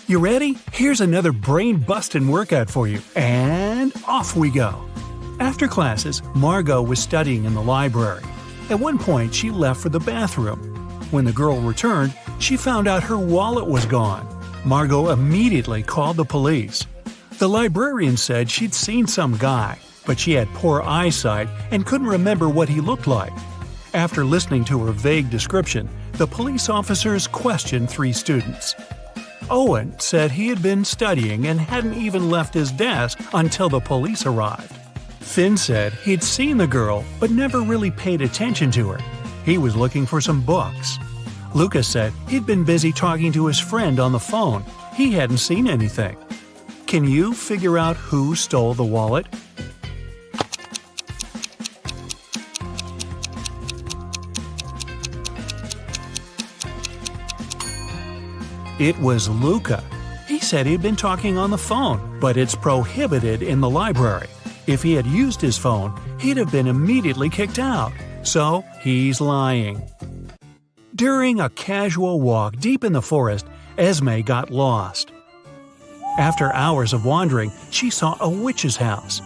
You ready? Here's another brain-busting workout for you, and off we go! After classes, Margot was studying in the library. At one point, she left for the bathroom. When the girl returned, she found out her wallet was gone. Margot immediately called the police. The librarian said she'd seen some guy, but she had poor eyesight and couldn't remember what he looked like. After listening to her vague description, the police officers questioned 3 students. Owen said he had been studying and hadn't even left his desk until the police arrived. Finn said he'd seen the girl but never really paid attention to her. He was looking for some books. Lucas said he'd been busy talking to his friend on the phone. He hadn't seen anything. Can you figure out who stole the wallet? It was Luca. He said he'd been talking on the phone, but it's prohibited in the library. If he had used his phone, he'd have been immediately kicked out. So, he's lying. During a casual walk deep in the forest, Esme got lost. After hours of wandering, she saw a witch's house.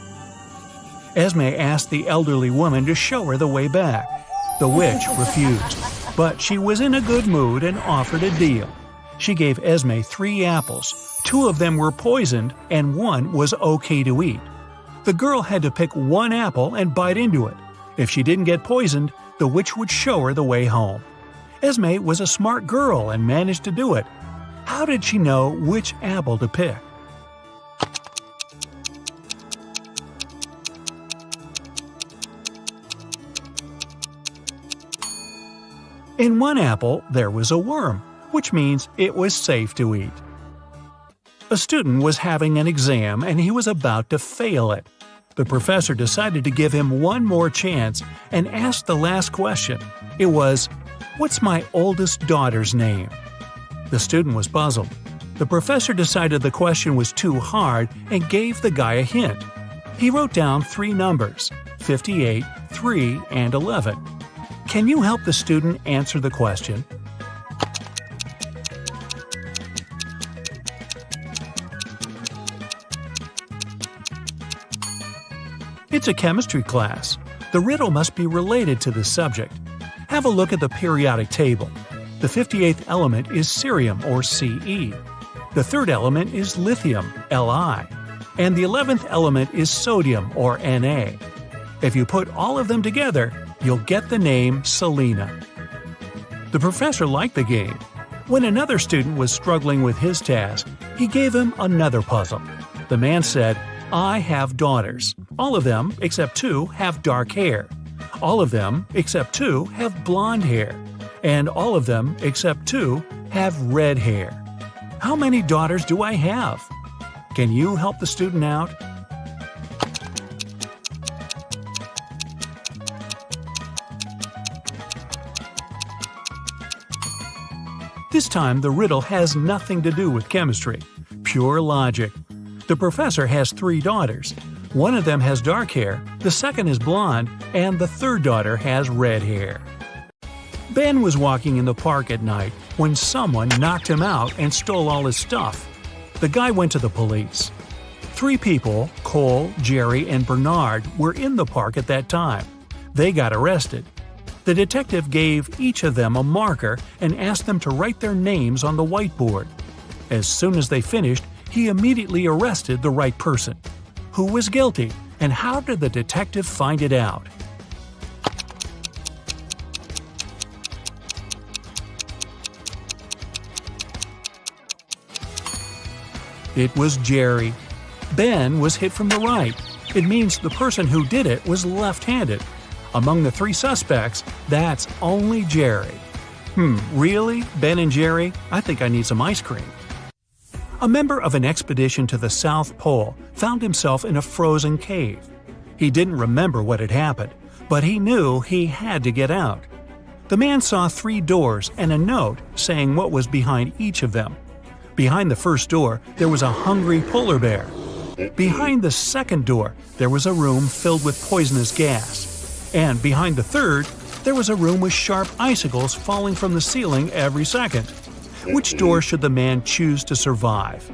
Esme asked the elderly woman to show her the way back. The witch refused, but she was in a good mood and offered a deal. She gave Esme 3 apples. 2 of them were poisoned and 1 was okay to eat. The girl had to pick 1 apple and bite into it. If she didn't get poisoned, the witch would show her the way home. Esme was a smart girl and managed to do it. How did she know which apple to pick? In 1 apple, there was a worm, which means it was safe to eat. A student was having an exam and he was about to fail it. The professor decided to give him one more chance and asked the last question. It was, "What's my oldest daughter's name?" The student was puzzled. The professor decided the question was too hard and gave the guy a hint. He wrote down 3 numbers, 58, 3, and 11. Can you help the student answer the question? It's a chemistry class. The riddle must be related to the subject. Have a look at the periodic table. The 58th element is cerium, or Ce. The 3rd element is lithium, Li. And the 11th element is sodium, or Na. If you put all of them together, you'll get the name Selena. The professor liked the game. When another student was struggling with his task, he gave him another puzzle. The man said, "I have daughters. All of them, except 2, have dark hair. All of them, except 2, have blonde hair. And all of them, except 2, have red hair. How many daughters do I have?" Can you help the student out? This time, the riddle has nothing to do with chemistry. Pure logic. The professor has 3 daughters. One of them has dark hair, the second is blonde, and the 3rd daughter has red hair. Ben was walking in the park at night when someone knocked him out and stole all his stuff. The guy went to the police. 3 people, Cole, Jerry, and Bernard, were in the park at that time. They got arrested. The detective gave each of them a marker and asked them to write their names on the whiteboard. As soon as they finished, he immediately arrested the right person. Who was guilty, and how did the detective find it out? It was Jerry. Ben was hit from the right. It means the person who did it was left-handed. Among the 3 suspects, that's only Jerry. Really? Ben and Jerry? I think I need some ice cream. A member of an expedition to the South Pole found himself in a frozen cave. He didn't remember what had happened, but he knew he had to get out. The man saw 3 doors and a note saying what was behind each of them. Behind the first door, there was a hungry polar bear. Behind the second door, there was a room filled with poisonous gas. And behind the third, there was a room with sharp icicles falling from the ceiling every second. Which door should the man choose to survive?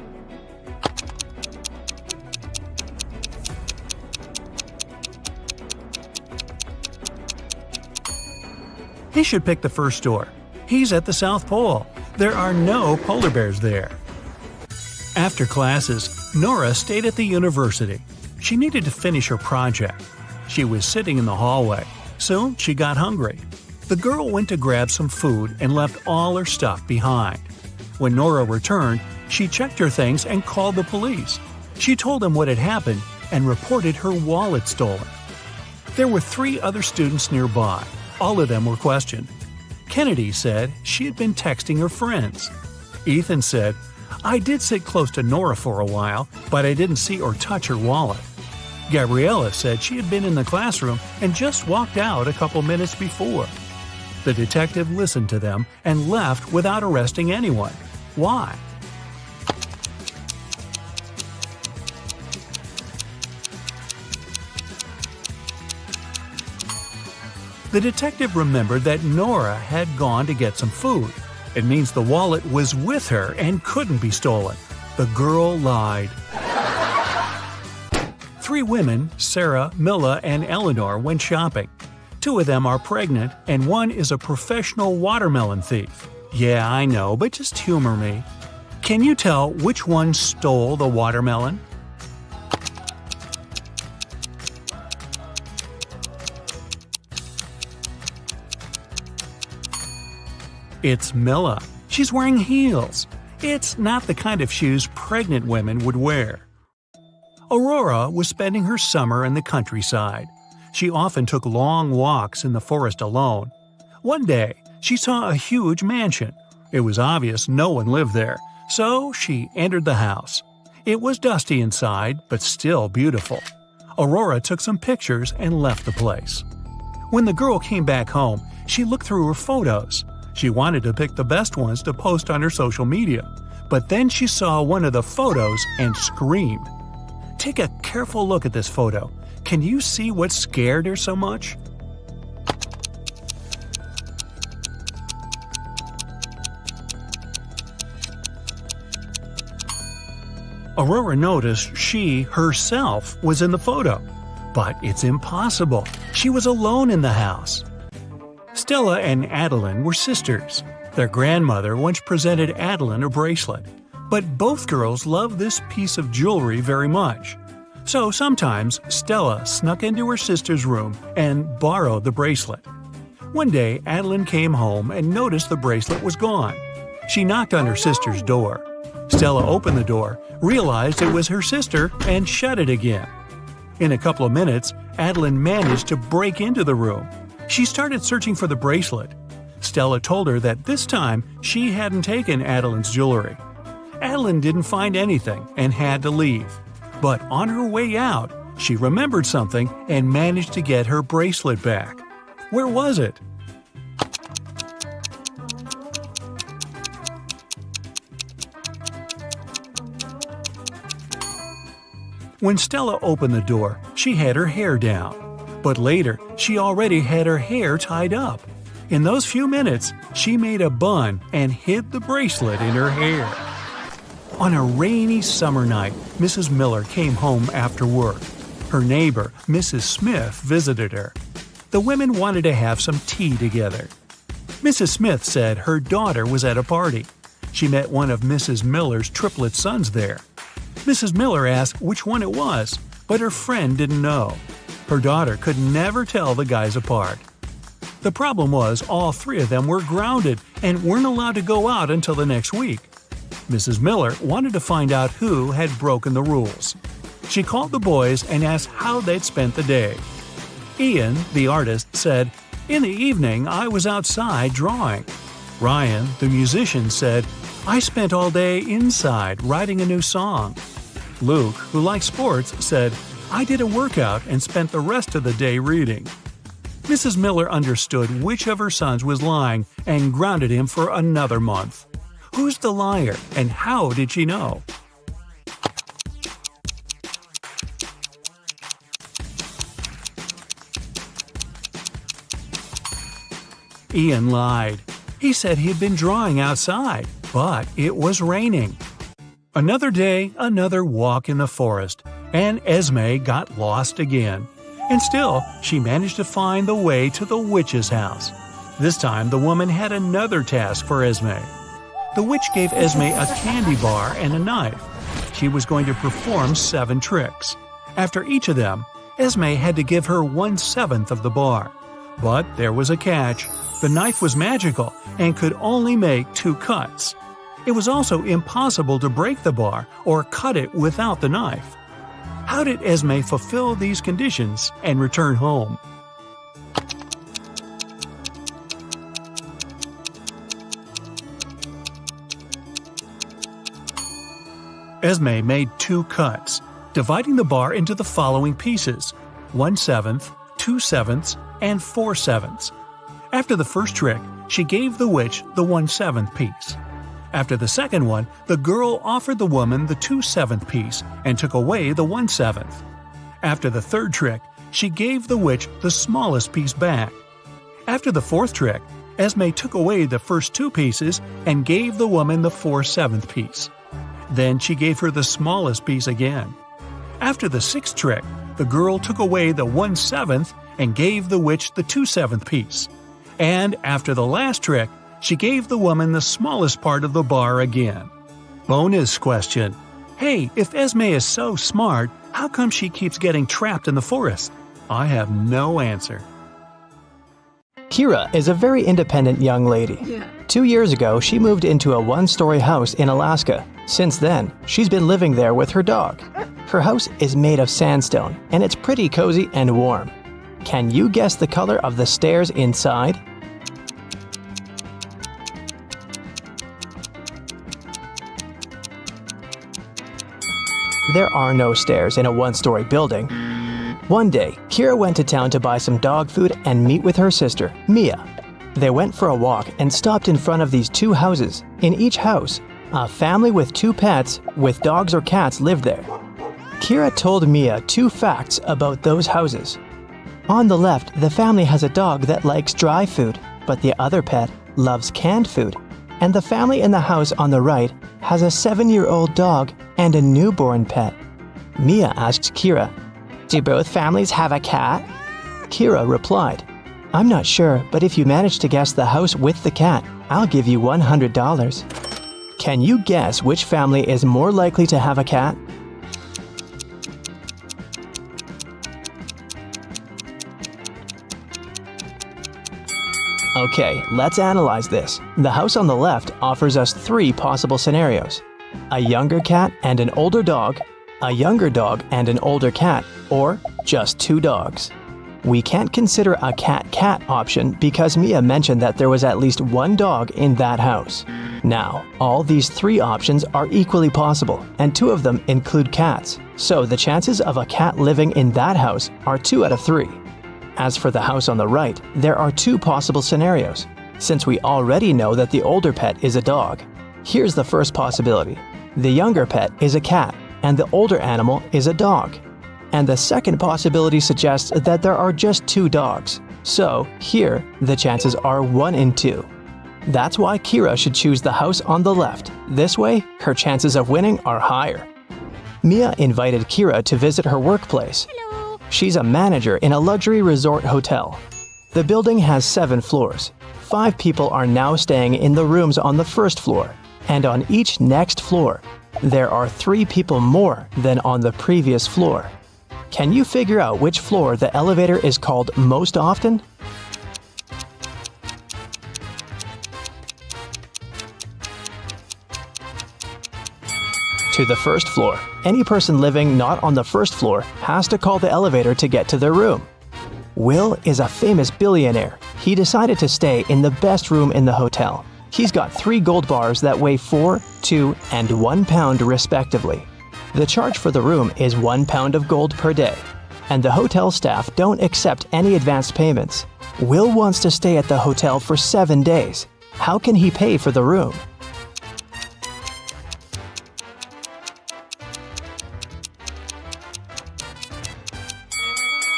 He should pick the first door. He's at the South Pole. There are no polar bears there. After classes, Nora stayed at the university. She needed to finish her project. She was sitting in the hallway. Soon she got hungry. The girl went to grab some food and left all her stuff behind. When Nora returned, she checked her things and called the police. She told them what had happened and reported her wallet stolen. There were 3 other students nearby. All of them were questioned. Kennedy said she had been texting her friends. Ethan said, "I did sit close to Nora for a while, but I didn't see or touch her wallet." Gabriella said she had been in the classroom and just walked out a couple minutes before. The detective listened to them and left without arresting anyone. Why? The detective remembered that Nora had gone to get some food. It means the wallet was with her and couldn't be stolen. The girl lied. 3 women, Sarah, Milla, and Eleanor, went shopping. 2 of them are pregnant, and 1 is a professional watermelon thief. Yeah, I know, but just humor me. Can you tell which one stole the watermelon? It's Milla. She's wearing heels. It's not the kind of shoes pregnant women would wear. Aurora was spending her summer in the countryside. She often took long walks in the forest alone. One day, she saw a huge mansion. It was obvious no one lived there, so she entered the house. It was dusty inside, but still beautiful. Aurora took some pictures and left the place. When the girl came back home, she looked through her photos. She wanted to pick the best ones to post on her social media, but then she saw one of the photos and screamed. Take a careful look at this photo. Can you see what scared her so much? Aurora noticed she, herself, was in the photo. But it's impossible. She was alone in the house. Stella and Adeline were sisters. Their grandmother once presented Adeline a bracelet. But both girls loved this piece of jewelry very much. So sometimes Stella snuck into her sister's room and borrowed the bracelet. One day, Adeline came home and noticed the bracelet was gone. She knocked on her sister's door. Stella opened the door, realized it was her sister, and shut it again. In a couple of minutes, Adeline managed to break into the room. She started searching for the bracelet. Stella told her that this time she hadn't taken Adeline's jewelry. Adeline didn't find anything and had to leave. But on her way out, she remembered something and managed to get her bracelet back. Where was it? When Stella opened the door, she had her hair down. But later, she already had her hair tied up. In those few minutes, she made a bun and hid the bracelet in her hair. On a rainy summer night, Mrs. Miller came home after work. Her neighbor, Mrs. Smith, visited her. The women wanted to have some tea together. Mrs. Smith said her daughter was at a party. She met one of Mrs. Miller's triplet sons there. Mrs. Miller asked which one it was, but her friend didn't know. Her daughter could never tell the guys apart. The problem was all 3 of them were grounded and weren't allowed to go out until the next week. Mrs. Miller wanted to find out who had broken the rules. She called the boys and asked how they'd spent the day. Ian, the artist, said, "In the evening, I was outside drawing." Ryan, the musician, said, "I spent all day inside writing a new song." Luke, who likes sports, said, "I did a workout and spent the rest of the day reading." Mrs. Miller understood which of her sons was lying and grounded him for another month. Who's the liar, and how did she know? Ian lied. He said he had been drawing outside. but it was raining. Another day, another walk in the forest, and Esme got lost again. And still, she managed to find the way to the witch's house. This time, the woman had another task for Esme. The witch gave Esme a candy bar and a knife. She was going to perform 7 tricks. After each of them, Esme had to give her 1/7 of the bar. But there was a catch. The knife was magical and could only make 2 cuts. It was also impossible to break the bar or cut it without the knife. How did Esme fulfill these conditions and return home? Esme made 2 cuts, dividing the bar into the following pieces: 1/7, 2/7, and 4/7. After the first trick, she gave the witch the 1/7 piece. After the second one, the girl offered the woman the 2/7 piece and took away the 1/7. After the third trick, she gave the witch the smallest piece back. After the fourth trick, Esme took away the first 2 pieces and gave the woman the 4/7 piece. Then she gave her the smallest piece again. After the sixth trick, the girl took away the 1/7 and gave the witch the 2/7 piece. And after the last trick, she gave the woman the smallest part of the bar again. Bonus question. Hey, if Esme is so smart, how come she keeps getting trapped in the forest? I have no answer. Kira is a very independent young lady. 2 years ago, she moved into a 1-story house in Alaska. Since then, she's been living there with her dog. Her house is made of sandstone, and it's pretty cozy and warm. Can you guess the color of the stairs inside? There are no stairs in a 1-story building. One day, Kira went to town to buy some dog food and meet with her sister, Mia. They went for a walk and stopped in front of these 2 houses. In each house, a family with 2 pets with dogs or cats lived there. Kira told Mia 2 facts about those houses. On the left, the family has a dog that likes dry food, but the other pet loves canned food. And the family in the house on the right has a 7-year-old dog and a newborn pet. Mia asked Kira, "Do both families have a cat?" Kira replied, "I'm not sure, but if you manage to guess the house with the cat, I'll give you $100. Can you guess which family is more likely to have a cat? Okay, let's analyze this. The house on the left offers us 3 possible scenarios: a younger cat and an older dog, a younger dog and an older cat, or just 2 dogs. We can't consider a cat-cat option because Mia mentioned that there was at least 1 dog in that house. Now, all these 3 options are equally possible, and 2 of them include cats, so the chances of a cat living in that house are 2 out of 3. As for the house on the right, there are 2 possible scenarios. Since we already know that the older pet is a dog, here's the first possibility. The younger pet is a cat, and the older animal is a dog. And the second possibility suggests that there are just 2 dogs. So, here, the chances are 1 in 2. That's why Kira should choose the house on the left. This way, her chances of winning are higher. Mia invited Kira to visit her workplace. She's a manager in a luxury resort hotel. The building has 7 floors. 5 people are now staying in the rooms on the first floor, and on each next floor, there are 3 people more than on the previous floor. Can you figure out which floor the elevator is called most often? To the first floor. Any person living not on the first floor has to call the elevator to get to their room. Will is a famous billionaire. He decided to stay in the best room in the hotel. He's got 3 gold bars that weigh 4, 2, and 1 pound respectively. The charge for the room is 1 pound of gold per day, and the hotel staff don't accept any advanced payments. Will wants to stay at the hotel for 7 days. How can he pay for the room?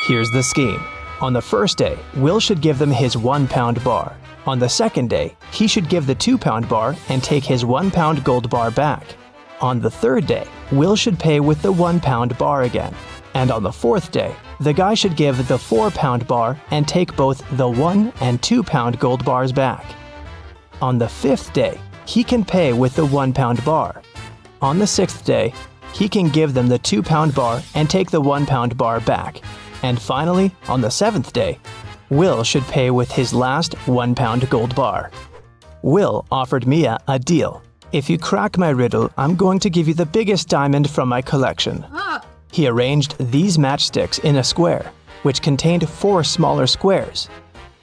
Here's the scheme. On the first day, Will should give them his 1 pound bar. On the second day, he should give the 2-pound bar and take his 1-pound gold bar back. On the 3rd day, Will should pay with the 1-pound bar again. And on the 4th day, the guy should give the 4-pound bar and take both the 1 and 2-pound gold bars back. On the 5th day, he can pay with the 1-pound bar. On the 6th day, he can give them the 2-pound bar and take the 1-pound bar back. And finally, on the 7th day, Will should pay with his last 1-pound gold bar. Will offered Mia a deal. If you crack my riddle, I'm going to give you the biggest diamond from my collection. He arranged these matchsticks in a square, which contained 4 smaller squares.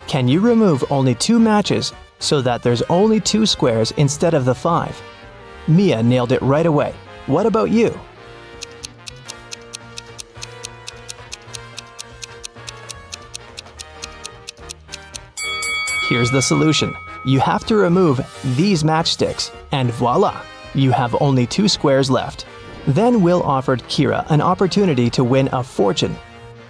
Can you remove only 2 matches so that there's only 2 squares instead of the 5? Mia nailed it right away. What about you? Here's the solution. You have to remove these matchsticks, and voila, you have only 2 squares left. Then Will offered Kira an opportunity to win a fortune.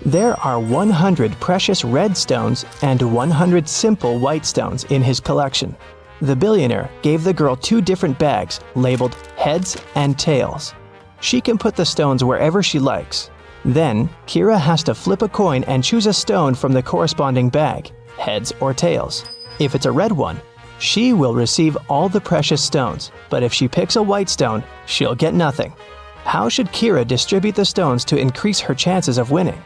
There are 100 precious red stones and 100 simple white stones in his collection. The billionaire gave the girl 2 different bags labeled heads and tails. She can put the stones wherever she likes. Then, Kira has to flip a coin and choose a stone from the corresponding bag, heads or tails. If it's a red one, she will receive all the precious stones, but if she picks a white stone, she'll get nothing. How should Kira distribute the stones to increase her chances of winning?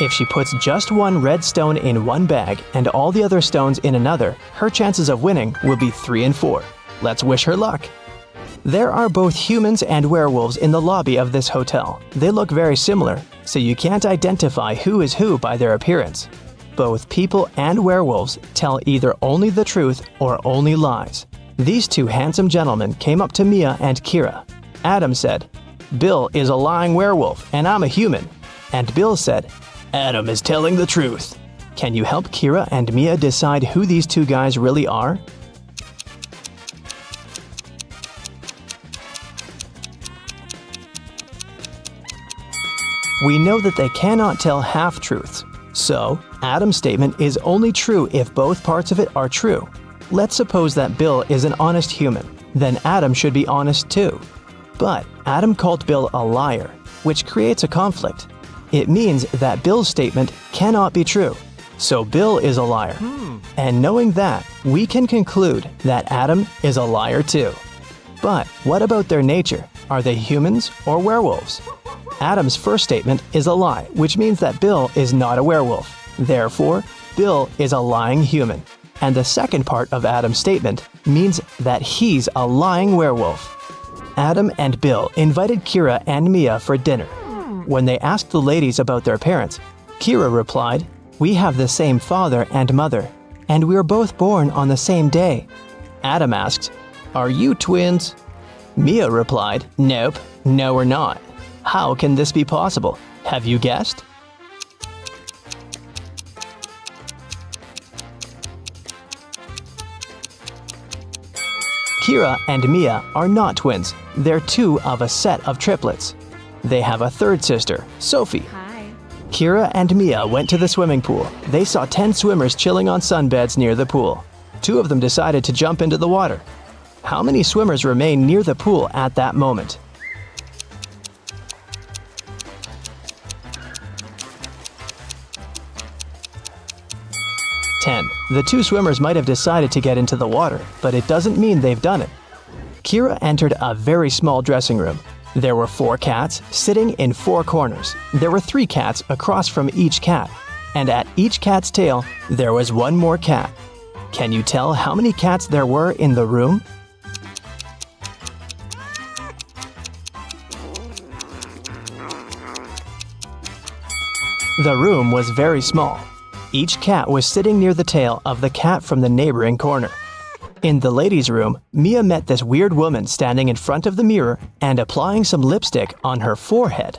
If she puts just 1 red stone in one bag and all the other stones in another, her chances of winning will be 3 and 4. Let's wish her luck. There are both humans and werewolves in the lobby of this hotel. They look very similar, so you can't identify who is who by their appearance. Both people and werewolves tell either only the truth or only lies. These 2 handsome gentlemen came up to Mia and Kira. Adam said, "Bill is a lying werewolf and I'm a human." And Bill said, "Adam is telling the truth." Can you help Kira and Mia decide who these 2 guys really are? We know that they cannot tell half-truths. So, Adam's statement is only true if both parts of it are true. Let's suppose that Bill is an honest human. Then Adam should be honest too. But Adam called Bill a liar, which creates a conflict. It means that Bill's statement cannot be true. So Bill is a liar. And knowing that, we can conclude that Adam is a liar too. But what about their nature? Are they humans or werewolves? Adam's first statement is a lie, which means that Bill is not a werewolf. Therefore, Bill is a lying human. And the second part of Adam's statement means that he's a lying werewolf. Adam and Bill invited Kira and Mia for dinner. When they asked the ladies about their parents, Kira replied, "We have the same father and mother, and we were both born on the same day." Adam asked, "Are you twins?" Mia replied, "Nope, no we're not." How can this be possible? Have you guessed? Kira and Mia are not twins. They're 2 of a set of triplets. They have a 3rd sister, Sophie. Hi. Kira and Mia went to the swimming pool. They saw 10 swimmers chilling on sunbeds near the pool. 2 of them decided to jump into the water. How many swimmers remained near the pool at that moment? 10. The 2 swimmers might have decided to get into the water, but it doesn't mean they've done it. Kira entered a very small dressing room. There were 4 cats sitting in 4 corners. There were 3 cats across from each cat. And at each cat's tail, there was 1 more cat. Can you tell how many cats there were in the room? The room was very small. Each cat was sitting near the tail of the cat from the neighboring corner. In the ladies' room, Mia met this weird woman standing in front of the mirror and applying some lipstick on her forehead.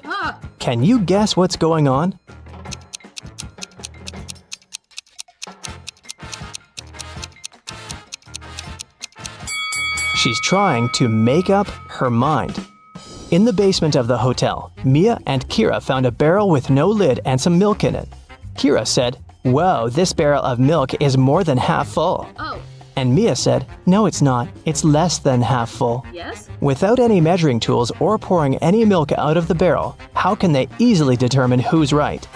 Can you guess what's going on? She's trying to make up her mind. In the basement of the hotel, Mia and Kira found a barrel with no lid and some milk in it. Kira said, "Whoa, this barrel of milk is more than half full." Oh, And Mia said, "No, it's not. It's less than half full." yes? Without any measuring tools or pouring any milk out of the barrel, how can they easily determine who's right?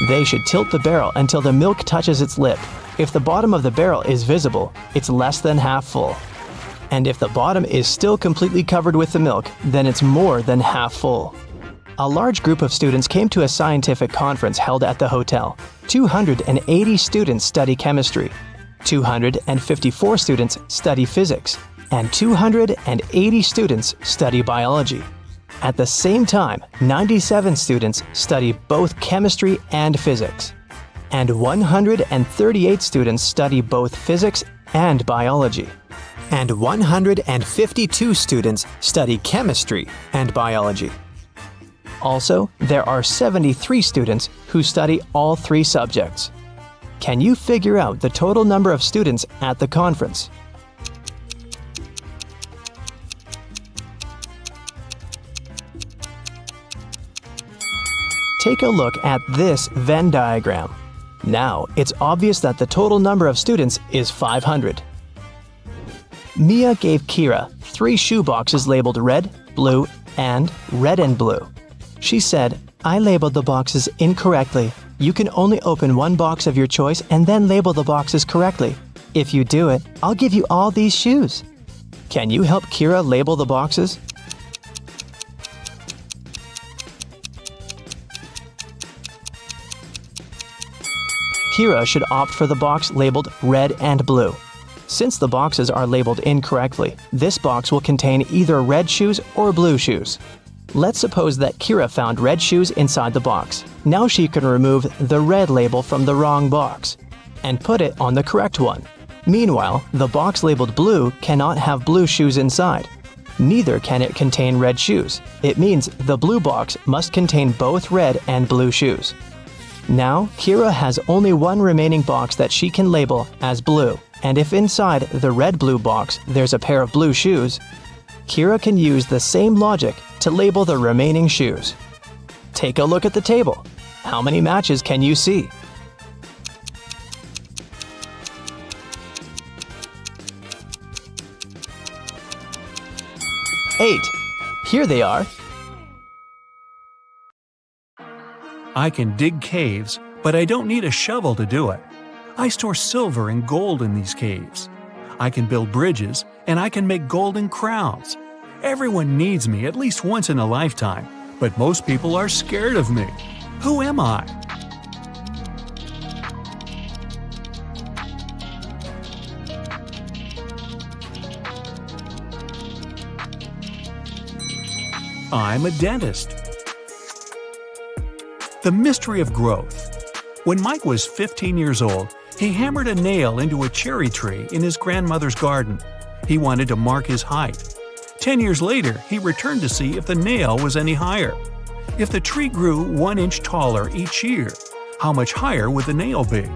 They should tilt the barrel until the milk touches its lip. If the bottom of the barrel is visible, it's less than half full. And if the bottom is still completely covered with the milk, then it's more than half full. A large group of students came to a scientific conference held at the hotel. 280 students study chemistry, 254 students study physics, and 280 students study biology. At the same time, 97 students study both chemistry and physics, and 138 students study both physics and biology, and 152 students study chemistry and biology. Also, there are 73 students who study all three subjects. Can you figure out the total number of students at the conference? Take a look at this Venn diagram. Now, it's obvious that the total number of students is 500. Mia gave Kira 3 shoe boxes labeled red, blue, and red and blue. She said, "I labeled the boxes incorrectly. You can only open one box of your choice and then label the boxes correctly. If you do it, I'll give you all these shoes." Can you help Kira label the boxes? Kira should opt for the box labeled red and blue. Since the boxes are labeled incorrectly, this box will contain either red shoes or blue shoes. Let's suppose that Kira found red shoes inside the box. Now she can remove the red label from the wrong box and put it on the correct one. Meanwhile, the box labeled blue cannot have blue shoes inside. Neither can it contain red shoes. It means the blue box must contain both red and blue shoes. Now, Kira has only one remaining box that she can label as blue, and if inside the red-blue box there's a pair of blue shoes, Kira can use the same logic to label the remaining shoes. Take a look at the table. How many matches can you see? 8. Here they are. I can dig caves, but I don't need a shovel to do it. I store silver and gold in these caves. I can build bridges, and I can make golden crowns. Everyone needs me at least once in a lifetime, but most people are scared of me. Who am I? I'm a dentist. The mystery of growth. When Mike was 15 years old, he hammered a nail into a cherry tree in his grandmother's garden. He wanted to mark his height. 10 years later, he returned to see if the nail was any higher. If the tree grew 1 inch taller each year, how much higher would the nail be?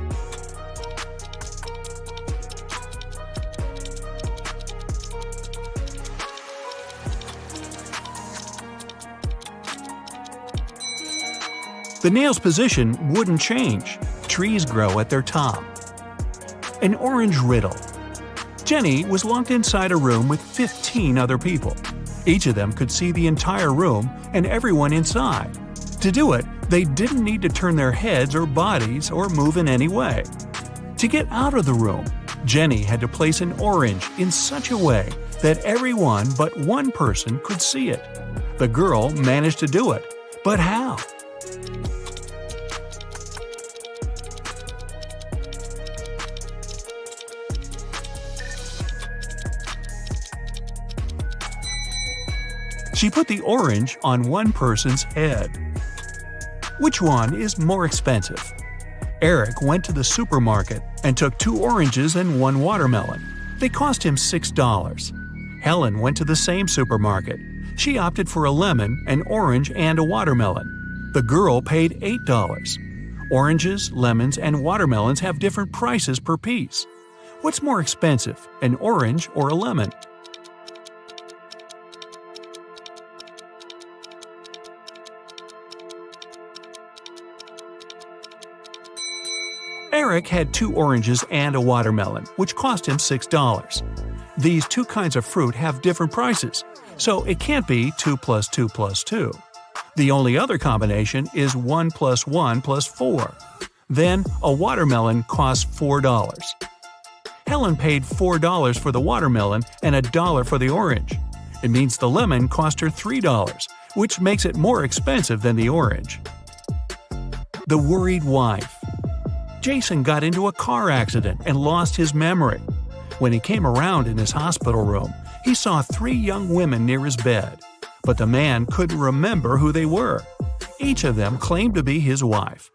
The nail's position wouldn't change. Trees grow at their top. An orange riddle. Jenny was locked inside a room with 15 other people. Each of them could see the entire room and everyone inside. To do it, they didn't need to turn their heads or bodies or move in any way. To get out of the room, Jenny had to place an orange in such a way that everyone but one person could see it. The girl managed to do it, but how? She put the orange on one person's head. Which one is more expensive? Eric went to the supermarket and took 2 oranges and 1 watermelon. They cost him $6. Helen went to the same supermarket. She opted for a lemon, an orange, and a watermelon. The girl paid $8. Oranges, lemons, and watermelons have different prices per piece. What's more expensive, an orange or a lemon? Eric had 2 oranges and a watermelon, which cost him $6. These two kinds of fruit have different prices, so it can't be 2 plus 2 plus 2. The only other combination is 1 plus 1 plus 4. Then, a watermelon costs $4. Helen paid $4 for the watermelon and $1 for the orange. It means the lemon cost her $3, which makes it more expensive than the orange. The worried wife. Jason got into a car accident and lost his memory. When he came around in his hospital room, he saw 3 young women near his bed, but the man couldn't remember who they were. Each of them claimed to be his wife.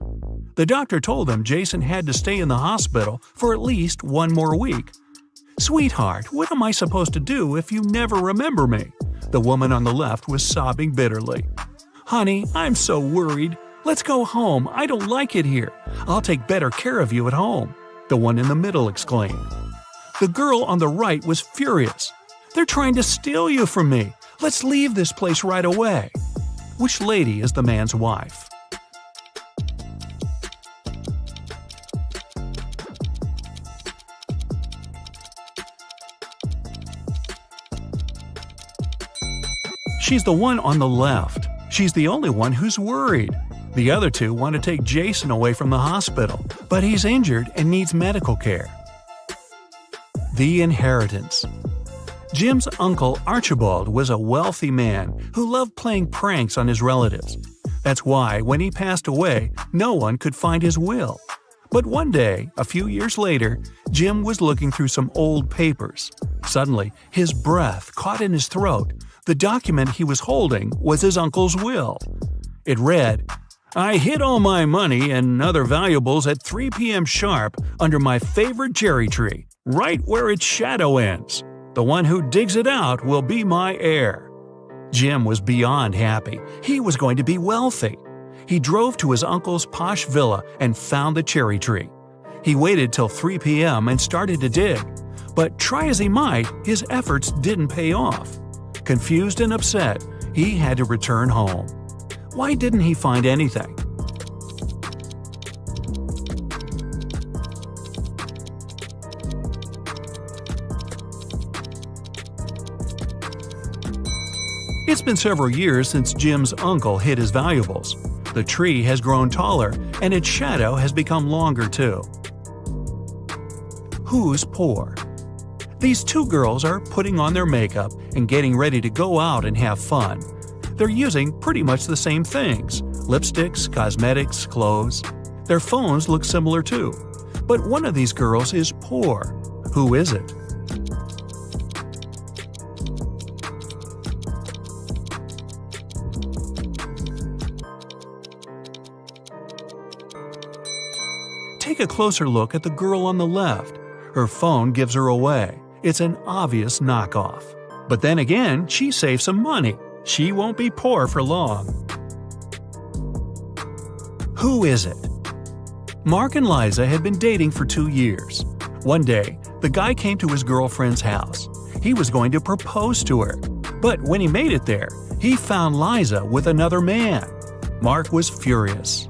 The doctor told him Jason had to stay in the hospital for at least 1 more week. "Sweetheart, what am I supposed to do if you never remember me?" The woman on the left was sobbing bitterly. "Honey, I'm so worried. Let's go home. I don't like it here. I'll take better care of you at home," the one in the middle exclaimed. The girl on the right was furious. "They're trying to steal you from me. Let's leave this place right away." Which lady is the man's wife? She's the one on the left. She's the only one who's worried. The other 2 want to take Jason away from the hospital, but he's injured and needs medical care. The inheritance. Jim's uncle Archibald was a wealthy man who loved playing pranks on his relatives. That's why, when he passed away, no one could find his will. But one day, a few years later, Jim was looking through some old papers. Suddenly, his breath caught in his throat. The document he was holding was his uncle's will. It read, "I hid all my money and other valuables at 3 p.m. sharp under my favorite cherry tree, right where its shadow ends. The one who digs it out will be my heir." Jim was beyond happy. He was going to be wealthy. He drove to his uncle's posh villa and found the cherry tree. He waited till 3 p.m. and started to dig. But try as he might, his efforts didn't pay off. Confused and upset, he had to return home. Why didn't he find anything? It's been several years since Jim's uncle hid his valuables. The tree has grown taller, and its shadow has become longer too. Who's poor? These 2 girls are putting on their makeup and getting ready to go out and have fun. They're using pretty much the same things: lipsticks, cosmetics, clothes. Their phones look similar too. But one of these girls is poor. Who is it? Take a closer look at the girl on the left. Her phone gives her away. It's an obvious knockoff. But then again, she saved some money. She won't be poor for long. Who is it? Mark and Liza had been dating for 2 years. One day, the guy came to his girlfriend's house. He was going to propose to her. But when he made it there, he found Liza with another man. Mark was furious.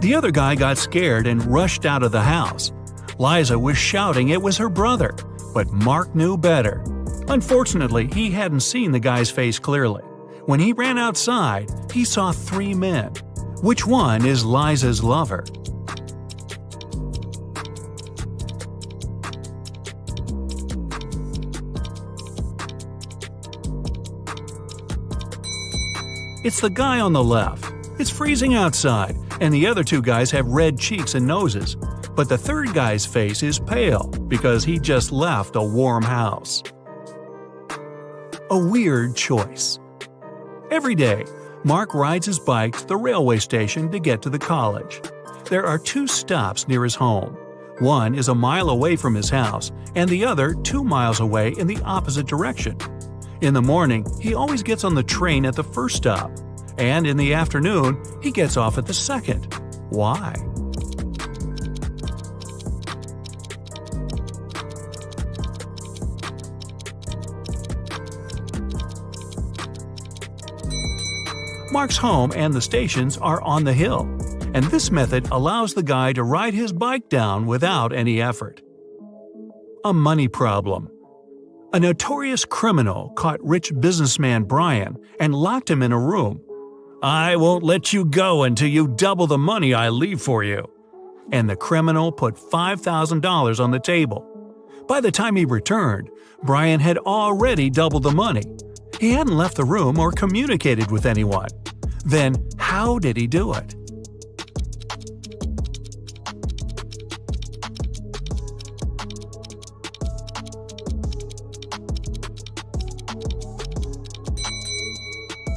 The other guy got scared and rushed out of the house. Liza was shouting it was her brother, but Mark knew better. Unfortunately, he hadn't seen the guy's face clearly. When he ran outside, he saw 3 men. Which one is Liza's lover? It's the guy on the left. It's freezing outside, and the other 2 guys have red cheeks and noses. But the third guy's face is pale because he just left a warm house. A weird choice. Every day, Mark rides his bike to the railway station to get to the college. There are 2 stops near his home. One is a mile away from his house, and the other 2 miles away in the opposite direction. In the morning, he always gets on the train at the first stop, and in the afternoon, he gets off at the second. Why? Mark's home and the stations are on the hill, and this method allows the guy to ride his bike down without any effort. A money problem. A notorious criminal caught rich businessman Brian and locked him in a room. "I won't let you go until you double the money I leave for you." And the criminal put $5,000 on the table. By the time he returned, Brian had already doubled the money. He hadn't left the room or communicated with anyone. Then, how did he do it?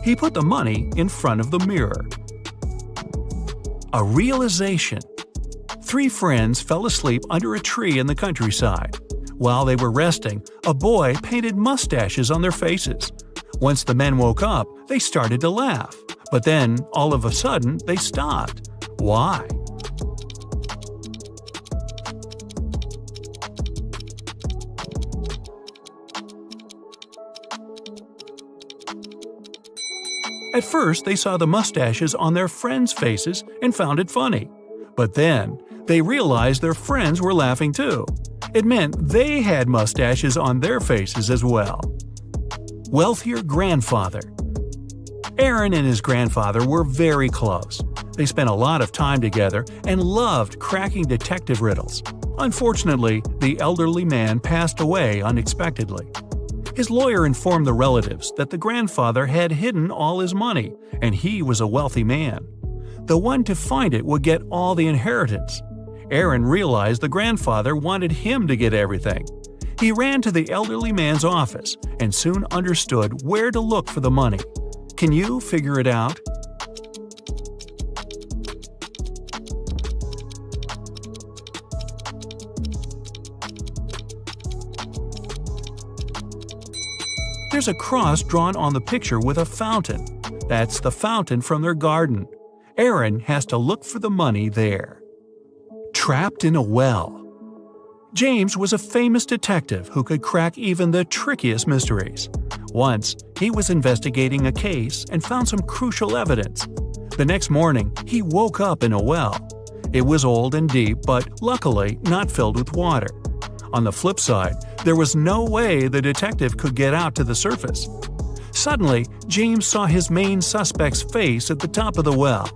He put the money in front of the mirror. A realization. 3 friends fell asleep under a tree in the countryside. While they were resting, a boy painted mustaches on their faces. Once the men woke up, they started to laugh. But then, all of a sudden, they stopped. Why? At first, they saw the mustaches on their friends' faces and found it funny. But then, they realized their friends were laughing too. It meant they had mustaches on their faces as well. Wealthier grandfather. Aaron and his grandfather were very close. They spent a lot of time together and loved cracking detective riddles. Unfortunately, the elderly man passed away unexpectedly. His lawyer informed the relatives that the grandfather had hidden all his money, and he was a wealthy man. The one to find it would get all the inheritance. Aaron realized the grandfather wanted him to get everything. He ran to the elderly man's office and soon understood where to look for the money. Can you figure it out? There's a cross drawn on the picture with a fountain. That's the fountain from their garden. Aaron has to look for the money there. Trapped in a well. James was a famous detective who could crack even the trickiest mysteries. Once, he was investigating a case and found some crucial evidence. The next morning, he woke up in a well. It was old and deep, but luckily not filled with water. On the flip side, there was no way the detective could get out to the surface. Suddenly, James saw his main suspect's face at the top of the well.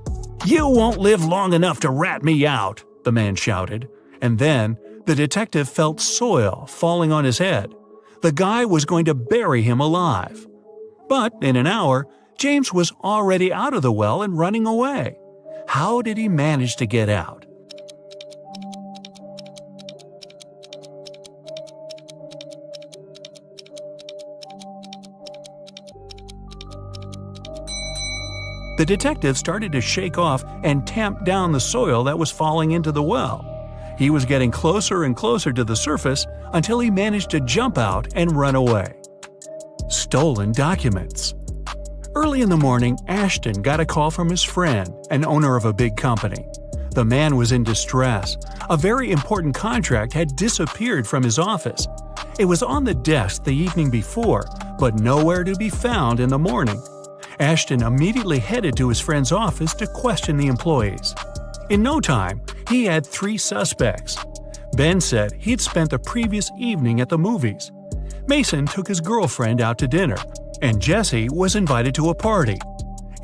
"You won't live long enough to rat me out," the man shouted. And then, the detective felt soil falling on his head. The guy was going to bury him alive. But in an hour, James was already out of the well and running away. How did he manage to get out? The detective started to shake off and tamp down the soil that was falling into the well. He was getting closer and closer to the surface until he managed to jump out and run away. Stolen documents. Early in the morning, Ashton got a call from his friend, an owner of a big company. The man was in distress. A very important contract had disappeared from his office. It was on the desk the evening before, but nowhere to be found in the morning. Ashton immediately headed to his friend's office to question the employees. In no time, he had 3 suspects. Ben said he'd spent the previous evening at the movies. Mason took his girlfriend out to dinner, and Jesse was invited to a party.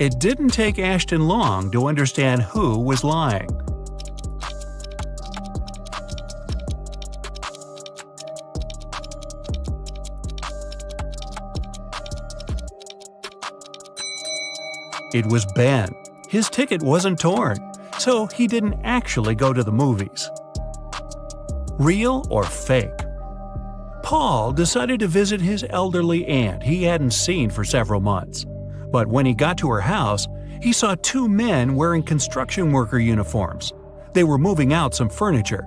It didn't take Ashton long to understand who was lying. It was Ben. His ticket wasn't torn, so he didn't actually go to the movies. Real or fake? Paul decided to visit his elderly aunt he hadn't seen for several months. But when he got to her house, he saw 2 men wearing construction worker uniforms. They were moving out some furniture.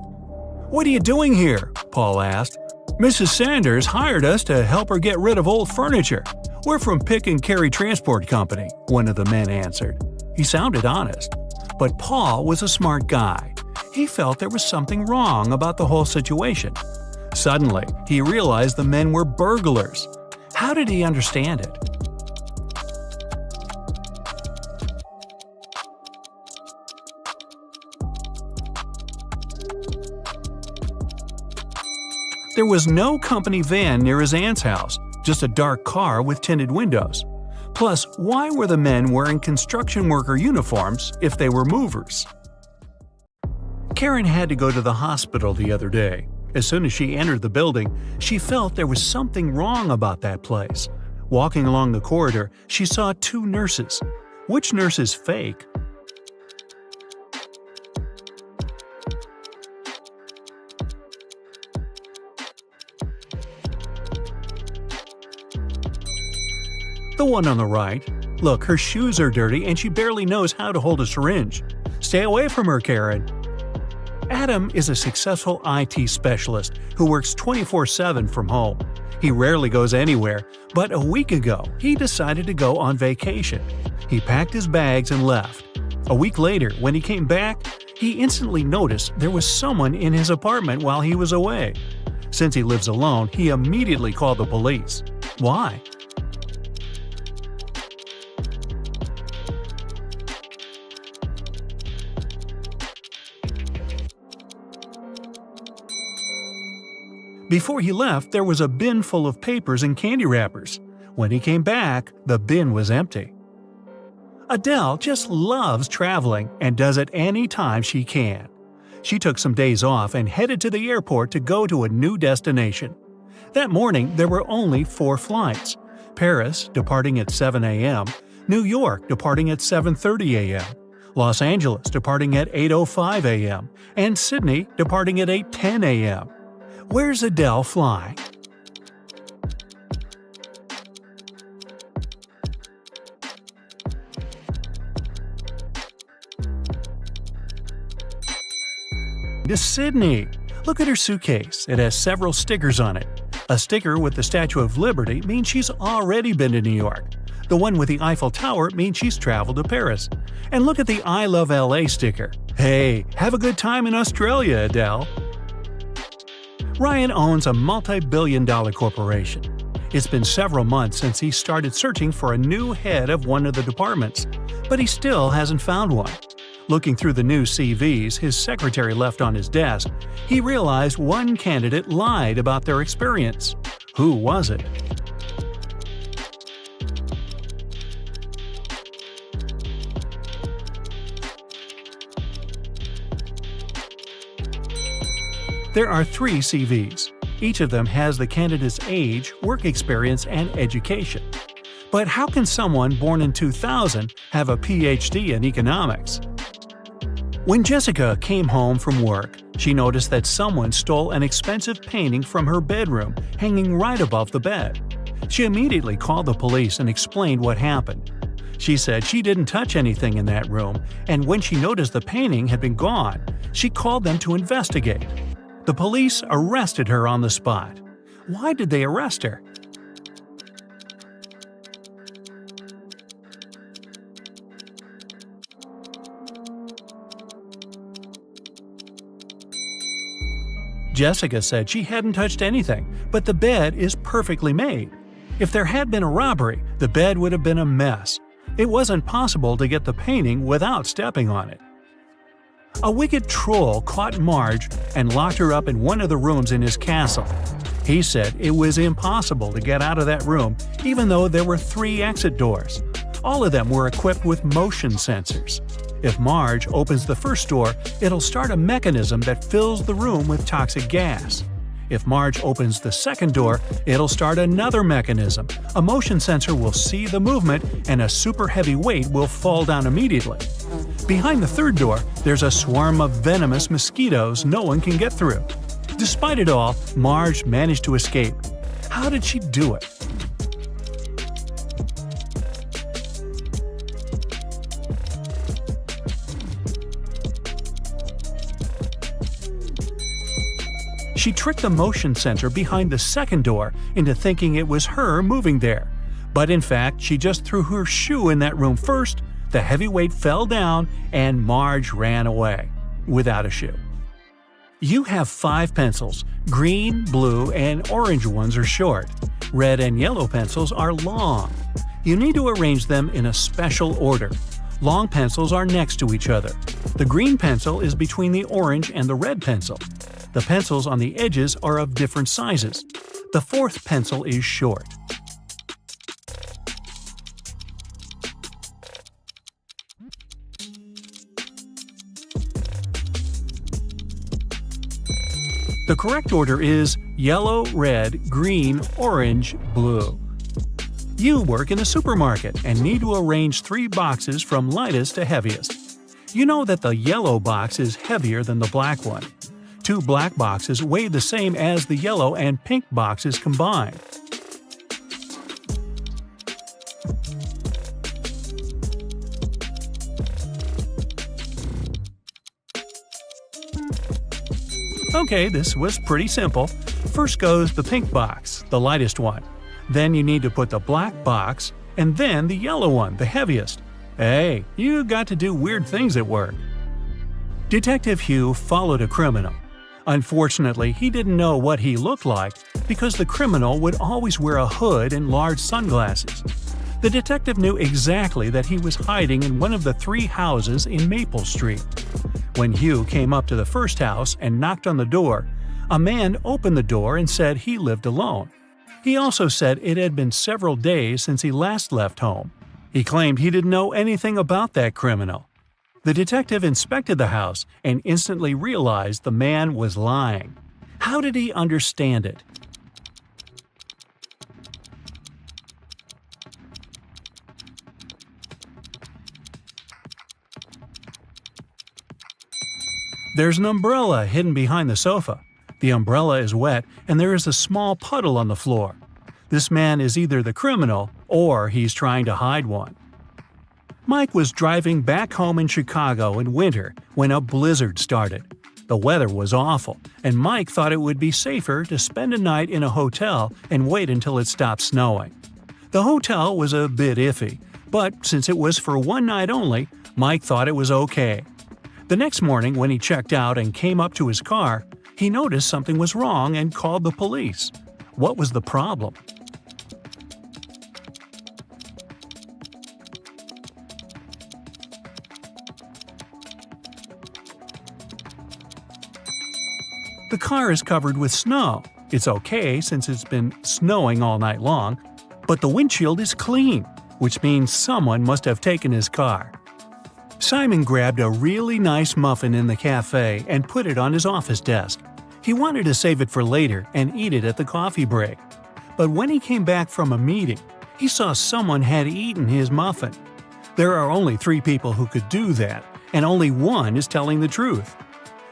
"What are you doing here?" Paul asked. "Mrs. Sanders hired us to help her get rid of old furniture. We're from Pick and Carry Transport Company," one of the men answered. He sounded honest. But Paul was a smart guy. He felt there was something wrong about the whole situation. Suddenly, he realized the men were burglars. How did he understand it? There was no company van near his aunt's house, just a dark car with tinted windows. Plus, why were the men wearing construction worker uniforms if they were movers? Karen had to go to the hospital the other day. As soon as she entered the building, she felt there was something wrong about that place. Walking along the corridor, she saw two nurses. Which nurse is fake? The one on the right. Look, her shoes are dirty and she barely knows how to hold a syringe. Stay away from her, Karen. Adam is a successful IT specialist who works 24/7 from home. He rarely goes anywhere, but a week ago, he decided to go on vacation. He packed his bags and left. A week later, when he came back, he instantly noticed there was someone in his apartment while he was away. Since he lives alone, he immediately called the police. Why? Before he left, there was a bin full of papers and candy wrappers. When he came back, the bin was empty. Adele just loves traveling and does it any time she can. She took some days off and headed to the airport to go to a new destination. That morning, there were only 4 flights. Paris, departing at 7 a.m., New York, departing at 7:30 a.m., Los Angeles, departing at 8:05 a.m., and Sydney, departing at 8:10 a.m. Where's Adele flying? To Sydney. Look at her suitcase. It has several stickers on it. A sticker with the Statue of Liberty means she's already been to New York. The one with the Eiffel Tower means she's traveled to Paris. And look at the I Love LA sticker. Hey, have a good time in Australia, Adele. Ryan owns a multi-billion-dollar corporation. It's been several months since he started searching for a new head of one of the departments, but he still hasn't found one. Looking through the new CVs his secretary left on his desk, he realized one candidate lied about their experience. Who was it? There are 3 CVs. Each of them has the candidate's age, work experience, and education. But how can someone born in 2000 have a PhD in economics? When Jessica came home from work, she noticed that someone stole an expensive painting from her bedroom, hanging right above the bed. She immediately called the police and explained what happened. She said she didn't touch anything in that room, and when she noticed the painting had been gone, she called them to investigate. The police arrested her on the spot. Why did they arrest her? Jessica said she hadn't touched anything, but the bed is perfectly made. If there had been a robbery, the bed would have been a mess. It wasn't possible to get the painting without stepping on it. A wicked troll caught Marge and locked her up in one of the rooms in his castle. He said it was impossible to get out of that room even though there were 3 exit doors. All of them were equipped with motion sensors. If Marge opens the first door, it'll start a mechanism that fills the room with toxic gas. If Marge opens the second door, it'll start another mechanism. A motion sensor will see the movement and a super heavy weight will fall down immediately. Behind the third door, there's a swarm of venomous mosquitoes no one can get through. Despite it all, Marge managed to escape. How did she do it? She tricked the motion sensor behind the second door into thinking it was her moving there. But in fact, she just threw her shoe in that room first, the heavy weight fell down, and Marge ran away without a shoe. You have 5 pencils. Green, blue, and orange ones are short. Red and yellow pencils are long. You need to arrange them in a special order. Long pencils are next to each other. The green pencil is between the orange and the red pencil. The pencils on the edges are of different sizes. The fourth pencil is short. The correct order is yellow, red, green, orange, blue. You work in a supermarket and need to arrange 3 boxes from lightest to heaviest. You know that the yellow box is heavier than the black one. 2 black boxes weigh the same as the yellow and pink boxes combined. Okay, this was pretty simple. First goes the pink box, the lightest one. Then you need to put the black box, and then the yellow one, the heaviest. Hey, you got to do weird things at work. Detective Hugh followed a criminal. Unfortunately, he didn't know what he looked like because the criminal would always wear a hood and large sunglasses. The detective knew exactly that he was hiding in one of the 3 houses in Maple Street. When Hugh came up to the first house and knocked on the door, a man opened the door and said he lived alone. He also said it had been several days since he last left home. He claimed he didn't know anything about that criminal. The detective inspected the house and instantly realized the man was lying. How did he understand it? There's an umbrella hidden behind the sofa. The umbrella is wet and there is a small puddle on the floor. This man is either the criminal or he's trying to hide one. Mike was driving back home in Chicago in winter when a blizzard started. The weather was awful, and Mike thought it would be safer to spend a night in a hotel and wait until it stopped snowing. The hotel was a bit iffy, but since it was for one night only, Mike thought it was okay. The next morning when he checked out and came up to his car, he noticed something was wrong and called the police. What was the problem? The car is covered with snow. It's okay since it's been snowing all night long, but the windshield is clean, which means someone must have taken his car. Simon grabbed a really nice muffin in the cafe and put it on his office desk. He wanted to save it for later and eat it at the coffee break. But when he came back from a meeting, he saw someone had eaten his muffin. There are only 3 people who could do that, and only one is telling the truth.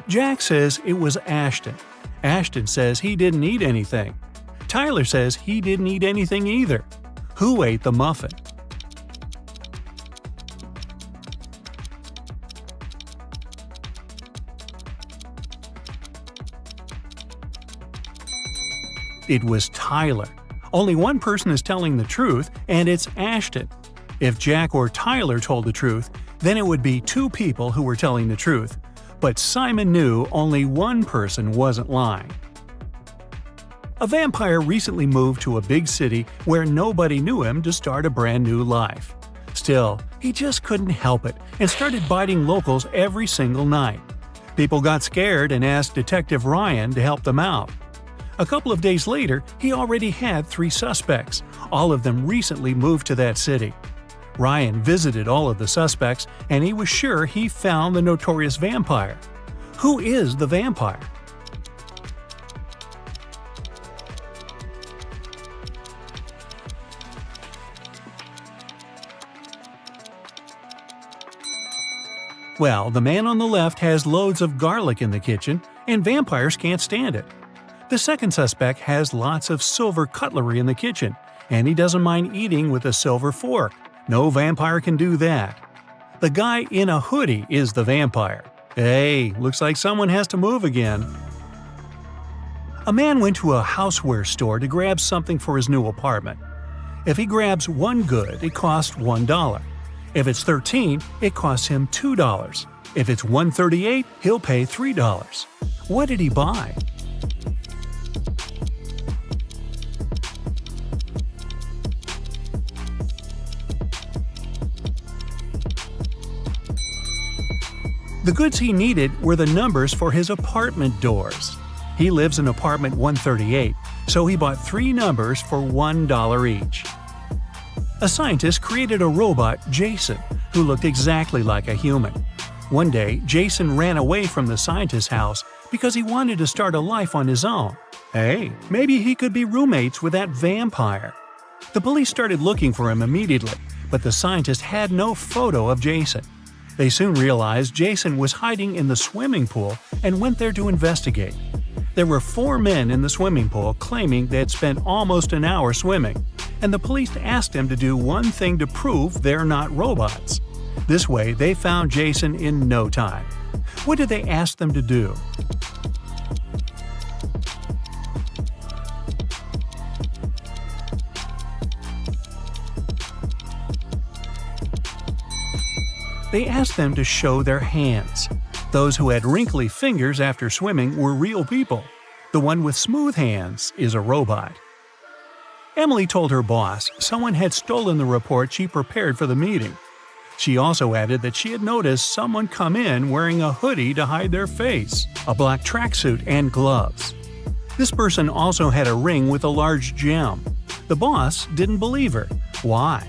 Jack says it was Ashton. Ashton says he didn't eat anything. Tyler says he didn't eat anything either. Who ate the muffin? It was Tyler. Only one person is telling the truth, and it's Ashton. If Jack or Tyler told the truth, then it would be 2 people who were telling the truth. But Simon knew only one person wasn't lying. A vampire recently moved to a big city where nobody knew him to start a brand new life. Still, he just couldn't help it and started biting locals every single night. People got scared and asked Detective Ryan to help them out. A couple of days later, he already had 3 suspects. All of them recently moved to that city. Ryan visited all of the suspects, and he was sure he found the notorious vampire. Who is the vampire? Well, the man on the left has loads of garlic in the kitchen, and vampires can't stand it. The second suspect has lots of silver cutlery in the kitchen, and he doesn't mind eating with a silver fork. No vampire can do that. The guy in a hoodie is the vampire. Hey, looks like someone has to move again. A man went to a houseware store to grab something for his new apartment. If he grabs one good, it costs $1. If it's 13, it costs him $2. If it's $138, he'll pay $3. What did he buy? The goods he needed were the numbers for his apartment doors. He lives in apartment 138, so he bought 3 numbers for $1 each. A scientist created a robot, Jason, who looked exactly like a human. One day, Jason ran away from the scientist's house because he wanted to start a life on his own. Hey, maybe he could be roommates with that vampire. The police started looking for him immediately, but the scientist had no photo of Jason. They soon realized Jason was hiding in the swimming pool and went there to investigate. There were 4 men in the swimming pool claiming they had spent almost an hour swimming, and the police asked them to do one thing to prove they're not robots. This way, they found Jason in no time. What did they ask them to do? They asked them to show their hands. Those who had wrinkly fingers after swimming were real people. The one with smooth hands is a robot. Emily told her boss someone had stolen the report she prepared for the meeting. She also added that she had noticed someone come in wearing a hoodie to hide their face, a black tracksuit, and gloves. This person also had a ring with a large gem. The boss didn't believe her. Why?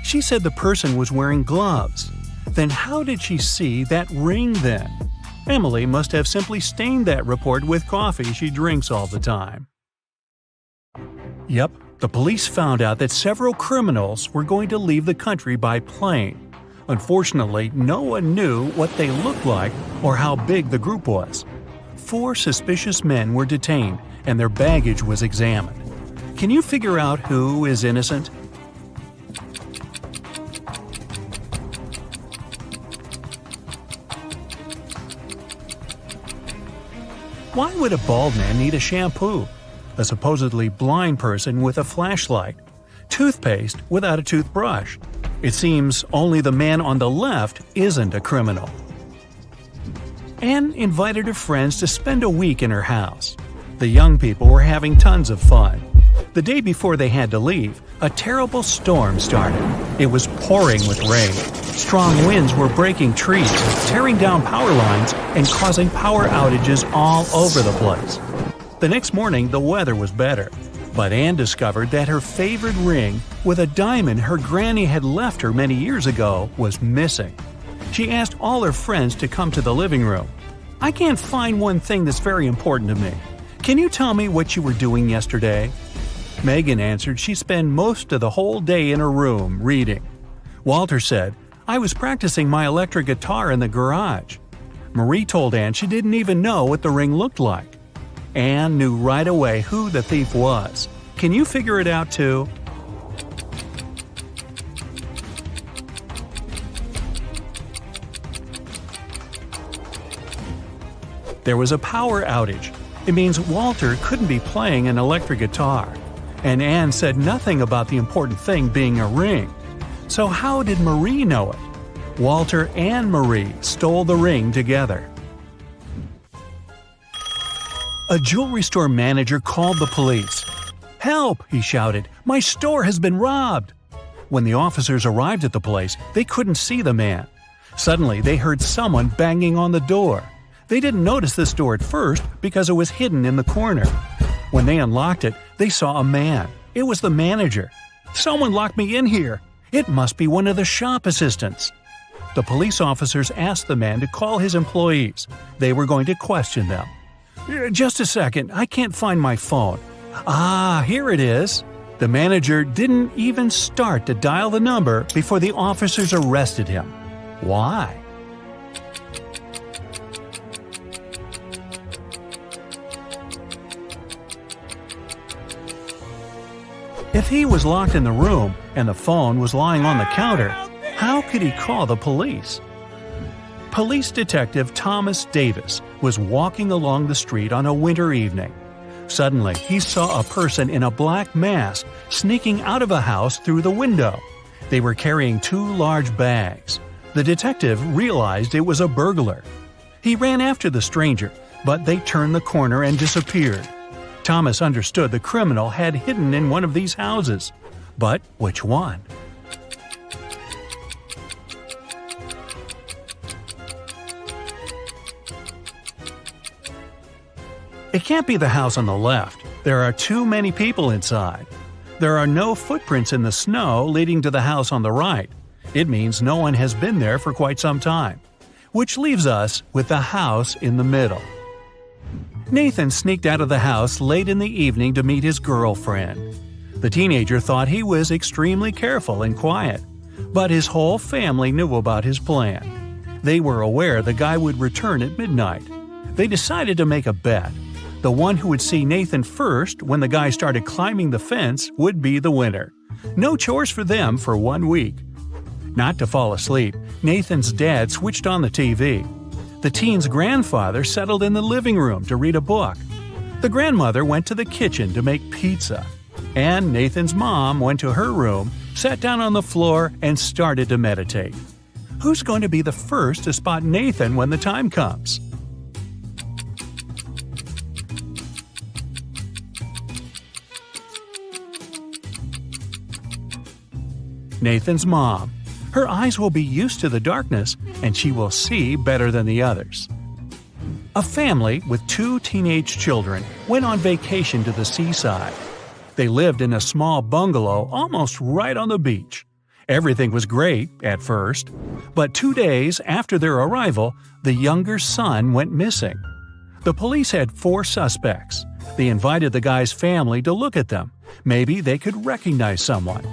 She said the person was wearing gloves. Then how did she see that ring then? Emily must have simply stained that report with coffee she drinks all the time. Yep, the police found out that several criminals were going to leave the country by plane. Unfortunately, no one knew what they looked like or how big the group was. 4 suspicious men were detained and their baggage was examined. Can you figure out who is innocent? Why would a bald man need a shampoo? A supposedly blind person with a flashlight? Toothpaste without a toothbrush? It seems only the man on the left isn't a criminal. Anne invited her friends to spend a week in her house. The young people were having tons of fun. The day before they had to leave, a terrible storm started. It was pouring with rain. Strong winds were breaking trees, tearing down power lines, and causing power outages all over the place. The next morning, the weather was better, but Anne discovered that her favorite ring with a diamond her granny had left her many years ago was missing. She asked all her friends to come to the living room. "I can't find one thing that's very important to me. Can you tell me what you were doing yesterday?" Megan answered she spent most of the whole day in her room reading. Walter said, "I was practicing my electric guitar in the garage." Marie told Anne she didn't even know what the ring looked like. Anne knew right away who the thief was. Can you figure it out too? There was a power outage. It means Walter couldn't be playing an electric guitar. And Anne said nothing about the important thing being a ring. So how did Marie know it? Walter and Marie stole the ring together. A jewelry store manager called the police. "Help!" he shouted. "My store has been robbed!" When the officers arrived at the place, they couldn't see the man. Suddenly, they heard someone banging on the door. They didn't notice this door at first because it was hidden in the corner. When they unlocked it, they saw a man. It was the manager. "Someone locked me in here. It must be one of the shop assistants." The police officers asked the man to call his employees. They were going to question them. "Just a second, I can't find my phone." "Ah, here it is." The manager didn't even start to dial the number before the officers arrested him. Why? If he was locked in the room and the phone was lying on the counter, how could he call the police? Police Detective Thomas Davis was walking along the street on a winter evening. Suddenly, he saw a person in a black mask sneaking out of a house through the window. They were carrying 2 large bags. The detective realized it was a burglar. He ran after the stranger, but they turned the corner and disappeared. Thomas understood the criminal had hidden in one of these houses. But which one? It can't be the house on the left. There are too many people inside. There are no footprints in the snow leading to the house on the right. It means no one has been there for quite some time. Which leaves us with the house in the middle. Nathan sneaked out of the house late in the evening to meet his girlfriend. The teenager thought he was extremely careful and quiet, but his whole family knew about his plan. They were aware the guy would return at midnight. They decided to make a bet. The one who would see Nathan first when the guy started climbing the fence would be the winner. No chores for them for 1 week. Not to fall asleep, Nathan's dad switched on the TV. The teen's grandfather settled in the living room to read a book. The grandmother went to the kitchen to make pizza. And Nathan's mom went to her room, sat down on the floor, and started to meditate. Who's going to be the first to spot Nathan when the time comes? Nathan's mom. Her eyes will be used to the darkness, and she will see better than the others. A family with 2 teenage children went on vacation to the seaside. They lived in a small bungalow almost right on the beach. Everything was great at first, but 2 days after their arrival, the younger son went missing. The police had 4 suspects. They invited the guy's family to look at them. Maybe they could recognize someone.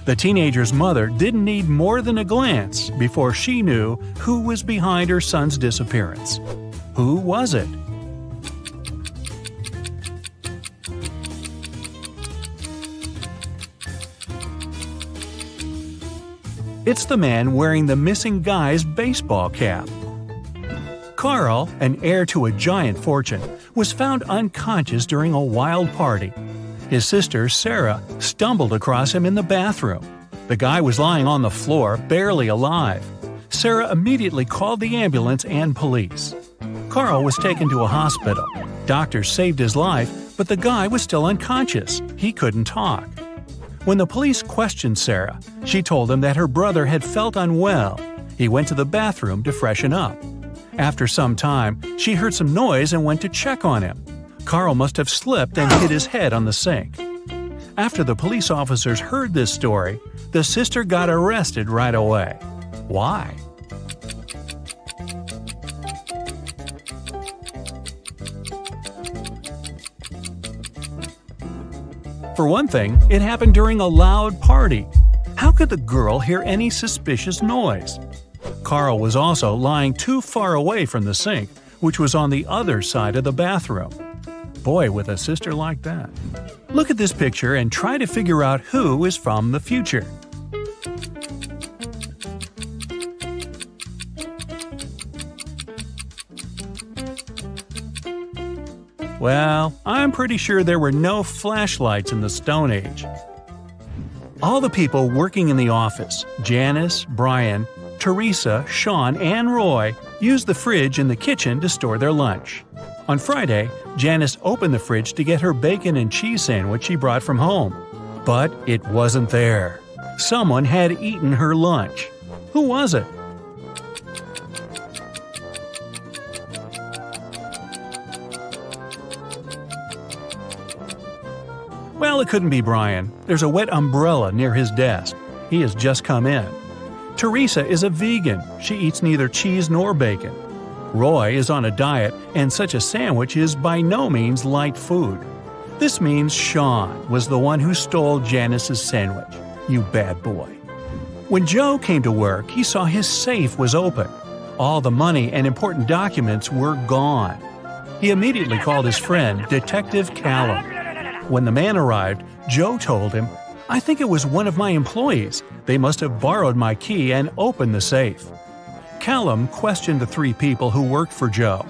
The teenager's mother didn't need more than a glance before she knew who was behind her son's disappearance. Who was it? It's the man wearing the missing guy's baseball cap. Carl, an heir to a giant fortune, was found unconscious during a wild party. His sister, Sarah, stumbled across him in the bathroom. The guy was lying on the floor, barely alive. Sarah immediately called the ambulance and police. Carl was taken to a hospital. Doctors saved his life, but the guy was still unconscious. He couldn't talk. When the police questioned Sarah, she told them that her brother had felt unwell. He went to the bathroom to freshen up. After some time, she heard some noise and went to check on him. Carl must have slipped and hit his head on the sink. After the police officers heard this story, the sister got arrested right away. Why? For one thing, it happened during a loud party. How could the girl hear any suspicious noise? Carl was also lying too far away from the sink, which was on the other side of the bathroom. Boy, with a sister like that. Look at this picture and try to figure out who is from the future. Well, I'm pretty sure there were no flashlights in the Stone Age. All the people working in the office, Janice, Brian, Teresa, Sean, and Roy, used the fridge in the kitchen to store their lunch. On Friday, Janice opened the fridge to get her bacon and cheese sandwich she brought from home. But it wasn't there. Someone had eaten her lunch. Who was it? Well, it couldn't be Brian. There's a wet umbrella near his desk. He has just come in. Teresa is a vegan. She eats neither cheese nor bacon. Roy is on a diet, and such a sandwich is by no means light food. This means Sean was the one who stole Janice's sandwich. You bad boy. When Joe came to work, he saw his safe was open. All the money and important documents were gone. He immediately called his friend, Detective Callum. When the man arrived, Joe told him, "I think it was one of my employees. They must have borrowed my key and opened the safe." Callum questioned the 3 people who worked for Joe.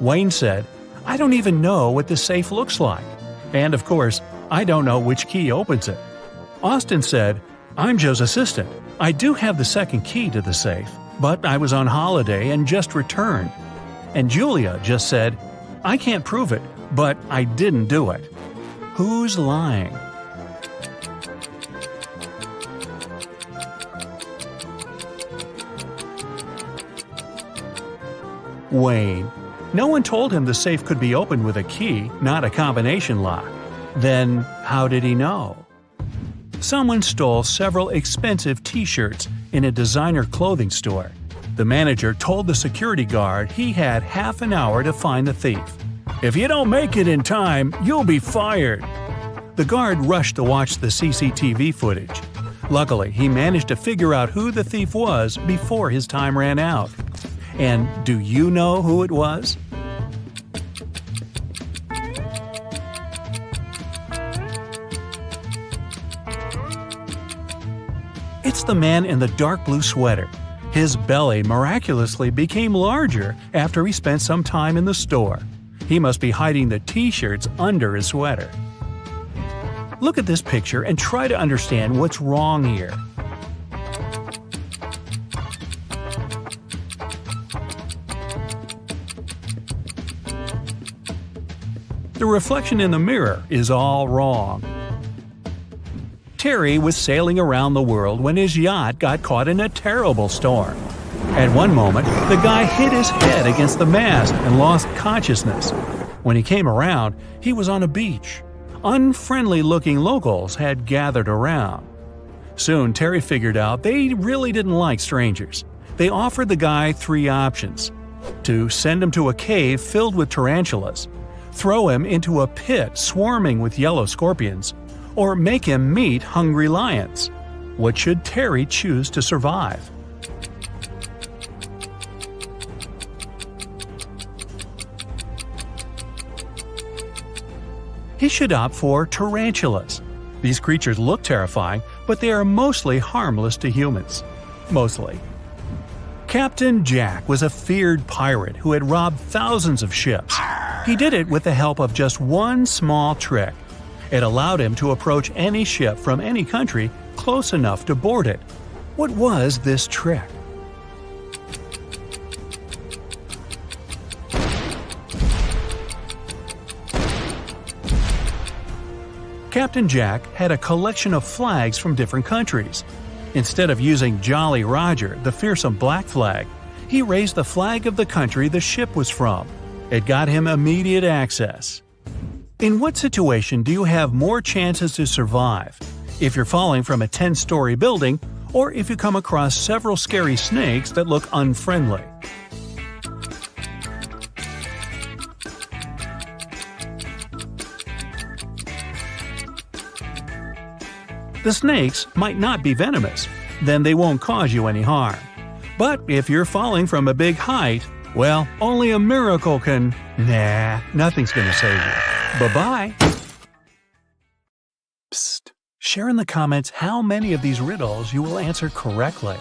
Wayne said, "I don't even know what the safe looks like. And of course, I don't know which key opens it." Austin said, "I'm Joe's assistant. I do have the second key to the safe, but I was on holiday and just returned." And Julia just said, I can't prove it, but I didn't do it. Who's lying? Wayne. No one told him the safe could be opened with a key, not a combination lock. Then, how did he know? Someone stole several expensive t-shirts in a designer clothing store. The manager told the security guard he had half an hour to find the thief. "If you don't make it in time, you'll be fired." The guard rushed to watch the CCTV footage. Luckily, he managed to figure out who the thief was before his time ran out. And do you know who it was? It's the man in the dark blue sweater. His belly miraculously became larger after he spent some time in the store. He must be hiding the t-shirts under his sweater. Look at this picture and try to understand what's wrong here. The reflection in the mirror is all wrong. Terry was sailing around the world when his yacht got caught in a terrible storm. At one moment, the guy hit his head against the mast and lost consciousness. When he came around, he was on a beach. Unfriendly-looking locals had gathered around. Soon, Terry figured out they really didn't like strangers. They offered the guy 3 options: to send him to a cave filled with tarantulas, throw him into a pit swarming with yellow scorpions, or make him meet hungry lions. What should Terry choose to survive? He should opt for tarantulas. These creatures look terrifying, but they are mostly harmless to humans. Mostly. Captain Jack was a feared pirate who had robbed thousands of ships. He did it with the help of just one small trick. It allowed him to approach any ship from any country close enough to board it. What was this trick? Captain Jack had a collection of flags from different countries. Instead of using Jolly Roger, the fearsome black flag, he raised the flag of the country the ship was from. It got him immediate access. In what situation do you have more chances to survive? If you're falling from a 10-story building, or if you come across several scary snakes that look unfriendly? The snakes might not be venomous, then they won't cause you any harm. But if you're falling from a big height, well, only a miracle can… Nah, nothing's gonna save you. Bye-bye! Psst. Share in the comments how many of these riddles you will answer correctly.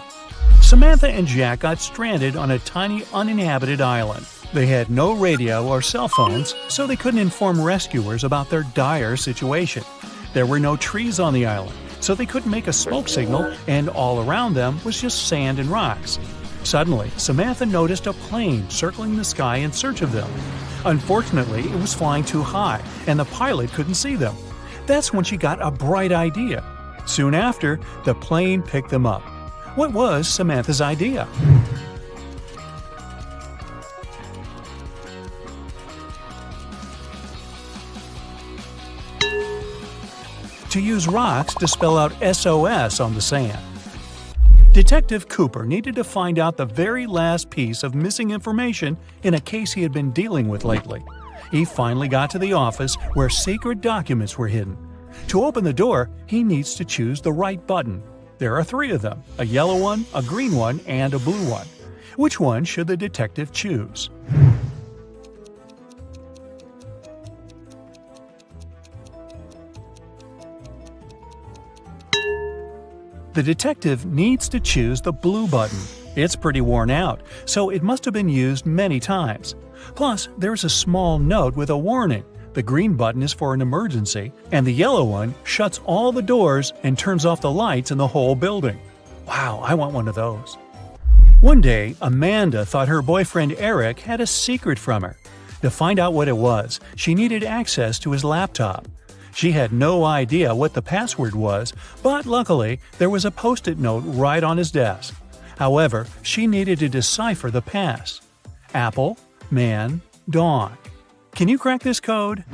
Samantha and Jack got stranded on a tiny uninhabited island. They had no radio or cell phones, so they couldn't inform rescuers about their dire situation. There were no trees on the island, so they couldn't make a smoke signal, and all around them was just sand and rocks. Suddenly, Samantha noticed a plane circling the sky in search of them. Unfortunately, it was flying too high, and the pilot couldn't see them. That's when she got a bright idea. Soon after, the plane picked them up. What was Samantha's idea? To use rocks to spell out SOS on the sand. Detective Cooper needed to find out the very last piece of missing information in a case he had been dealing with lately. He finally got to the office where secret documents were hidden. To open the door, he needs to choose the right button. There are 3 of them, a yellow one, a green one, and a blue one. Which one should the detective choose? The detective needs to choose the blue button. It's pretty worn out, so it must have been used many times. Plus, there's a small note with a warning. The green button is for an emergency, and the yellow one shuts all the doors and turns off the lights in the whole building. Wow, I want one of those. One day, Amanda thought her boyfriend Eric had a secret from her. To find out what it was, she needed access to his laptop. She had no idea what the password was, but luckily there was a post-it note right on his desk. However, she needed to decipher the pass. Apple, man, dog. Can you crack this code?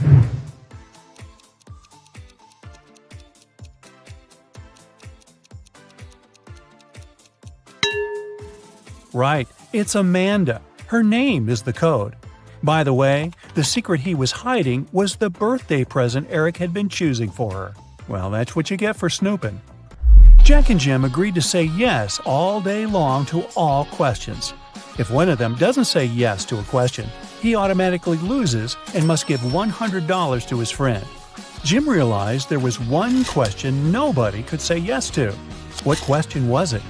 Right, it's Amanda. Her name is the code. By the way, the secret he was hiding was the birthday present Eric had been choosing for her. Well, that's what you get for snooping. Jack and Jim agreed to say yes all day long to all questions. If one of them doesn't say yes to a question, he automatically loses and must give $100 to his friend. Jim realized there was one question nobody could say yes to. What question was it?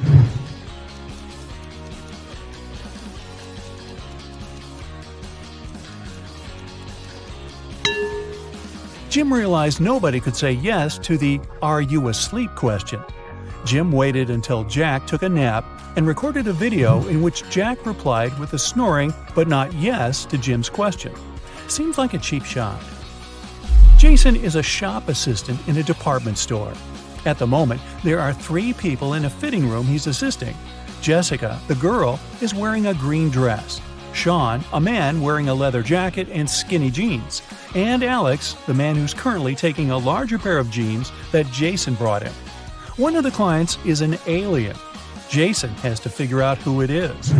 Jim realized nobody could say yes to the "Are you asleep?" question. Jim waited until Jack took a nap and recorded a video in which Jack replied with a snoring but not yes to Jim's question. Seems like a cheap shot. Jason is a shop assistant in a department store. At the moment, there are 3 people in a fitting room he's assisting. Jessica, the girl, is wearing a green dress. Sean, a man wearing a leather jacket and skinny jeans. And Alex, the man who's currently taking a larger pair of jeans that Jason brought him. One of the clients is an alien. Jason has to figure out who it is.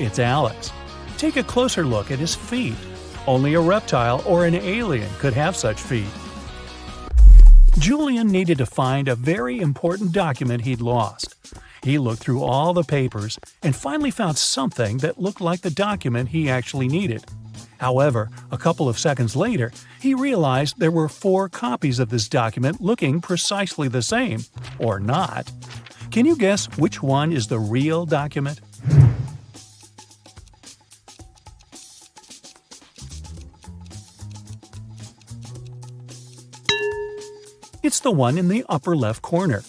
It's Alex. Take a closer look at his feet. Only a reptile or an alien could have such feet. Julian needed to find a very important document he'd lost. He looked through all the papers and finally found something that looked like the document he actually needed. However, a couple of seconds later, he realized there were 4 copies of this document looking precisely the same, or not. Can you guess which one is the real document? It's the one in the upper left corner.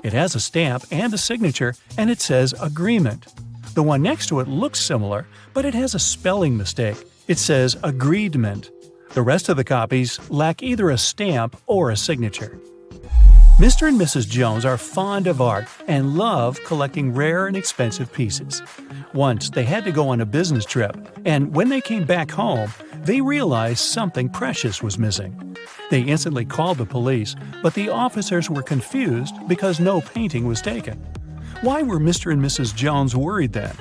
It has a stamp and a signature, and it says Agreement. The one next to it looks similar, but it has a spelling mistake. It says Agreedment. The rest of the copies lack either a stamp or a signature. Mr. and Mrs. Jones are fond of art and love collecting rare and expensive pieces. Once they had to go on a business trip, and when they came back home, they realized something precious was missing. They instantly called the police, but the officers were confused because no painting was taken. Why were Mr. and Mrs. Jones worried then?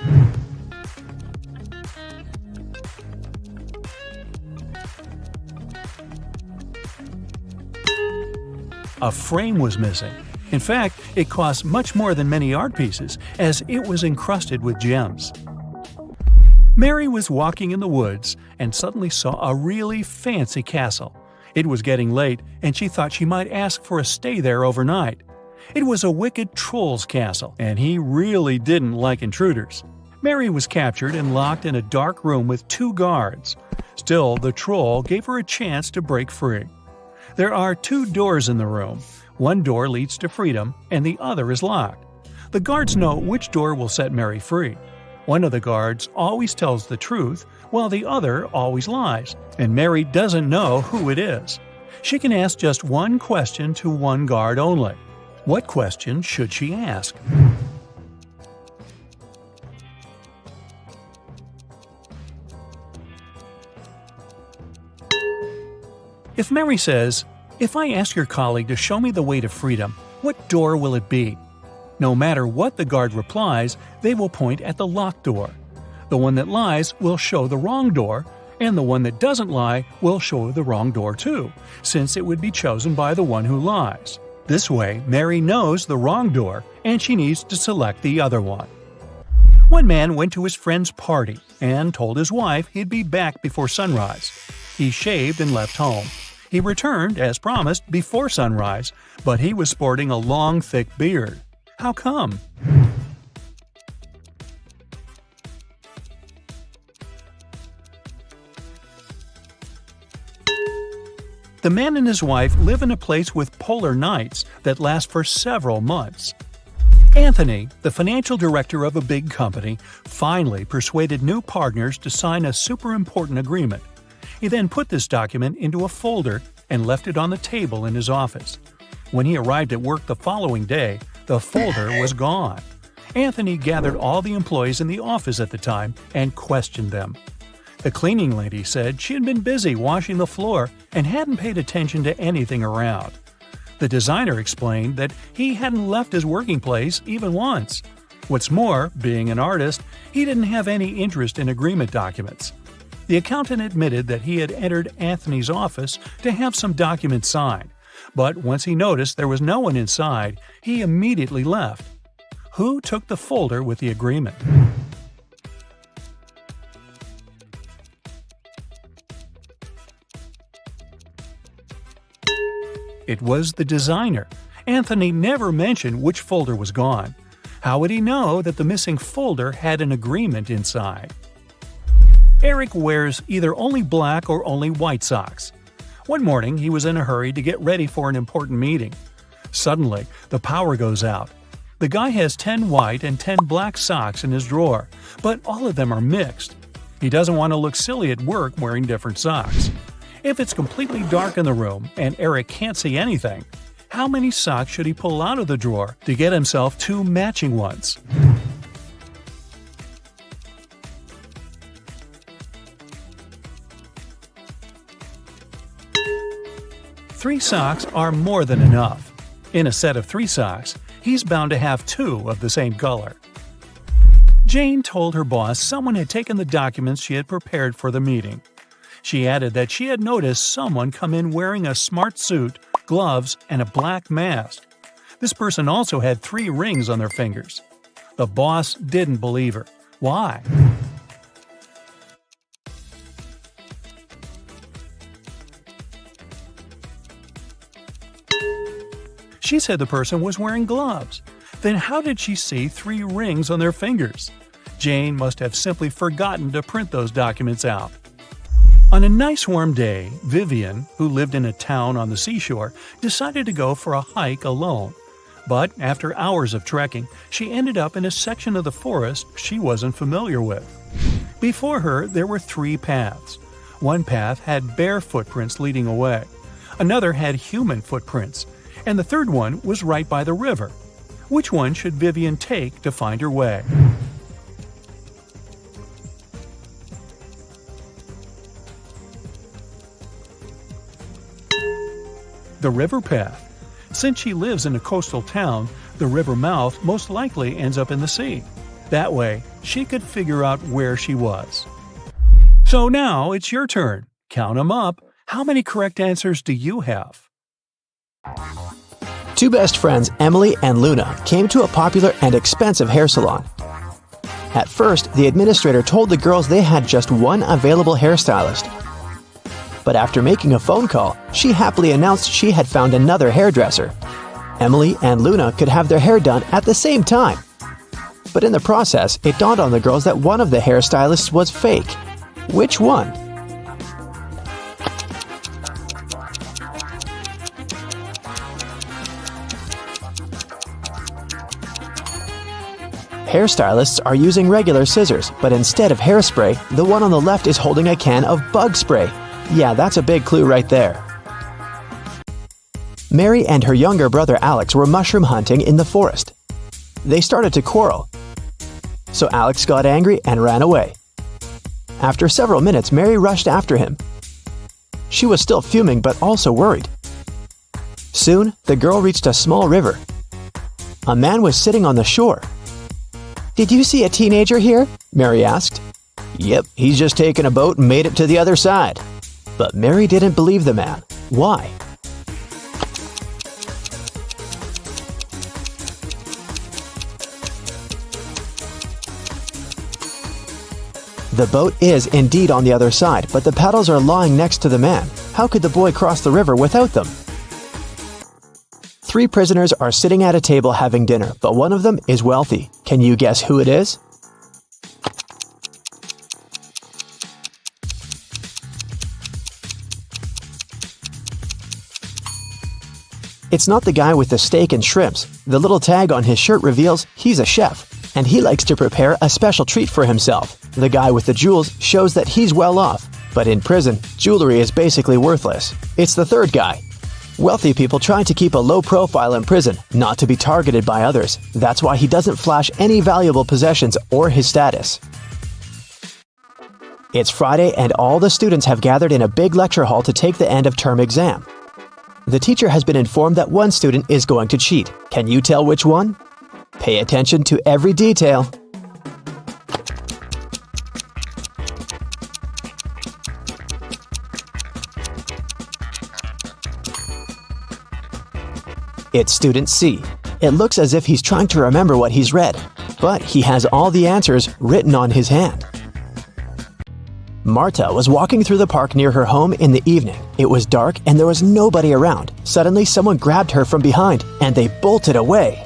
A frame was missing. In fact, it cost much more than many art pieces, as it was encrusted with gems. Mary was walking in the woods and suddenly saw a really fancy castle. It was getting late, and she thought she might ask for a stay there overnight. It was a wicked troll's castle, and he really didn't like intruders. Mary was captured and locked in a dark room with 2 guards. Still, the troll gave her a chance to break free. There are 2 doors in the room. One door leads to freedom, and the other is locked. The guards know which door will set Mary free. One of the guards always tells the truth, while the other always lies, and Mary doesn't know who it is. She can ask just one question to one guard only. What question should she ask? If Mary says, "If I ask your colleague to show me the way to freedom, what door will it be?" No matter what the guard replies, they will point at the locked door. The one that lies will show the wrong door, and the one that doesn't lie will show the wrong door too, since it would be chosen by the one who lies. This way, Mary knows the wrong door, and she needs to select the other one. One man went to his friend's party and told his wife he'd be back before sunrise. He shaved and left home. He returned, as promised, before sunrise, but he was sporting a long, thick beard. How come? The man and his wife live in a place with polar nights that last for several months. Anthony, the financial director of a big company, finally persuaded new partners to sign a super important agreement. He then put this document into a folder and left it on the table in his office. When he arrived at work the following day, the folder was gone. Anthony gathered all the employees in the office at the time and questioned them. The cleaning lady said she had been busy washing the floor and hadn't paid attention to anything around. The designer explained that he hadn't left his working place even once. What's more, being an artist, he didn't have any interest in agreement documents. The accountant admitted that he had entered Anthony's office to have some documents signed, but once he noticed there was no one inside, he immediately left. Who took the folder with the agreement? It was the designer. Anthony never mentioned which folder was gone. How would he know that the missing folder had an agreement inside? Eric wears either only black or only white socks. One morning, he was in a hurry to get ready for an important meeting. Suddenly, the power goes out. The guy has 10 white and 10 black socks in his drawer, but all of them are mixed. He doesn't want to look silly at work wearing different socks. If it's completely dark in the room and Eric can't see anything, how many socks should he pull out of the drawer to get himself 2 matching ones? Three socks are more than enough. In a set of 3 socks, he's bound to have 2 of the same color. Jane told her boss someone had taken the documents she had prepared for the meeting. She added that she had noticed someone come in wearing a smart suit, gloves, and a black mask. This person also had 3 rings on their fingers. The boss didn't believe her. Why? She said the person was wearing gloves. Then how did she see 3 rings on their fingers? Jane must have simply forgotten to print those documents out. On a nice warm day, Vivian, who lived in a town on the seashore, decided to go for a hike alone. But after hours of trekking, she ended up in a section of the forest she wasn't familiar with. Before her, there were 3 paths. One path had bare footprints leading away. Another had human footprints. And the third one was right by the river. Which one should Vivian take to find her way? The river path. Since she lives in a coastal town, the river mouth most likely ends up in the sea. That way, she could figure out where she was. So now it's your turn. Count 'em up. How many correct answers do you have? 2 best friends, Emily and Luna, came to a popular and expensive hair salon. At first, the administrator told the girls they had just one available hairstylist. But after making a phone call, she happily announced she had found another hairdresser. Emily and Luna could have their hair done at the same time. But in the process, it dawned on the girls that one of the hairstylists was fake. Which one? Hairstylists are using regular scissors, but instead of hairspray, the one on the left is holding a can of bug spray. Yeah, that's a big clue right there. Mary and her younger brother Alex were mushroom hunting in the forest. They started to quarrel. So Alex got angry and ran away. After several minutes, Mary rushed after him. She was still fuming but also worried. Soon, the girl reached a small river. A man was sitting on the shore. "Did you see a teenager here?" Mary asked. "Yep, he's just taken a boat and made it to the other side." But Mary didn't believe the man. Why? The boat is indeed on the other side, but the paddles are lying next to the man. How could the boy cross the river without them? 3 prisoners are sitting at a table having dinner, but one of them is wealthy. Can you guess who it is? It's not the guy with the steak and shrimps. The little tag on his shirt reveals he's a chef, and he likes to prepare a special treat for himself. The guy with the jewels shows that he's well off, but in prison, jewelry is basically worthless. It's the third guy. Wealthy people try to keep a low profile in prison, not to be targeted by others. That's why he doesn't flash any valuable possessions or his status. It's Friday and all the students have gathered in a big lecture hall to take the end of term exam. The teacher has been informed that one student is going to cheat. Can you tell which one? Pay attention to every detail. It's student C. It looks as if he's trying to remember what he's read, but he has all the answers written on his hand. Marta was walking through the park near her home in the evening. It was dark and there was nobody around. Suddenly, someone grabbed her from behind and they bolted away.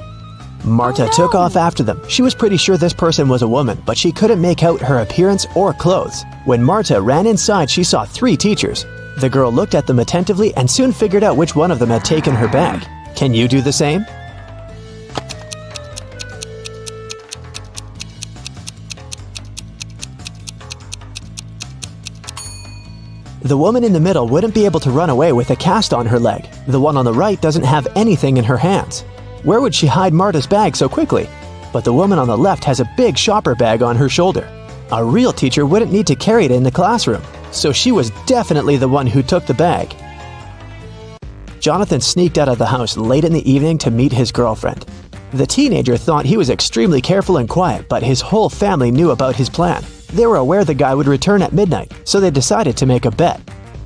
Marta took off after them. She was pretty sure this person was a woman, but she couldn't make out her appearance or clothes. When Marta ran inside, she saw 3 teachers. The girl looked at them attentively and soon figured out which one of them had taken her bag. Can you do the same? The woman in the middle wouldn't be able to run away with a cast on her leg. The one on the right doesn't have anything in her hands. Where would she hide Marta's bag so quickly? But the woman on the left has a big shopper bag on her shoulder. A real teacher wouldn't need to carry it in the classroom, so she was definitely the one who took the bag. Jonathan sneaked out of the house late in the evening to meet his girlfriend. The teenager thought he was extremely careful and quiet, but his whole family knew about his plan. They were aware the guy would return at midnight, so they decided to make a bet.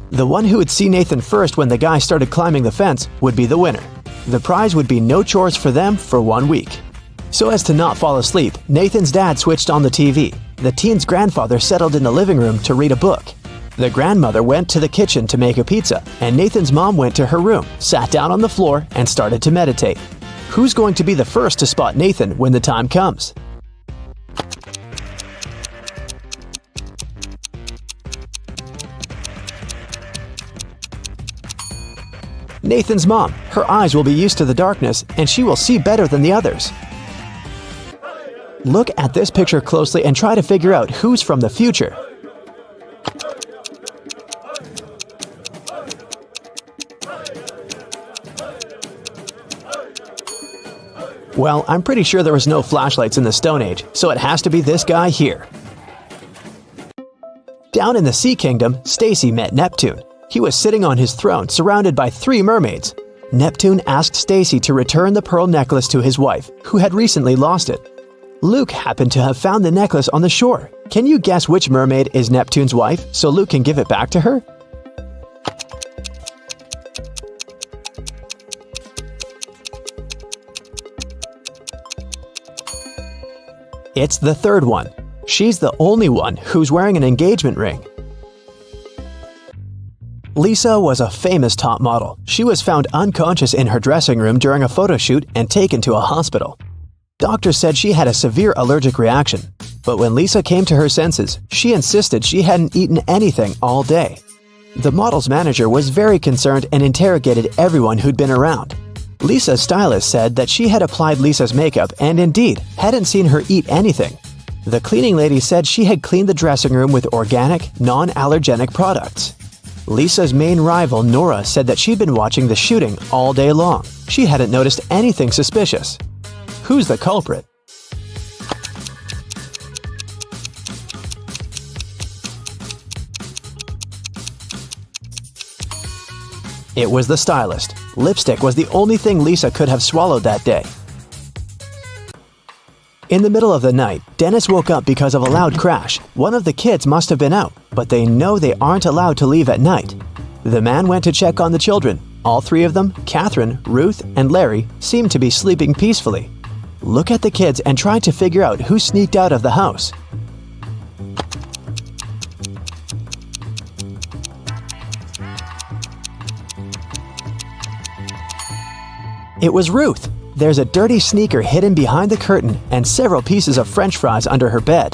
The one who would see Nathan first when the guy started climbing the fence would be the winner. The prize would be no chores for them for 1 week. So as to not fall asleep, Nathan's dad switched on the TV. The teen's grandfather settled in the living room to read a book. The grandmother went to the kitchen to make a pizza, and Nathan's mom went to her room, sat down on the floor, and started to meditate. Who's going to be the first to spot Nathan when the time comes? Nathan's mom. Her eyes will be used to the darkness, and she will see better than the others. Look at this picture closely and try to figure out who's from the future. Well, I'm pretty sure there was no flashlights in the Stone Age, so it has to be this guy here. Down in the Sea Kingdom, Stacy met Neptune. He was sitting on his throne, surrounded by 3 mermaids. Neptune asked Stacy to return the pearl necklace to his wife, who had recently lost it. Luke happened to have found the necklace on the shore. Can you guess which mermaid is Neptune's wife, so Luke can give it back to her? It's the third one. She's the only one who's wearing an engagement ring. Lisa was a famous top model. She was found unconscious in her dressing room during a photo shoot and taken to a hospital. Doctors said she had a severe allergic reaction, but when Lisa came to her senses, she insisted she hadn't eaten anything all day. The model's manager was very concerned and interrogated everyone who'd been around. Lisa's stylist said that she had applied Lisa's makeup and indeed hadn't seen her eat anything. The cleaning lady said she had cleaned the dressing room with organic, non-allergenic products. Lisa's main rival, Nora, said that she'd been watching the shooting all day long. She hadn't noticed anything suspicious. Who's the culprit? It was the stylist. Lipstick was the only thing Lisa could have swallowed that day. In the middle of the night, Dennis woke up because of a loud crash. One of the kids must have been out, but they know they aren't allowed to leave at night. The man went to check on the children. All 3 of them, Catherine, Ruth, and Larry, seemed to be sleeping peacefully. Look at the kids and try to figure out who sneaked out of the house. It was Ruth. There's a dirty sneaker hidden behind the curtain and several pieces of French fries under her bed.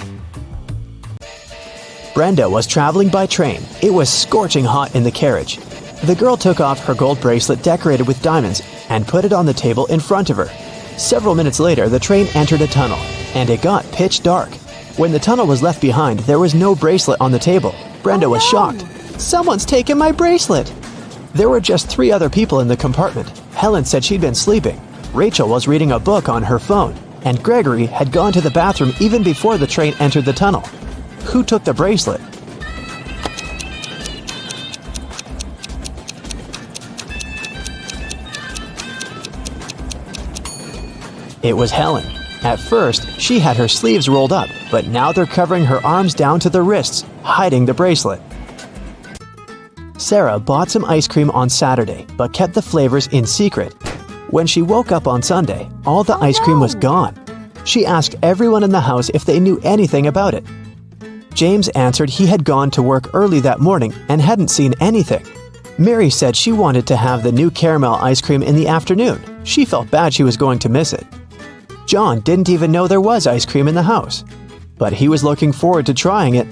Brenda was traveling by train. It was scorching hot in the carriage. The girl took off her gold bracelet decorated with diamonds and put it on the table in front of her. Several minutes later, the train entered a tunnel, and it got pitch dark. When the tunnel was left behind, there was no bracelet on the table. Brenda was shocked. "Someone's taken my bracelet!" There were just 3 other people in the compartment. Helen said she'd been sleeping. Rachel was reading a book on her phone, and Gregory had gone to the bathroom even before the train entered the tunnel. Who took the bracelet? It was Helen. At first, she had her sleeves rolled up, but now they're covering her arms down to the wrists, hiding the bracelet. Sarah bought some ice cream on Saturday, but kept the flavors in secret. When she woke up on Sunday, all the ice cream was gone. She asked everyone in the house if they knew anything about it. James answered he had gone to work early that morning and hadn't seen anything. Mary said she wanted to have the new caramel ice cream in the afternoon. She felt bad she was going to miss it. John didn't even know there was ice cream in the house, but he was looking forward to trying it.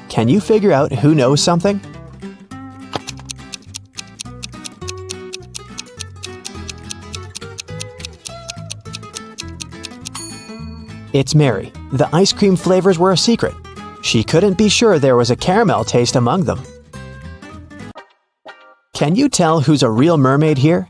Can you figure out who knows something? It's Mary. The ice cream flavors were a secret. She couldn't be sure there was a caramel taste among them. Can you tell who's a real mermaid here?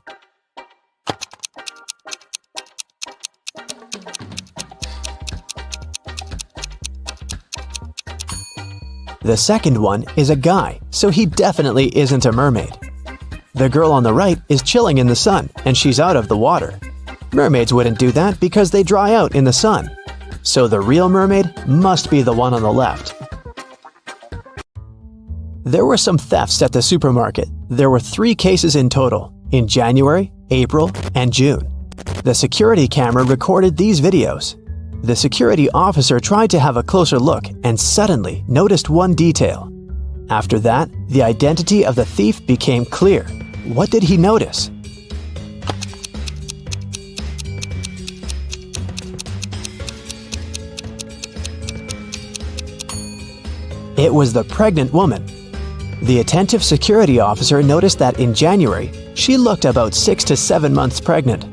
The second one is a guy, so he definitely isn't a mermaid. The girl on the right is chilling in the sun, and she's out of the water. Mermaids wouldn't do that because they dry out in the sun. So the real mermaid must be the one on the left. There were some thefts at the supermarket. There were 3 cases in total, in January, April, and June. The security camera recorded these videos. The security officer tried to have a closer look and suddenly noticed one detail. After that, the identity of the thief became clear. What did he notice? It was the pregnant woman. The attentive security officer noticed that in January, she looked about 6 to 7 months pregnant.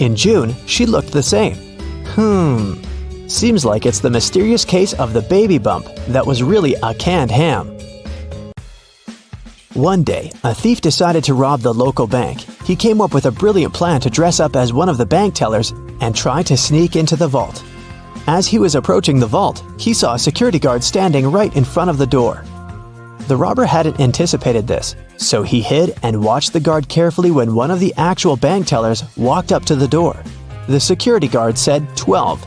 In June, she looked the same. Seems like it's the mysterious case of the baby bump that was really a canned ham. One day, a thief decided to rob the local bank. He came up with a brilliant plan to dress up as one of the bank tellers and try to sneak into the vault. As he was approaching the vault, he saw a security guard standing right in front of the door. The robber hadn't anticipated this, so he hid and watched the guard carefully when one of the actual bank tellers walked up to the door. The security guard said 12.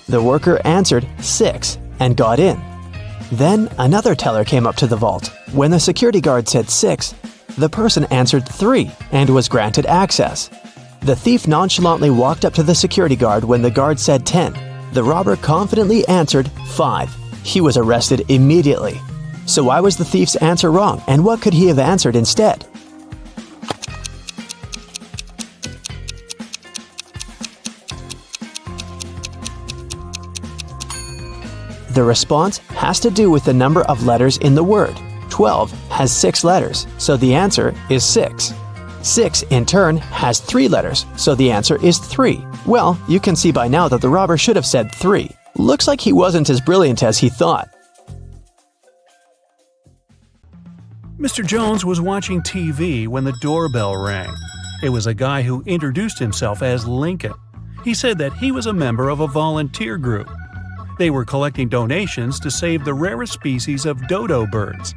The worker answered 6 and got in. Then another teller came up to the vault. When the security guard said 6, the person answered 3 and was granted access. The thief nonchalantly walked up to the security guard when the guard said 10. The robber confidently answered 5. He was arrested immediately. So why was the thief's answer wrong, and what could he have answered instead? The response has to do with the number of letters in the word. 12 has 6 letters, so the answer is 6. 6 in turn has 3 letters, so the answer is 3. Well, you can see by now that the robber should have said 3. Looks like he wasn't as brilliant as he thought. Mr. Jones was watching TV when the doorbell rang. It was a guy who introduced himself as Lincoln. He said that he was a member of a volunteer group. They were collecting donations to save the rarest species of dodo birds.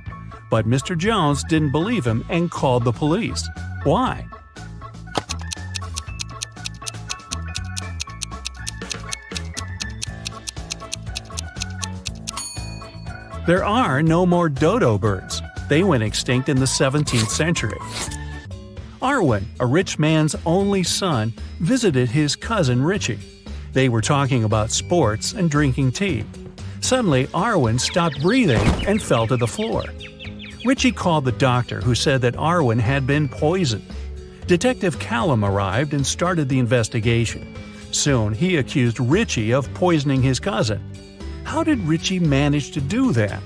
But Mr. Jones didn't believe him and called the police. Why? There are no more dodo birds. They went extinct in the 17th century. Arwen, a rich man's only son, visited his cousin Richie. They were talking about sports and drinking tea. Suddenly, Arwen stopped breathing and fell to the floor. Richie called the doctor, who said that Arwen had been poisoned. Detective Callum arrived and started the investigation. Soon, he accused Richie of poisoning his cousin. How did Richie manage to do that?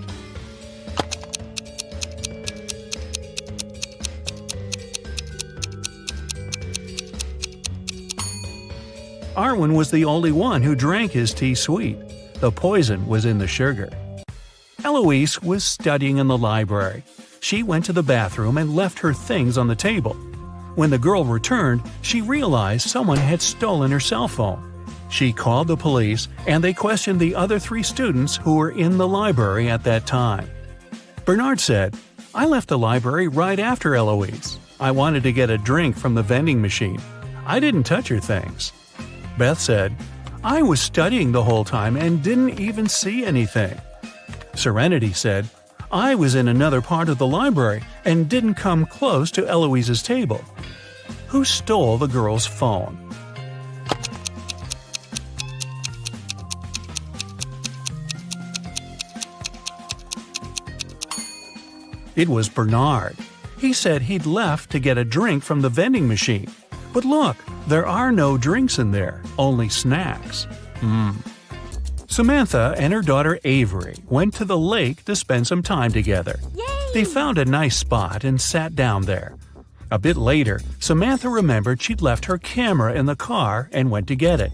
Darwin was the only one who drank his tea sweet. The poison was in the sugar. Eloise was studying in the library. She went to the bathroom and left her things on the table. When the girl returned, she realized someone had stolen her cell phone. She called the police, and they questioned the other 3 students who were in the library at that time. Bernard said, "I left the library right after Eloise. I wanted to get a drink from the vending machine. I didn't touch her things." Beth said, "I was studying the whole time and didn't even see anything." Serenity said, "I was in another part of the library and didn't come close to Eloise's table." Who stole the girl's phone? It was Bernard. He said he'd left to get a drink from the vending machine. But look, there are no drinks in there, only snacks. Samantha and her daughter Avery went to the lake to spend some time together. Yay! They found a nice spot and sat down there. A bit later, Samantha remembered she'd left her camera in the car and went to get it.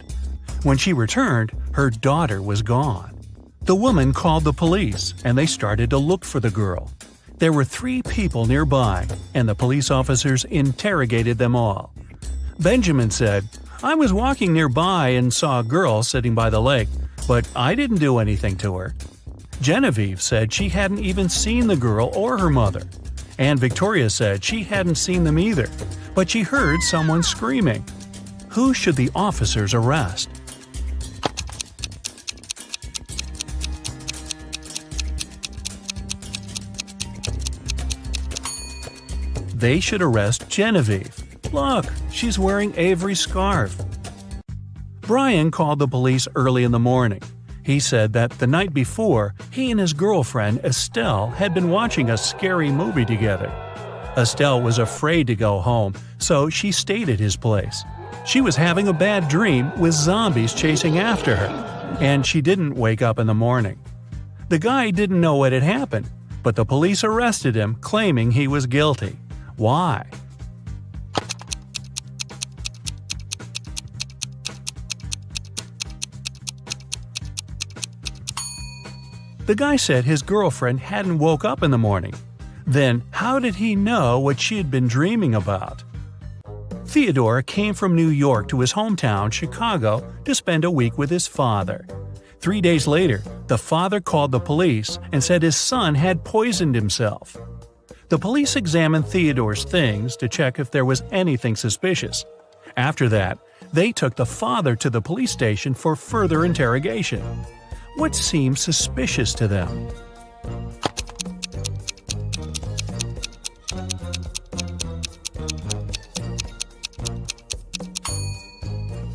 When she returned, her daughter was gone. The woman called the police, and they started to look for the girl. There were 3 people nearby, and the police officers interrogated them all. Benjamin said, "I was walking nearby and saw a girl sitting by the lake, but I didn't do anything to her." Genevieve said she hadn't even seen the girl or her mother. And Victoria said she hadn't seen them either, but she heard someone screaming. Who should the officers arrest? They should arrest Genevieve. Look, she's wearing Avery's scarf. Brian called the police early in the morning. He said that the night before, he and his girlfriend Estelle had been watching a scary movie together. Estelle was afraid to go home, so she stayed at his place. She was having a bad dream with zombies chasing after her, and she didn't wake up in the morning. The guy didn't know what had happened, but the police arrested him, claiming he was guilty. Why? The guy said his girlfriend hadn't woke up in the morning. Then how did he know what she had been dreaming about? Theodore came from New York to his hometown, Chicago, to spend a week with his father. 3 days later, the father called the police and said his son had poisoned himself. The police examined Theodore's things to check if there was anything suspicious. After that, they took the father to the police station for further interrogation. What seemed suspicious to them?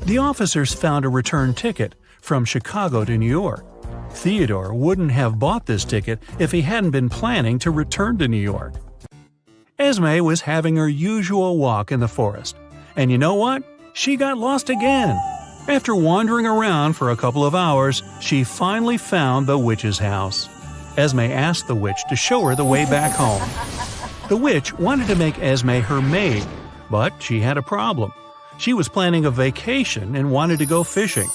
The officers found a return ticket from Chicago to New York. Theodore wouldn't have bought this ticket if he hadn't been planning to return to New York. Esme was having her usual walk in the forest. And you know what? She got lost again. After wandering around for a couple of hours, she finally found the witch's house. Esme asked the witch to show her the way back home. The witch wanted to make Esme her maid, but she had a problem. She was planning a vacation and wanted to go fishing.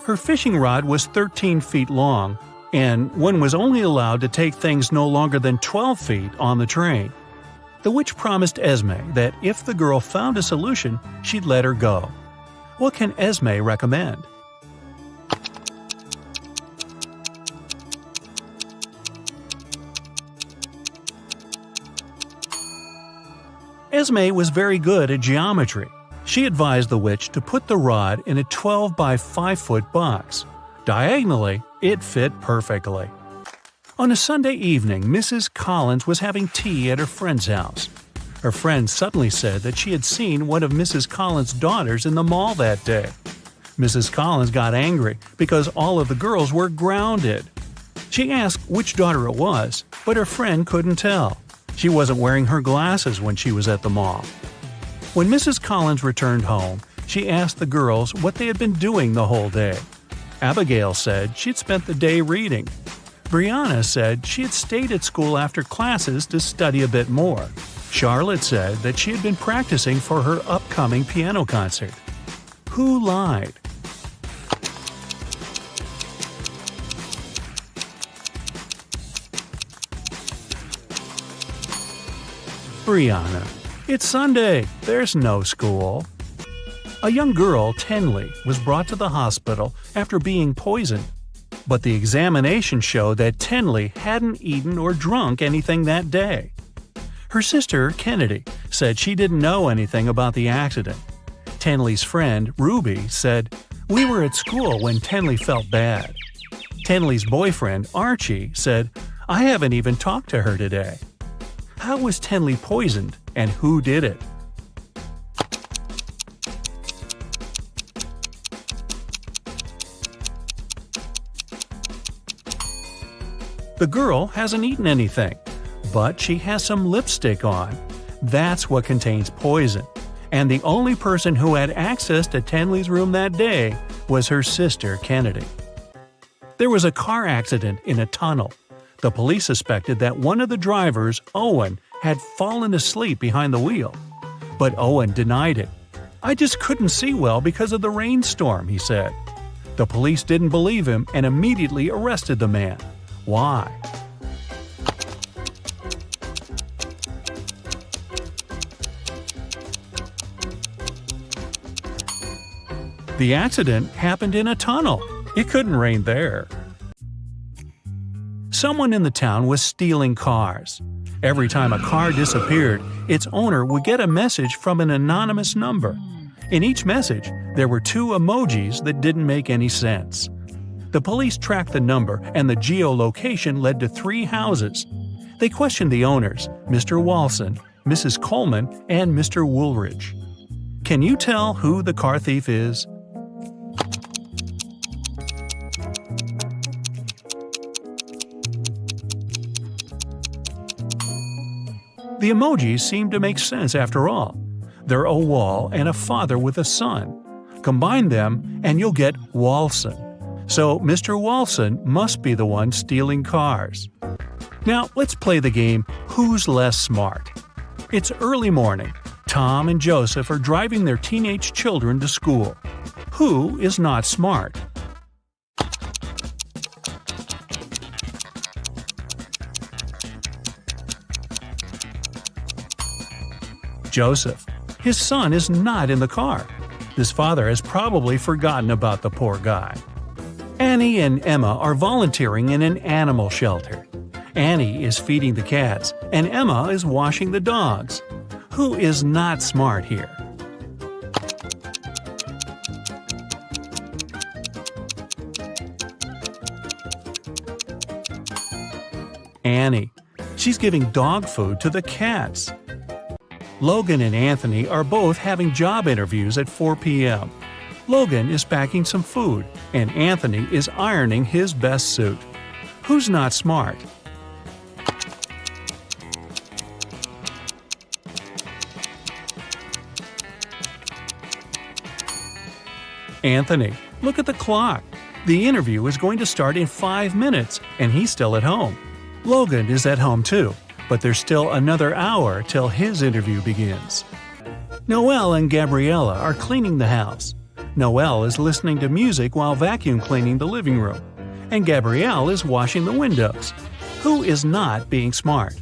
Her fishing rod was 13 feet long, and one was only allowed to take things no longer than 12 feet on the train. The witch promised Esme that if the girl found a solution, she'd let her go. What can Esme recommend? Esme was very good at geometry. She advised the witch to put the rod in a 12 by 5 foot box. Diagonally, it fit perfectly. On a Sunday evening, Mrs. Collins was having tea at her friend's house. Her friend suddenly said that she had seen one of Mrs. Collins' daughters in the mall that day. Mrs. Collins got angry because all of the girls were grounded. She asked which daughter it was, but her friend couldn't tell. She wasn't wearing her glasses when she was at the mall. When Mrs. Collins returned home, she asked the girls what they had been doing the whole day. Abigail said she'd spent the day reading. Brianna said she had stayed at school after classes to study a bit more. Charlotte said that she had been practicing for her upcoming piano concert. Who lied? Brianna, it's Sunday. There's no school. A young girl, Tenley, was brought to the hospital after being poisoned. But the examination showed that Tenley hadn't eaten or drunk anything that day. Her sister, Kennedy, said she didn't know anything about the accident. Tenley's friend, Ruby, said, "We were at school when Tenley felt bad." Tenley's boyfriend, Archie, said, "I haven't even talked to her today." How was Tenley poisoned, and who did it? The girl hasn't eaten anything, but she has some lipstick on. That's what contains poison. And the only person who had access to Tenley's room that day was her sister, Kennedy. There was a car accident in a tunnel. The police suspected that one of the drivers, Owen, had fallen asleep behind the wheel. But Owen denied it. "I just couldn't see well because of the rainstorm," he said. The police didn't believe him and immediately arrested the man. Why? The accident happened in a tunnel. It couldn't rain there. Someone in the town was stealing cars. Every time a car disappeared, its owner would get a message from an anonymous number. In each message, there were 2 emojis that didn't make any sense. The police tracked the number, and the geolocation led to 3 houses. They questioned the owners, Mr. Walson, Mrs. Coleman, and Mr. Woolridge. Can you tell who the car thief is? The emojis seem to make sense after all. They're a wall and a father with a son. Combine them and you'll get Walson. So Mr. Walson must be the one stealing cars. Now let's play the game Who's Less Smart? It's early morning. Tom and Joseph are driving their teenage children to school. Who is not smart? Joseph. His son is not in the car. His father has probably forgotten about the poor guy. Annie and Emma are volunteering in an animal shelter. Annie is feeding the cats, and Emma is washing the dogs. Who is not smart here? Annie. She's giving dog food to the cats. Logan and Anthony are both having job interviews at 4 p.m. Logan is packing some food, and Anthony is ironing his best suit. Who's not smart? Anthony. Look at the clock. The interview is going to start in 5 minutes, and he's still at home. Logan is at home too, but there's still another hour till his interview begins. Noelle and Gabriella are cleaning the house. Noelle is listening to music while vacuum cleaning the living room, and Gabrielle is washing the windows. Who is not being smart?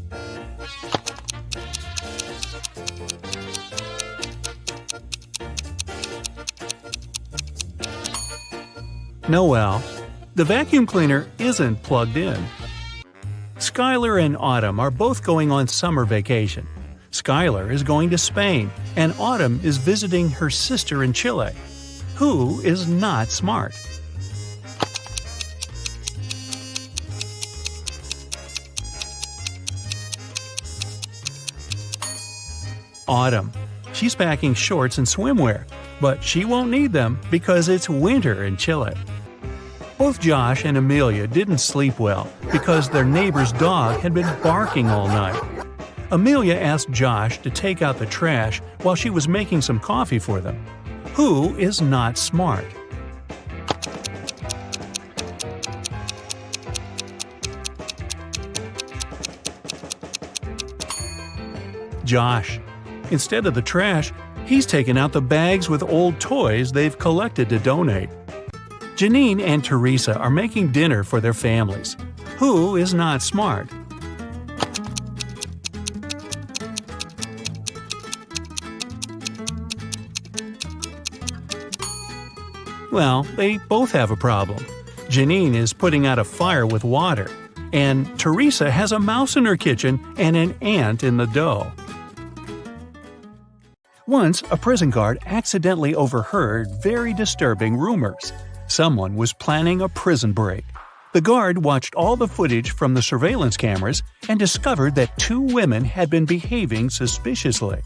Noelle. The vacuum cleaner isn't plugged in. Skylar and Autumn are both going on summer vacation. Skylar is going to Spain, and Autumn is visiting her sister in Chile. Who is not smart? Autumn. She's packing shorts and swimwear, but she won't need them because it's winter in Chile. Both Josh and Amelia didn't sleep well because their neighbor's dog had been barking all night. Amelia asked Josh to take out the trash while she was making some coffee for them. Who is not smart? Josh. Instead of the trash, he's taken out the bags with old toys they've collected to donate. Janine and Teresa are making dinner for their families. Who is not smart? Well, they both have a problem. Janine is putting out a fire with water, and Teresa has a mouse in her kitchen and an ant in the dough. Once, a prison guard accidentally overheard very disturbing rumors. Someone was planning a prison break. The guard watched all the footage from the surveillance cameras and discovered that 2 women had been behaving suspiciously.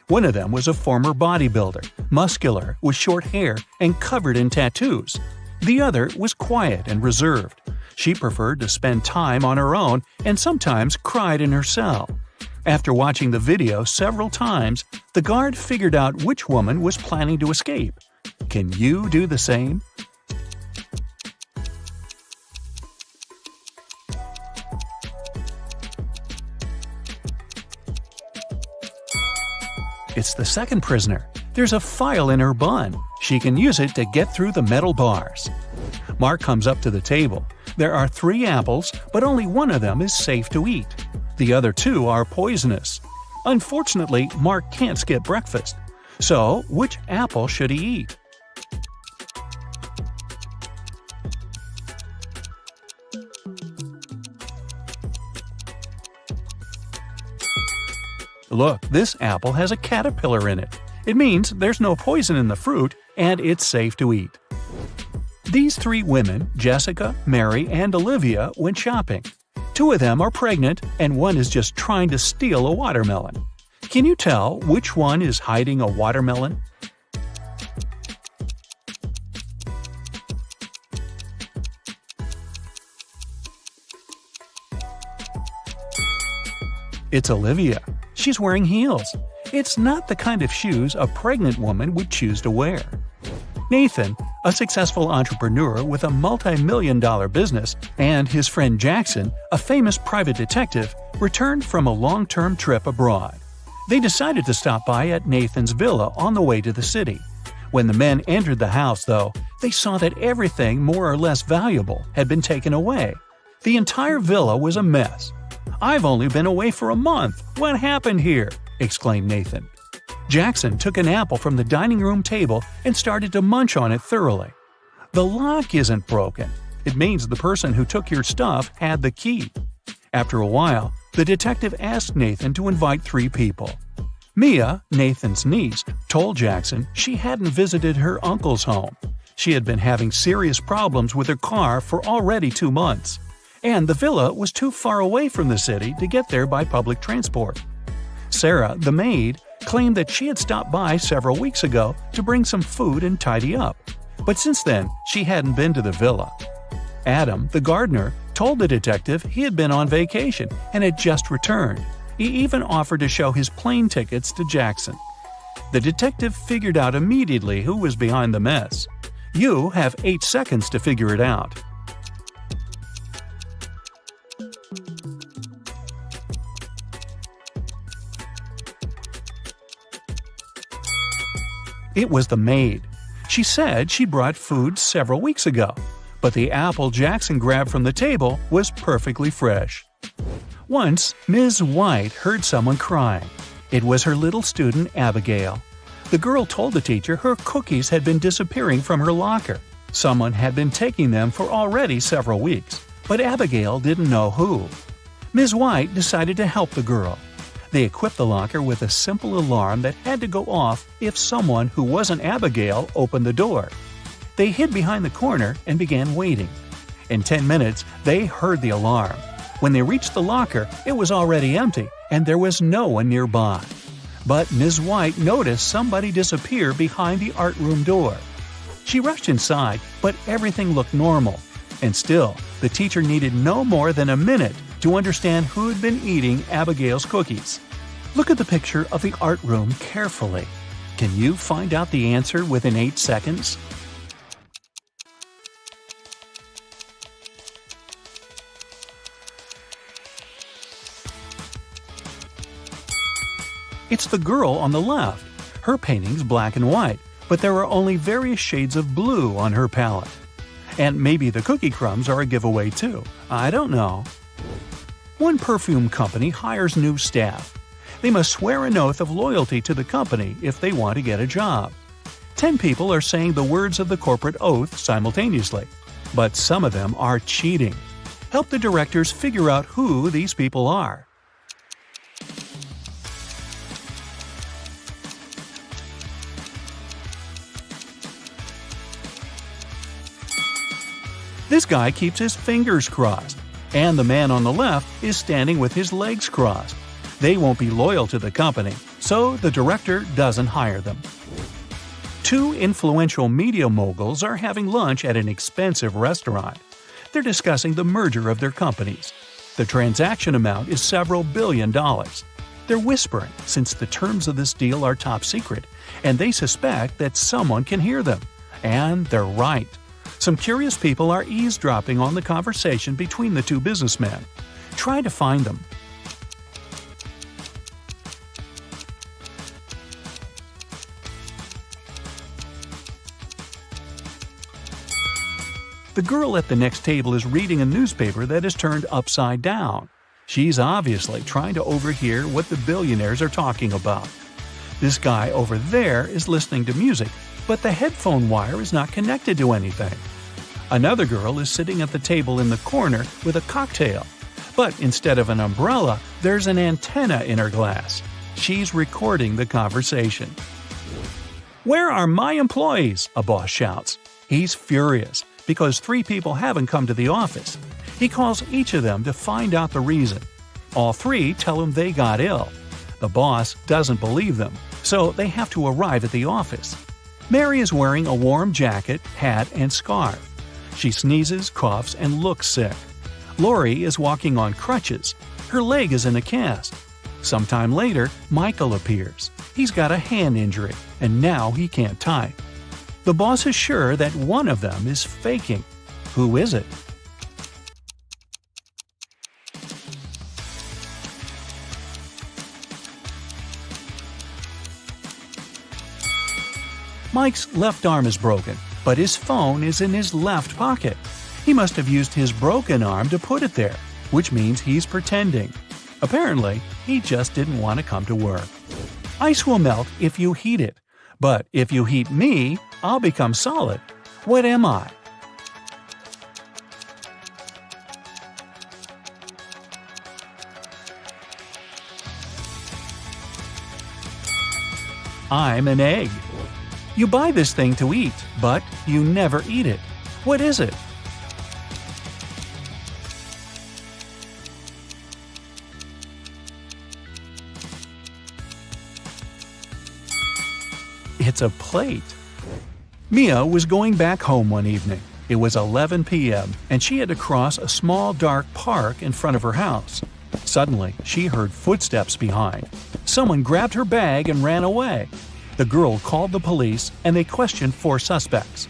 One of them was a former bodybuilder, muscular, with short hair, and covered in tattoos. The other was quiet and reserved. She preferred to spend time on her own and sometimes cried in her cell. After watching the video several times, the guard figured out which woman was planning to escape. Can you do the same? It's the second prisoner. There's a file in her bun. She can use it to get through the metal bars. Mark comes up to the table. There are 3 apples, but only one of them is safe to eat. The other 2 are poisonous. Unfortunately, Mark can't skip breakfast. So, which apple should he eat? Look, this apple has a caterpillar in it. It means there's no poison in the fruit and it's safe to eat. These 3 women, Jessica, Mary, and Olivia, went shopping. 2 of them are pregnant and one is just trying to steal a watermelon. Can you tell which one is hiding a watermelon? It's Olivia. She's wearing heels. It's not the kind of shoes a pregnant woman would choose to wear. Nathan, a successful entrepreneur with a multi-million-dollar business, and his friend Jackson, a famous private detective, returned from a long-term trip abroad. They decided to stop by at Nathan's villa on the way to the city. When the men entered the house, though, they saw that everything more or less valuable had been taken away. The entire villa was a mess. "I've only been away for a month. What happened here?" exclaimed Nathan. Jackson took an apple from the dining room table and started to munch on it thoroughly. "The lock isn't broken. It means the person who took your stuff had the key." After a while, the detective asked Nathan to invite 3 people. Mia, Nathan's niece, told Jackson she hadn't visited her uncle's home. She had been having serious problems with her car for already 2 months. And the villa was too far away from the city to get there by public transport. Sarah, the maid, claimed that she had stopped by several weeks ago to bring some food and tidy up, but since then she hadn't been to the villa. Adam, the gardener, told the detective he had been on vacation and had just returned. He even offered to show his plane tickets to Jackson. The detective figured out immediately who was behind the mess. You have 8 seconds to figure it out. It was the maid. She said she brought food several weeks ago, but the apple Jackson grabbed from the table was perfectly fresh. Once, Ms. White heard someone crying. It was her little student, Abigail. The girl told the teacher her cookies had been disappearing from her locker. Someone had been taking them for already several weeks, but Abigail didn't know who. Ms. White decided to help the girl. They equipped the locker with a simple alarm that had to go off if someone who wasn't Abigail opened the door. They hid behind the corner and began waiting. In 10 minutes, they heard the alarm. When they reached the locker, it was already empty and there was no one nearby. But Ms. White noticed somebody disappear behind the art room door. She rushed inside, but everything looked normal. And still, the teacher needed no more than a minute to understand who had been eating Abigail's cookies. Look at the picture of the art room carefully. Can you find out the answer within 8 seconds? It's the girl on the left. Her painting's black and white, but there are only various shades of blue on her palette. And maybe the cookie crumbs are a giveaway too. I don't know. One perfume company hires new staff. They must swear an oath of loyalty to the company if they want to get a job. 10 people are saying the words of the corporate oath simultaneously, but some of them are cheating. Help the directors figure out who these people are. This guy keeps his fingers crossed, and the man on the left is standing with his legs crossed. They won't be loyal to the company, so the director doesn't hire them. Two influential media moguls are having lunch at an expensive restaurant. They're discussing the merger of their companies. The transaction amount is several $billion. They're whispering since the terms of this deal are top secret, and they suspect that someone can hear them. And they're right. Some curious people are eavesdropping on the conversation between the two businessmen. Try to find them. The girl at the next table is reading a newspaper that is turned upside down. She's obviously trying to overhear what the billionaires are talking about. This guy over there is listening to music, but the headphone wire is not connected to anything. Another girl is sitting at the table in the corner with a cocktail, but instead of an umbrella, there's an antenna in her glass. She's recording the conversation. "Where are my employees?" a boss shouts. He's furious because 3 people haven't come to the office. He calls each of them to find out the reason. All 3 tell him they got ill. The boss doesn't believe them, so they have to arrive at the office. Mary is wearing a warm jacket, hat, and scarf. She sneezes, coughs, and looks sick. Lori is walking on crutches. Her leg is in a cast. Sometime later, Michael appears. He's got a hand injury, and now he can't type. The boss is sure that one of them is faking. Who is it? Mike's left arm is broken, but his phone is in his left pocket. He must have used his broken arm to put it there, which means he's pretending. Apparently, he just didn't want to come to work. Ice will melt if you heat it, but if you heat me, I'll become solid. What am I? I'm an egg. You buy this thing to eat, but you never eat it. What is it? It's a plate. Mia was going back home one evening. It was 11 p.m., and she had to cross a small dark park in front of her house. Suddenly, she heard footsteps behind. Someone grabbed her bag and ran away. The girl called the police, and they questioned 4 suspects.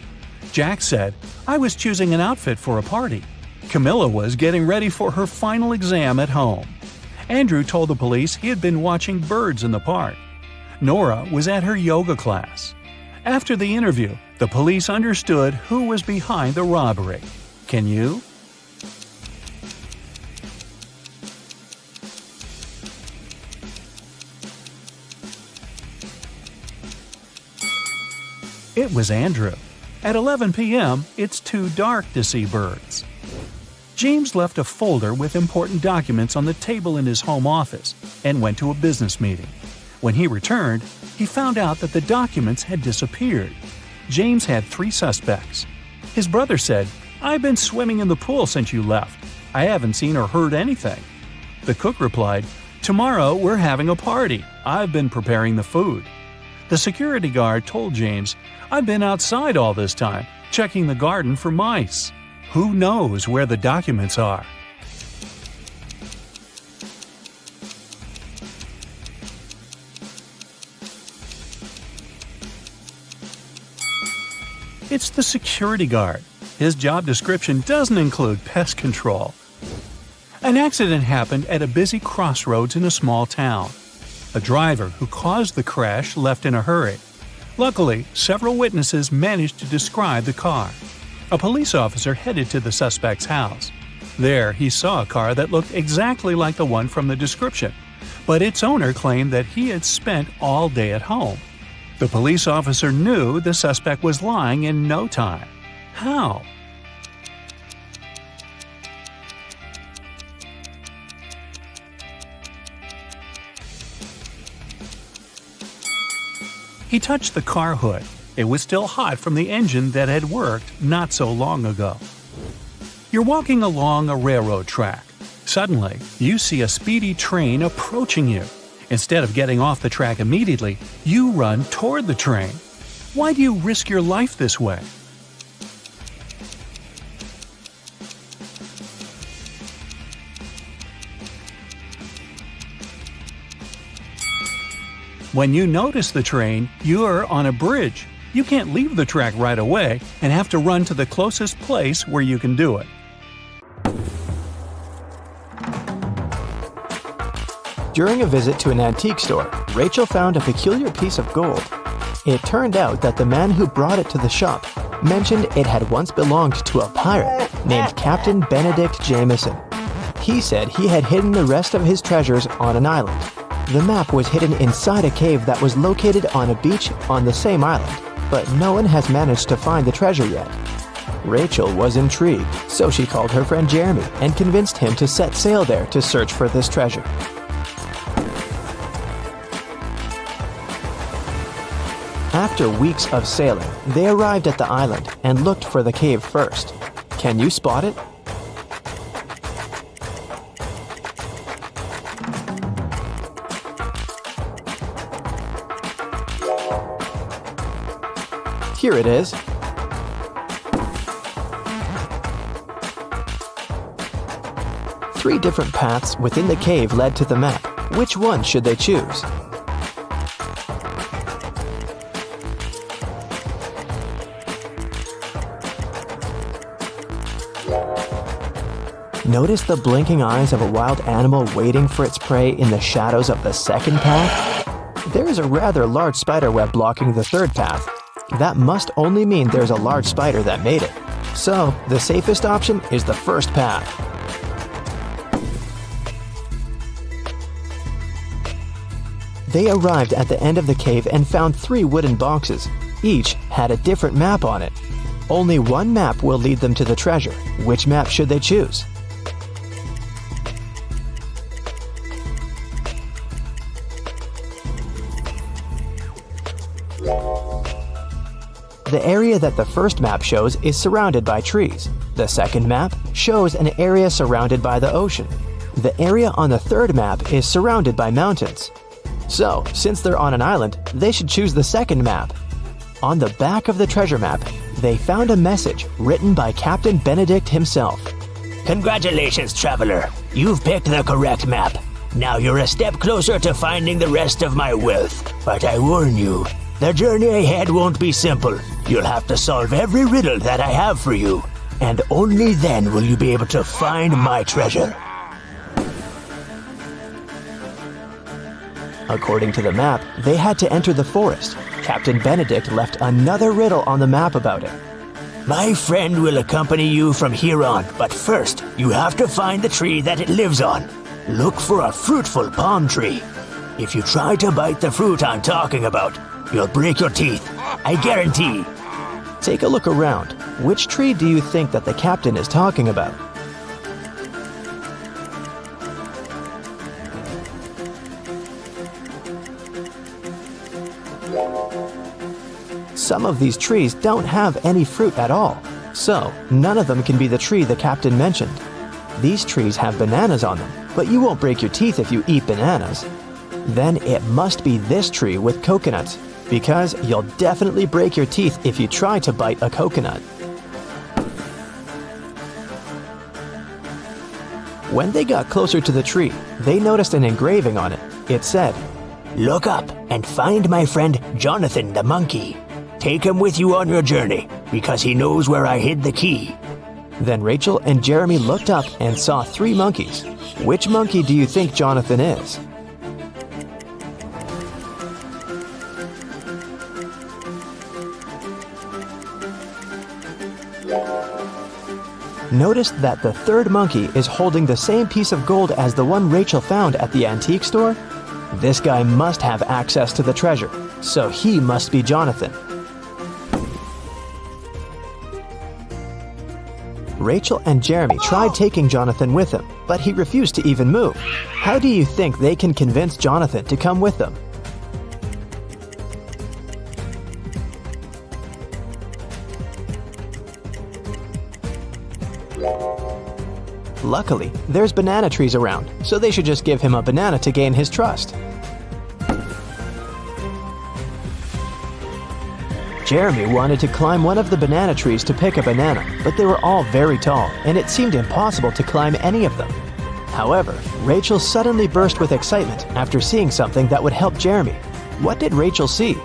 Jack said, "I was choosing an outfit for a party." Camilla was getting ready for her final exam at home. Andrew told the police he had been watching birds in the park. Nora was at her yoga class. After the interview, the police understood who was behind the robbery. Can you? It was Andrew. At 11 p.m., it's too dark to see birds. James left a folder with important documents on the table in his home office and went to a business meeting. When he returned, he found out that the documents had disappeared. James had 3 suspects. His brother said, "I've been swimming in the pool since you left. I haven't seen or heard anything." The cook replied, "Tomorrow we're having a party. I've been preparing the food." The security guard told James, "I've been outside all this time, checking the garden for mice." Who knows where the documents are? It's the security guard. His job description doesn't include pest control. An accident happened at a busy crossroads in a small town. A driver who caused the crash left in a hurry. Luckily, several witnesses managed to describe the car. A police officer headed to the suspect's house. There, he saw a car that looked exactly like the one from the description, but its owner claimed that he had spent all day at home. The police officer knew the suspect was lying in no time. How? He touched the car hood. It was still hot from the engine that had worked not so long ago. You're walking along a railroad track. Suddenly, you see a speedy train approaching you. Instead of getting off the track immediately, you run toward the train. Why do you risk your life this way? When you notice the train, you're on a bridge. You can't leave the track right away and have to run to the closest place where you can do it. During a visit to an antique store, Rachel found a peculiar piece of gold. It turned out that the man who brought it to the shop mentioned it had once belonged to a pirate named Captain Benedict Jameson. He said he had hidden the rest of his treasures on an island. The map was hidden inside a cave that was located on a beach on the same island, but no one has managed to find the treasure yet. Rachel was intrigued, so she called her friend Jeremy and convinced him to set sail there to search for this treasure. After weeks of sailing, they arrived at the island and looked for the cave first. Can you spot it? Here it is. Three different paths within the cave led to the map. Which one should they choose? Notice the blinking eyes of a wild animal waiting for its prey in the shadows of the second path? There is a rather large spider web blocking the third path. That must only mean there's a large spider that made it. So, the safest option is the first path. They arrived at the end of the cave and found 3 wooden boxes. Each had a different map on it. Only one map will lead them to the treasure. Which map should they choose? The area that the first map shows is surrounded by trees. The second map shows an area surrounded by the ocean. The area on the third map is surrounded by mountains. So, since they're on an island, they should choose the second map. On the back of the treasure map, they found a message written by Captain Benedict himself. Congratulations, traveler. You've picked the correct map. Now you're a step closer to finding the rest of my wealth. But I warn you, the journey ahead won't be simple. You'll have to solve every riddle that I have for you. And only then will you be able to find my treasure. According to the map, they had to enter the forest. Captain Benedict left another riddle on the map about it. My friend will accompany you from here on, but first, you have to find the tree that it lives on. Look for a fruitful palm tree. If you try to bite the fruit I'm talking about, you'll break your teeth. I guarantee. Take a look around. Which tree do you think that the captain is talking about? Some of these trees don't have any fruit at all, so none of them can be the tree the captain mentioned. These trees have bananas on them, but you won't break your teeth if you eat bananas. Then it must be this tree with coconuts, because you'll definitely break your teeth if you try to bite a coconut. When they got closer to the tree, they noticed an engraving on it. It said, Look up and find my friend Jonathan the monkey. Take him with you on your journey, because he knows where I hid the key. Then Rachel and Jeremy looked up and saw 3 monkeys. Which monkey do you think Jonathan is? Notice that the third monkey is holding the same piece of gold as the one Rachel found at the antique store? This guy must have access to the treasure. so he must be Jonathan. Rachel and Jeremy tried taking Jonathan with them, but he refused to even move. How do you think they can convince Jonathan to come with them? Luckily, there's banana trees around, so they should just give him a banana to gain his trust. Jeremy wanted to climb one of the banana trees to pick a banana, but they were all very tall, and it seemed impossible to climb any of them. However, Rachel suddenly burst with excitement after seeing something that would help Jeremy. What did Rachel see?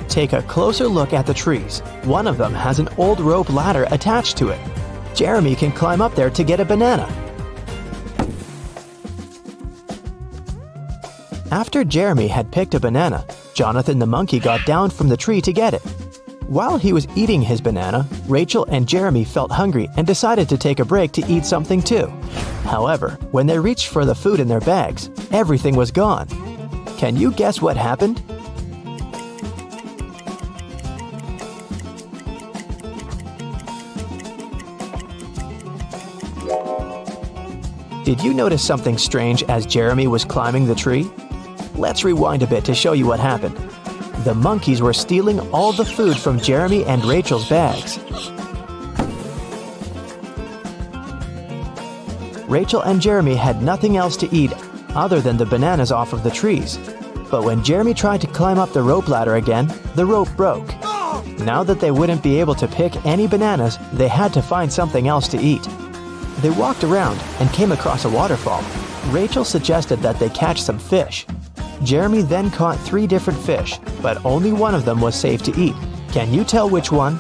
Take a closer look at the trees. One of them has an old rope ladder attached to it. Jeremy can climb up there to get a banana. After Jeremy had picked a banana, Jonathan the monkey got down from the tree to get it. While he was eating his banana, Rachel and Jeremy felt hungry and decided to take a break to eat something too. However, when they reached for the food in their bags, everything was gone. Can you guess what happened? Did you notice something strange as Jeremy was climbing the tree? Let's rewind a bit to show you what happened. The monkeys were stealing all the food from Jeremy and Rachel's bags. Rachel and Jeremy had nothing else to eat other than the bananas off of the trees. But when Jeremy tried to climb up the rope ladder again, the rope broke. Now that they wouldn't be able to pick any bananas, they had to find something else to eat. They walked around and came across a waterfall. Rachel suggested that they catch some fish. Jeremy then caught 3 different fish, but only one of them was safe to eat. Can you tell which one?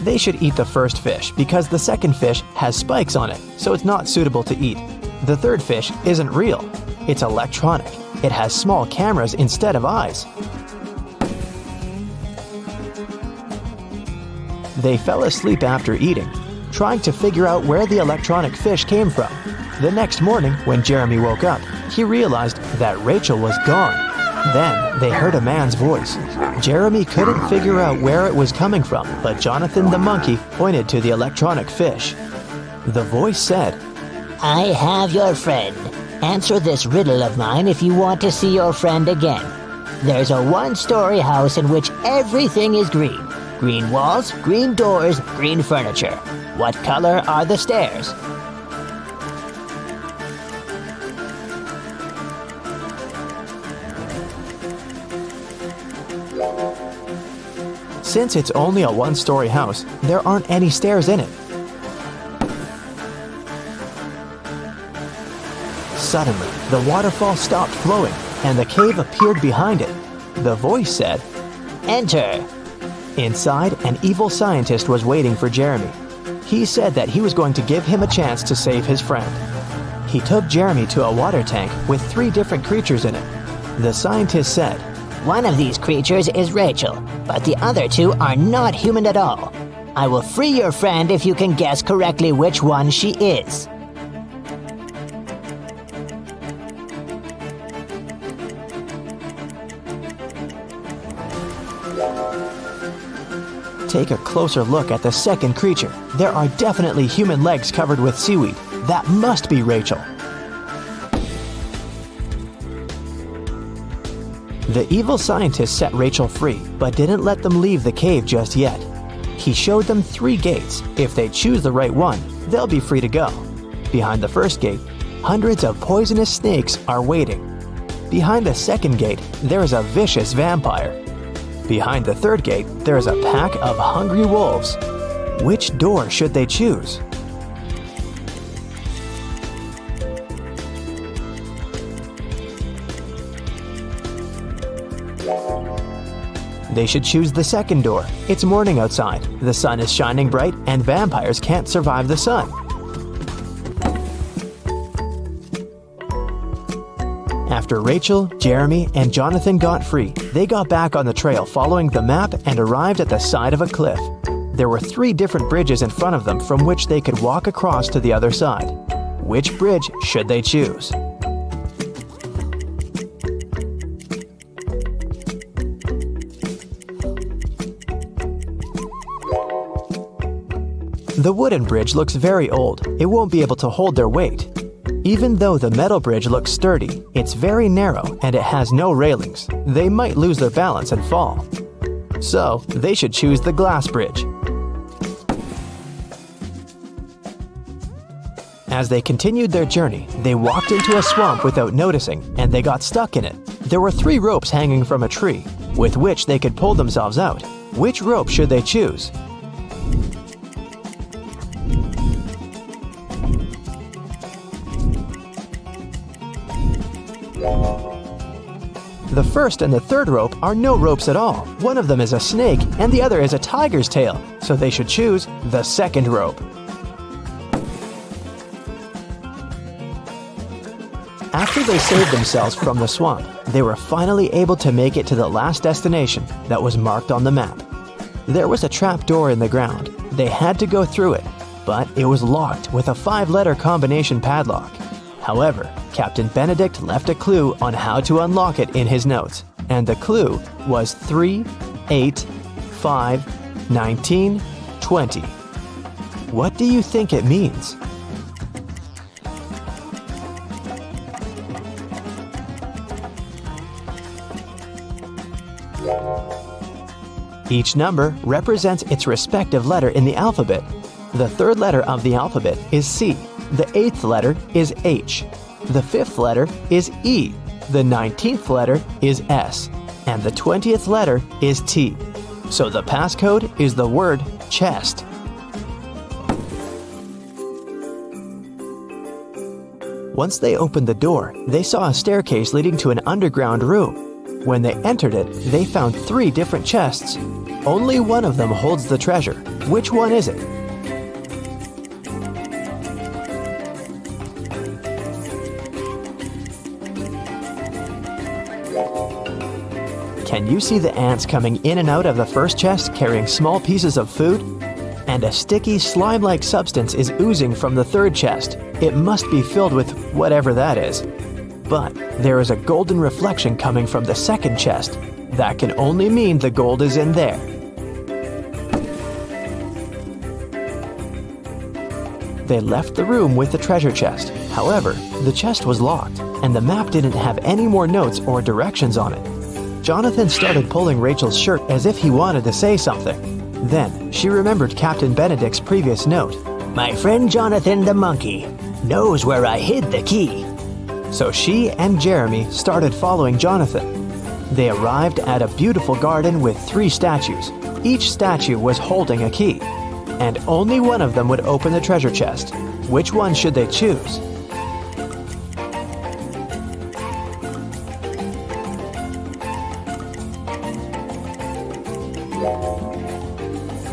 They should eat the first fish because the second fish has spikes on it, so it's not suitable to eat. The third fish isn't real. It's electronic. It has small cameras instead of eyes. They fell asleep after eating, trying to figure out where the electronic fish came from. The next morning, when Jeremy woke up, he realized that Rachel was gone. Then they heard a man's voice. Jeremy couldn't figure out where it was coming from, but Jonathan the monkey pointed to the electronic fish. The voice said, I have your friend. Answer this riddle of mine if you want to see your friend again. There's a 1-story house in which everything is green. Green walls, green doors, green furniture. What color are the stairs? Since it's only a 1-story house, there aren't any stairs in it. Suddenly, the waterfall stopped flowing, and the cave appeared behind it. The voice said, Enter. Inside, an evil scientist was waiting for Jeremy. He said that he was going to give him a chance to save his friend. He took Jeremy to a water tank with 3 different creatures in it. The scientist said, One of these creatures is Rachel, but the other 2 are not human at all. I will free your friend if you can guess correctly which one she is. Take a closer look at the second creature. There are definitely human legs covered with seaweed. That must be Rachel. The evil scientist set Rachel free, but didn't let them leave the cave just yet. He showed them 3 gates. If they choose the right one, they'll be free to go. Behind the first gate, hundreds of poisonous snakes are waiting. Behind the second gate, there is a vicious vampire. Behind the third gate, there is a pack of hungry wolves. Which door should they choose? They should choose the second door. It's morning outside, the sun is shining bright, and vampires can't survive the sun. After Rachel, Jeremy, and Jonathan got free, they got back on the trail following the map and arrived at the side of a cliff. There were 3 different bridges in front of them from which they could walk across to the other side. Which bridge should they choose? The wooden bridge looks very old. It won't be able to hold their weight. Even though the metal bridge looks sturdy, it's very narrow and it has no railings. They might lose their balance and fall. So, they should choose the glass bridge. As they continued their journey, they walked into a swamp without noticing, and they got stuck in it. There were 3 ropes hanging from a tree, with which they could pull themselves out. Which rope should they choose? The first and the third rope are no ropes at all. One of them is a snake and the other is a tiger's tail, so they should choose the second rope. After they saved themselves from the swamp, they were finally able to make it to the last destination that was marked on the map. There was a trap door in the ground. They had to go through it, but it was locked with a 5-letter combination padlock. However, Captain Benedict left a clue on how to unlock it in his notes, and the clue was 3, 8, 5, 19, 20. What do you think it means? Each number represents its respective letter in the alphabet. The 3rd letter of the alphabet is C. The 8th letter is H. The 5th letter is E. The 19th letter is S. And the 20th letter is T. So the passcode is the word chest. Once they opened the door, they saw a staircase leading to an underground room. When they entered it, they found 3 different chests. Only one of them holds the treasure. Which one is it? Can you see the ants coming in and out of the first chest carrying small pieces of food? And a sticky slime-like substance is oozing from the 3rd chest. It must be filled with whatever that is. But there is a golden reflection coming from the 2nd chest. That can only mean the gold is in there. They left the room with the treasure chest. However, the chest was locked, and the map didn't have any more notes or directions on it. Jonathan started pulling Rachel's shirt as if he wanted to say something. Then, she remembered Captain Benedict's previous note. My friend Jonathan the monkey knows where I hid the key. So she and Jeremy started following Jonathan. They arrived at a beautiful garden with 3 statues. Each statue was holding a key, and only one of them would open the treasure chest. Which one should they choose?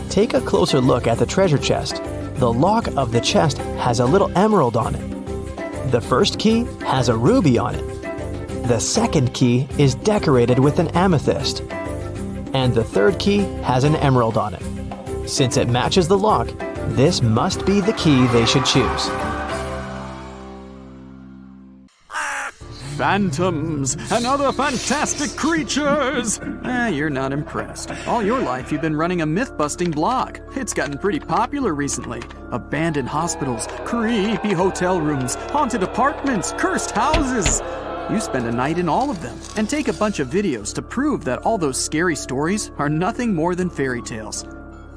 Take a closer look at the treasure chest. The lock of the chest has a little emerald on it. The first key has a ruby on it. The second key is decorated with an amethyst. And the third key has an emerald on it. Since it matches the lock, this must be the key they should choose. Phantoms and other fantastic creatures! You're not impressed. All your life you've been running a myth-busting blog. It's gotten pretty popular recently. Abandoned hospitals, creepy hotel rooms, haunted apartments, cursed houses. You spend a night in all of them and take a bunch of videos to prove that all those scary stories are nothing more than fairy tales.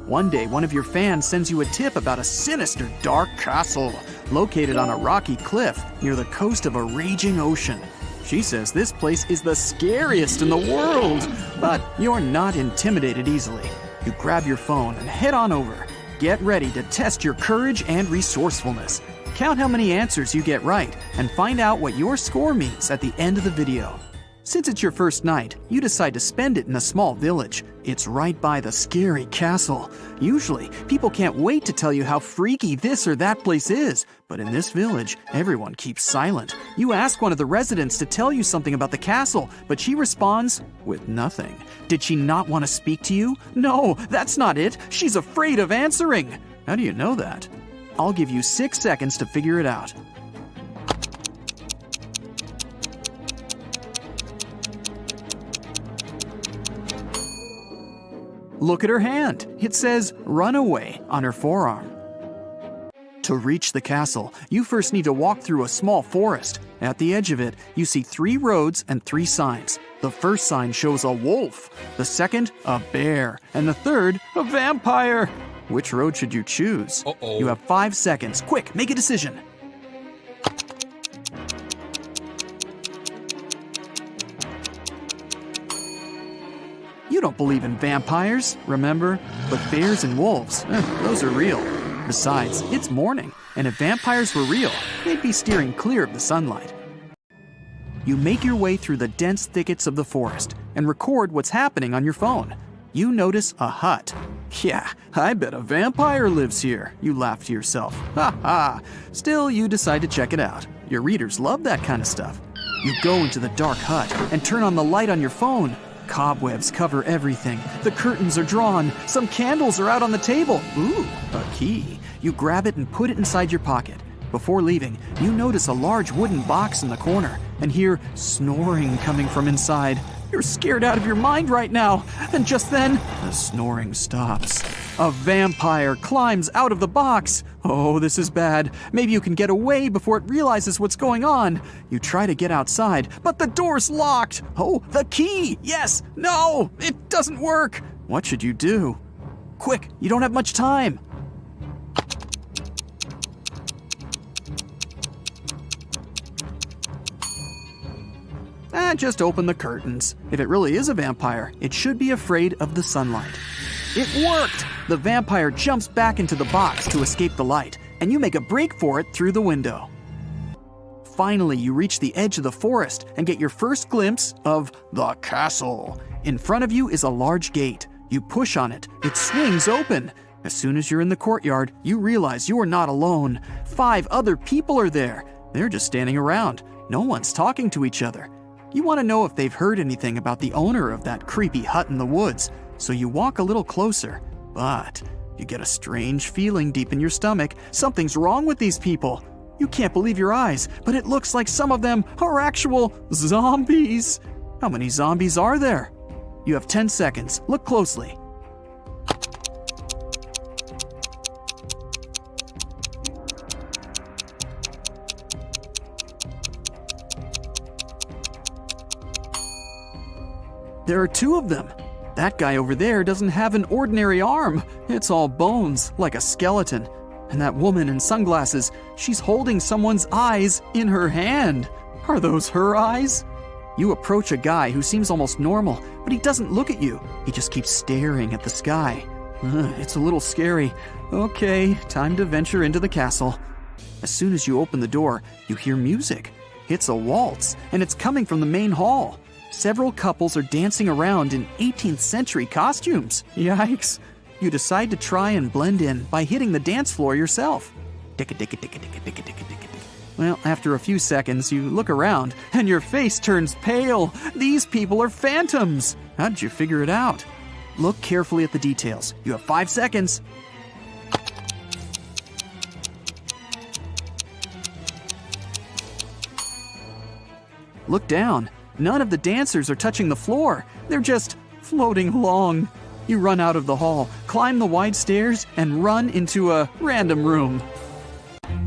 One day, one of your fans sends you a tip about a sinister, dark castle located on a rocky cliff near the coast of a raging ocean. She says this place is the scariest in the world, but you're not intimidated easily. You grab your phone and head on over. Get ready to test your courage and resourcefulness. Count how many answers you get right and find out what your score means at the end of the video. Since it's your first night, you decide to spend it in a small village. It's right by the scary castle. Usually, people can't wait to tell you how freaky this or that place is. But in this village, everyone keeps silent. You ask one of the residents to tell you something about the castle, but she responds with nothing. Did she not want to speak to you? No, that's not it. She's afraid of answering. How do you know that? I'll give you 6 seconds to figure it out. Look at her hand. It says "Runaway" on her forearm. To reach the castle, you first need to walk through a small forest. At the edge of it, you see 3 roads and 3 signs. The first sign shows a wolf, the second, a bear, and the third, a vampire. Which road should you choose? You have 5 seconds. Quick, make a decision. You don't believe in vampires, remember? But bears and wolves, those are real. Besides, it's morning, and if vampires were real, they'd be steering clear of the sunlight. You make your way through the dense thickets of the forest and record what's happening on your phone. You notice a hut. Yeah, I bet a vampire lives here, you laugh to yourself. Ha ha! Still, you decide to check it out. Your readers love that kind of stuff. You go into the dark hut and turn on the light on your phone. Cobwebs cover everything. The curtains are drawn. Some candles are out on the table. Ooh, a key. You grab it and put it inside your pocket. Before leaving, you notice a large wooden box in the corner and hear snoring coming from inside. You're scared out of your mind right now. And just then, the snoring stops. A vampire climbs out of the box. Oh, this is bad. Maybe you can get away before it realizes what's going on. You try to get outside, but the door's locked. Oh, the key! Yes! No! It doesn't work! What should you do? Quick, you don't have much time. Just open the curtains. If it really is a vampire, it should be afraid of the sunlight. It worked! The vampire jumps back into the box to escape the light, and you make a break for it through the window. Finally, you reach the edge of the forest and get your first glimpse of the castle. In front of you is a large gate. You push on it. It swings open. As soon as you're in the courtyard, you realize you are not alone. 5 other people are there. They're just standing around. No one's talking to each other. You want to know if they've heard anything about the owner of that creepy hut in the woods, so you walk a little closer. But you get a strange feeling deep in your stomach. Something's wrong with these people. You can't believe your eyes, but it looks like some of them are actual zombies. How many zombies are there? You have 10 seconds. Look closely. There are 2 of them. That guy over there doesn't have an ordinary arm. It's all bones, like a skeleton. And that woman in sunglasses, she's holding someone's eyes in her hand. Are those her eyes? You approach a guy who seems almost normal, but he doesn't look at you. He just keeps staring at the sky. It's a little scary. Okay, time to venture into the castle. As soon as you open the door, you hear music. It's a waltz, and it's coming from the main hall. Several couples are dancing around in 18th century costumes. Yikes. You decide to try and blend in by hitting the dance floor yourself. Well, after a few seconds, you look around and your face turns pale. These people are phantoms. How did you figure it out? Look carefully at the details. You have 5 seconds. Look down. None of the dancers are touching the floor. They're just floating along. You run out of the hall, climb the wide stairs, and run into a random room.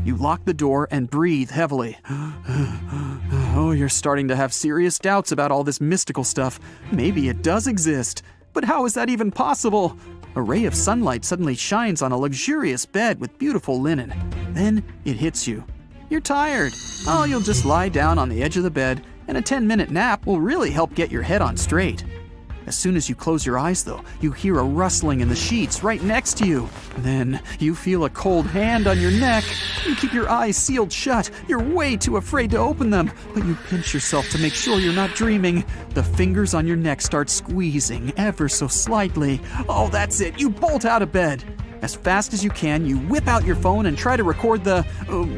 You lock the door and breathe heavily. Oh, you're starting to have serious doubts about all this mystical stuff. Maybe it does exist. But how is that even possible? A ray of sunlight suddenly shines on a luxurious bed with beautiful linen. Then it hits you. You're tired. Oh, you'll just lie down on the edge of the bed, and a 10-minute nap will really help get your head on straight. As soon as you close your eyes, though, you hear a rustling in the sheets right next to you. Then you feel a cold hand on your neck. You keep your eyes sealed shut. You're way too afraid to open them, but you pinch yourself to make sure you're not dreaming. The fingers on your neck start squeezing ever so slightly. Oh, that's it. You bolt out of bed. As fast as you can, you whip out your phone and try to record the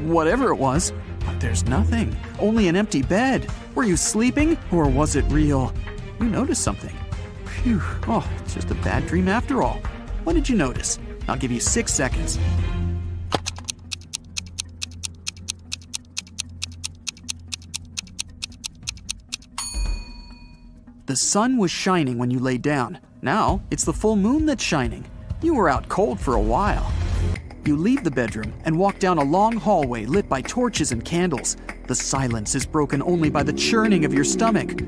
whatever it was. But there's nothing. Only an empty bed. Were you sleeping, or was it real? You noticed something. Phew. Oh, it's just a bad dream after all. What did you notice? I'll give you 6 seconds. The sun was shining when you lay down. Now, it's the full moon that's shining. You were out cold for a while. You leave the bedroom and walk down a long hallway lit by torches and candles. The silence is broken only by the churning of your stomach.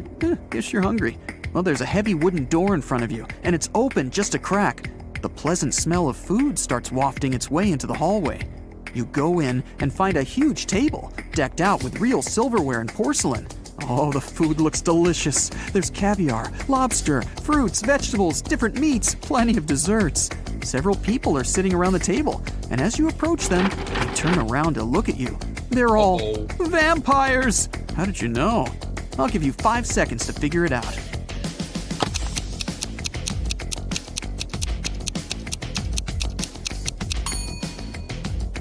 Guess you're hungry. Well, there's a heavy wooden door in front of you, and it's open just a crack. The pleasant smell of food starts wafting its way into the hallway. You go in and find a huge table, decked out with real silverware and porcelain. Oh, the food looks delicious. There's caviar, lobster, fruits, vegetables, different meats, plenty of desserts. Several people are sitting around the table, and as you approach them, they turn around to look at you. They're all vampires! How did you know? I'll give you 5 seconds to figure it out.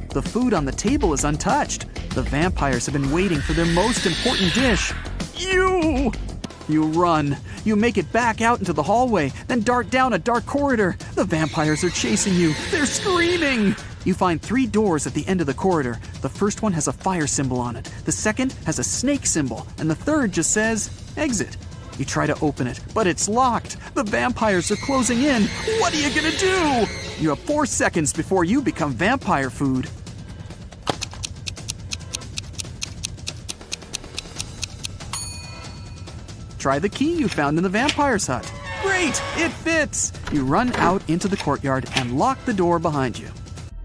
The food on the table is untouched. The vampires have been waiting for their most important dish. You run. You make it back out into the hallway, then dart down a dark corridor. The vampires are chasing you. They're screaming. You find 3 doors at the end of the corridor. The first one has a fire symbol on it. The second has a snake symbol. And the third just says, exit. You try to open it, but it's locked. The vampires are closing in. What are you gonna do? You have 4 seconds before you become vampire food. Try the key you found in the vampire's hut. Great! It fits! You run out into the courtyard and lock the door behind you.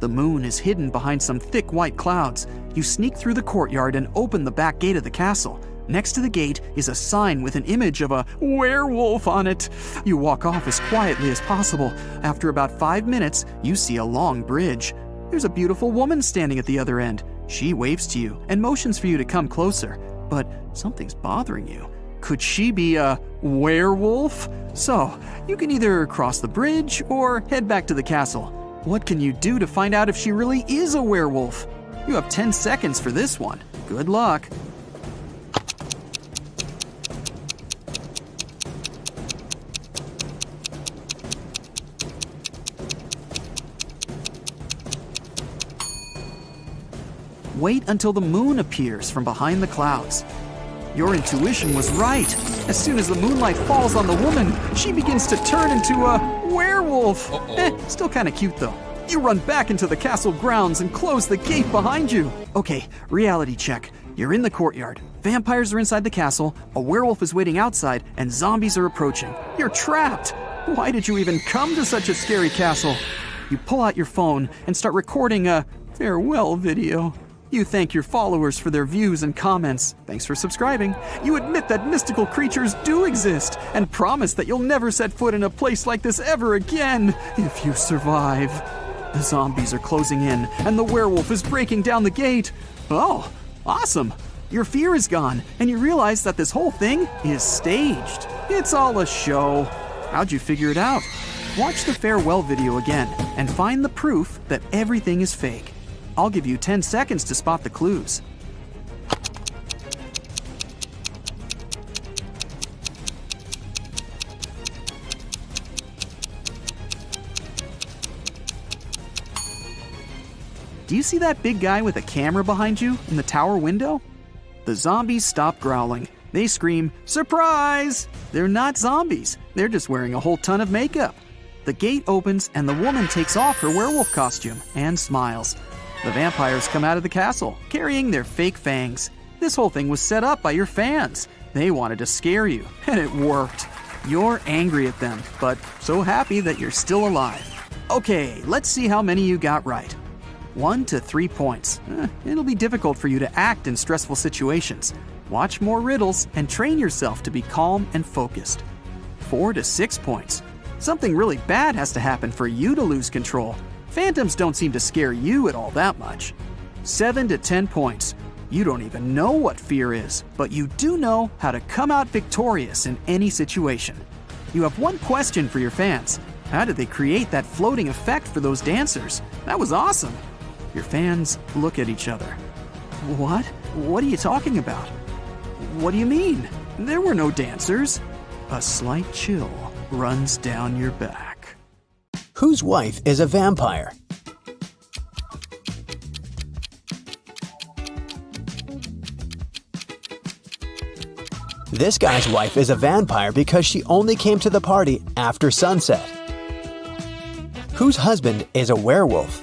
The moon is hidden behind some thick white clouds. You sneak through the courtyard and open the back gate of the castle. Next to the gate is a sign with an image of a werewolf on it. You walk off as quietly as possible. After about 5 minutes, you see a long bridge. There's a beautiful woman standing at the other end. She waves to you and motions for you to come closer. But something's bothering you. Could she be a werewolf? So, you can either cross the bridge or head back to the castle. What can you do to find out if she really is a werewolf? You have 10 seconds for this one. Good luck. Wait until the moon appears from behind the clouds. Your intuition was right. As soon as the moonlight falls on the woman, she begins to turn into a werewolf. Still kind of cute though. You run back into the castle grounds and close the gate behind you. Okay, reality check. You're in the courtyard. Vampires are inside the castle, a werewolf is waiting outside, and zombies are approaching. You're trapped. Why did you even come to such a scary castle? You pull out your phone and start recording a farewell video. You thank your followers for their views and comments. Thanks for subscribing. You admit that mystical creatures do exist and promise that you'll never set foot in a place like this ever again if you survive. The zombies are closing in and the werewolf is breaking down the gate. Oh, awesome. Your fear is gone and you realize that this whole thing is staged. It's all a show. How'd you figure it out? Watch the farewell video again and find the proof that everything is fake. I'll give you 10 seconds to spot the clues. Do you see that big guy with a camera behind you in the tower window? The zombies stop growling. They scream, "Surprise!" They're not zombies. They're just wearing a whole ton of makeup. The gate opens and the woman takes off her werewolf costume and smiles. The vampires come out of the castle, carrying their fake fangs. This whole thing was set up by your fans. They wanted to scare you, and it worked. You're angry at them, but so happy that you're still alive. Okay, let's see how many you got right. 1 to 3 points. It'll be difficult for you to act in stressful situations. Watch more riddles and train yourself to be calm and focused. 4 to 6 points. Something really bad has to happen for you to lose control. Phantoms don't seem to scare you at all that much. 7 to 10 points. You don't even know what fear is, but you do know how to come out victorious in any situation. You have one question for your fans. How did they create that floating effect for those dancers? That was awesome. Your fans look at each other. What? What are you talking about? What do you mean? There were no dancers. A slight chill runs down your back. Whose wife is a vampire? This guy's wife is a vampire because she only came to the party after sunset. Whose husband is a werewolf?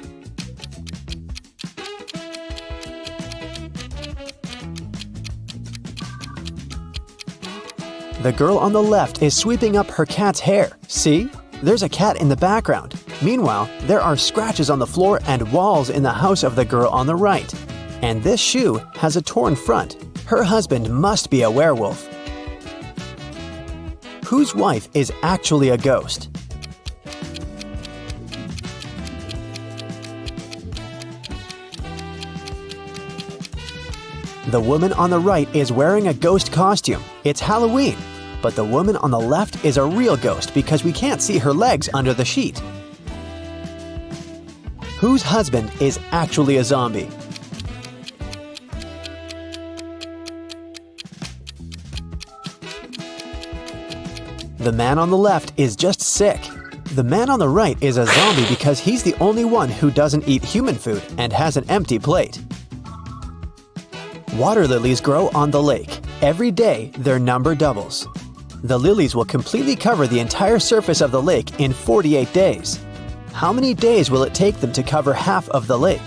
The girl on the left is sweeping up her cat's hair. See? There's a cat in the background. Meanwhile, there are scratches on the floor and walls in the house of the girl on the right. And this shoe has a torn front. Her husband must be a werewolf. Whose wife is actually a ghost? The woman on the right is wearing a ghost costume. It's Halloween. But the woman on the left is a real ghost because we can't see her legs under the sheet. Whose husband is actually a zombie? The man on the left is just sick. The man on the right is a zombie because he's the only one who doesn't eat human food and has an empty plate. Water lilies grow on the lake. Every day, their number doubles. The lilies will completely cover the entire surface of the lake in 48 days. How many days will it take them to cover half of the lake?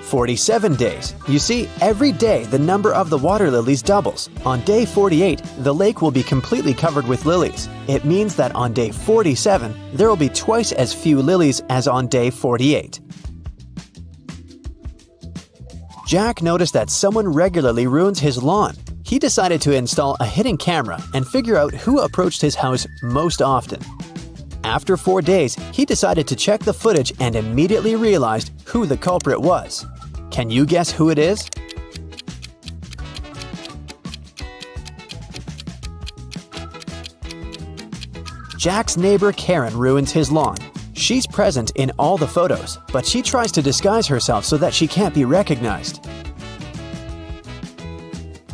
47 days. You see, every day the number of the water lilies doubles. On day 48, the lake will be completely covered with lilies. It means that on day 47, there will be twice as few lilies as on day 48. Jack noticed that someone regularly ruins his lawn. He decided to install a hidden camera and figure out who approached his house most often. After 4 days, he decided to check the footage and immediately realized who the culprit was. Can you guess who it is? Jack's neighbor Karen ruins his lawn. She's present in all the photos, but she tries to disguise herself so that she can't be recognized.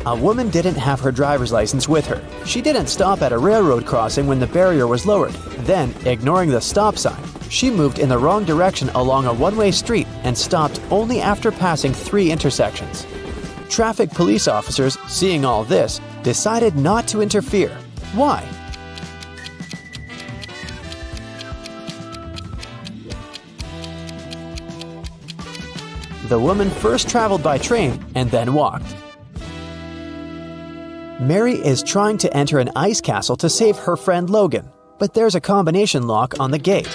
A woman didn't have her driver's license with her. She didn't stop at a railroad crossing when the barrier was lowered. Then, ignoring the stop sign, she moved in the wrong direction along a one-way street and stopped only after passing 3 intersections. Traffic police officers, seeing all this, decided not to interfere. Why? The woman first traveled by train and then walked. Mary is trying to enter an ice castle to save her friend Logan, but there's a combination lock on the gate.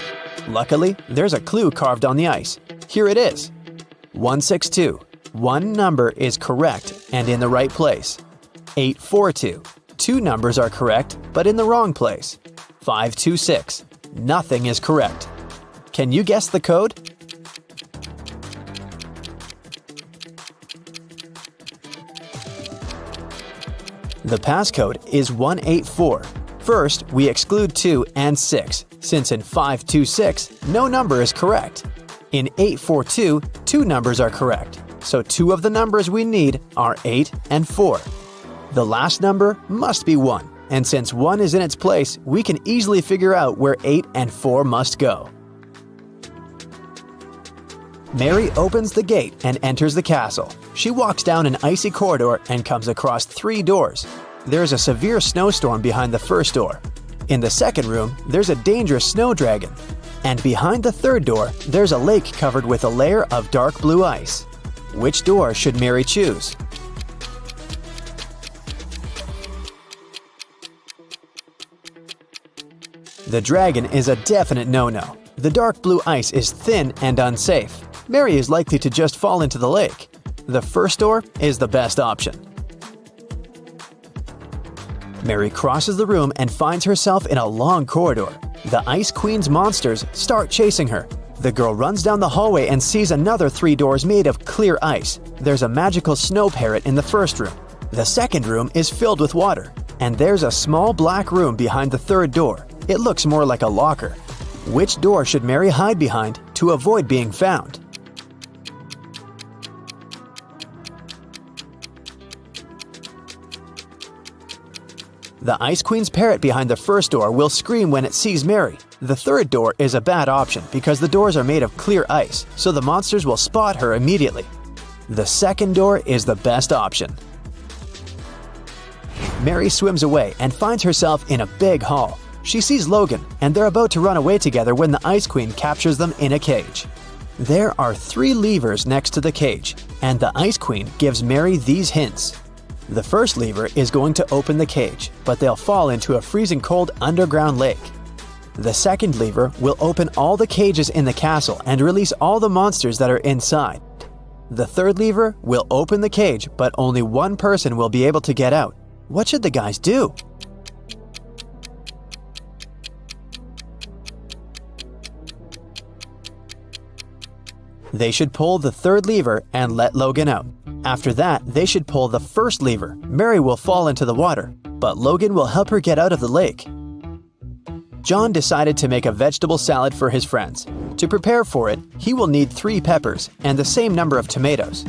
Luckily, there's a clue carved on the ice. Here it is. 162. One number is correct and in the right place. 842. 2 numbers are correct, but in the wrong place. 526. Nothing is correct. Can you guess the code? The passcode is 184. First, we exclude 2 and 6, since in 526, no number is correct. In 842, 2 numbers are correct, so 2 of the numbers we need are 8 and 4. The last number must be 1, and since 1 is in its place, we can easily figure out where 8 and 4 must go. Mary opens the gate and enters the castle. She walks down an icy corridor and comes across 3 doors. There's a severe snowstorm behind the first door. In the second room, there's a dangerous snow dragon. And behind the third door, there's a lake covered with a layer of dark blue ice. Which door should Mary choose? The dragon is a definite no-no. The dark blue ice is thin and unsafe. Mary is likely to just fall into the lake. The first door is the best option. Mary crosses the room and finds herself in a long corridor. The Ice Queen's monsters start chasing her. The girl runs down the hallway and sees another 3 doors made of clear ice. There's a magical snow parrot in the first room. The second room is filled with water. And there's a small black room behind the third door. It looks more like a locker. Which door should Mary hide behind to avoid being found? The Ice Queen's parrot behind the first door will scream when it sees Mary. The third door is a bad option because the doors are made of clear ice, so the monsters will spot her immediately. The second door is the best option. Mary swims away and finds herself in a big hall. She sees Logan, and they're about to run away together when the Ice Queen captures them in a cage. There are 3 levers next to the cage, and the Ice Queen gives Mary these hints. The first lever is going to open the cage, but they'll fall into a freezing cold underground lake. The second lever will open all the cages in the castle and release all the monsters that are inside. The third lever will open the cage, but only one person will be able to get out. What should the guys do? They should pull the third lever and let Logan out. After that, they should pull the first lever. Mary will fall into the water, but Logan will help her get out of the lake. John decided to make a vegetable salad for his friends. To prepare for it, he will need 3 peppers and the same number of tomatoes.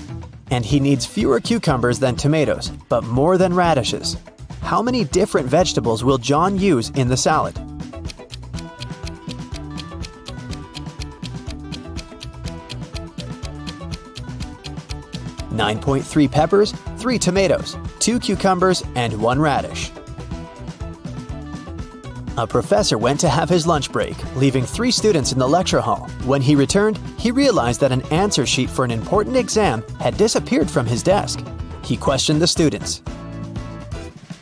And he needs fewer cucumbers than tomatoes, but more than radishes. How many different vegetables will John use in the salad? .3 peppers, 3 tomatoes, 2 cucumbers, and 1 radish. A professor went to have his lunch break, leaving 3 students in the lecture hall. When he returned, he realized that an answer sheet for an important exam had disappeared from his desk. He questioned the students.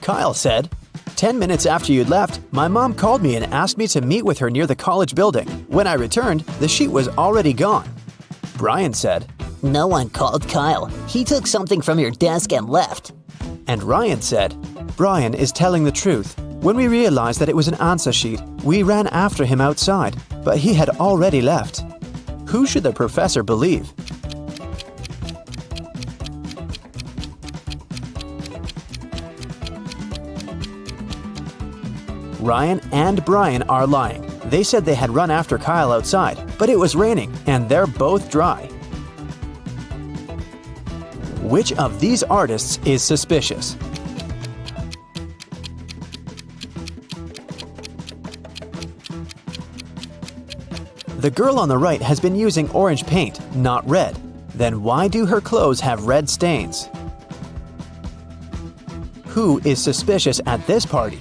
Kyle said, 10 minutes after you'd left, my mom called me and asked me to meet with her near the college building. When I returned, the sheet was already gone. Brian said, No one called Kyle. He took something from your desk and left. And Ryan said, Brian is telling the truth. When we realized that it was an answer sheet, we ran after him outside, but he had already left. Who should the professor believe? Ryan and Brian are lying. They said they had run after Kyle outside, but it was raining and they're both dry. Which of these artists is suspicious? The girl on the right has been using orange paint, not red. Then why do her clothes have red stains? Who is suspicious at this party?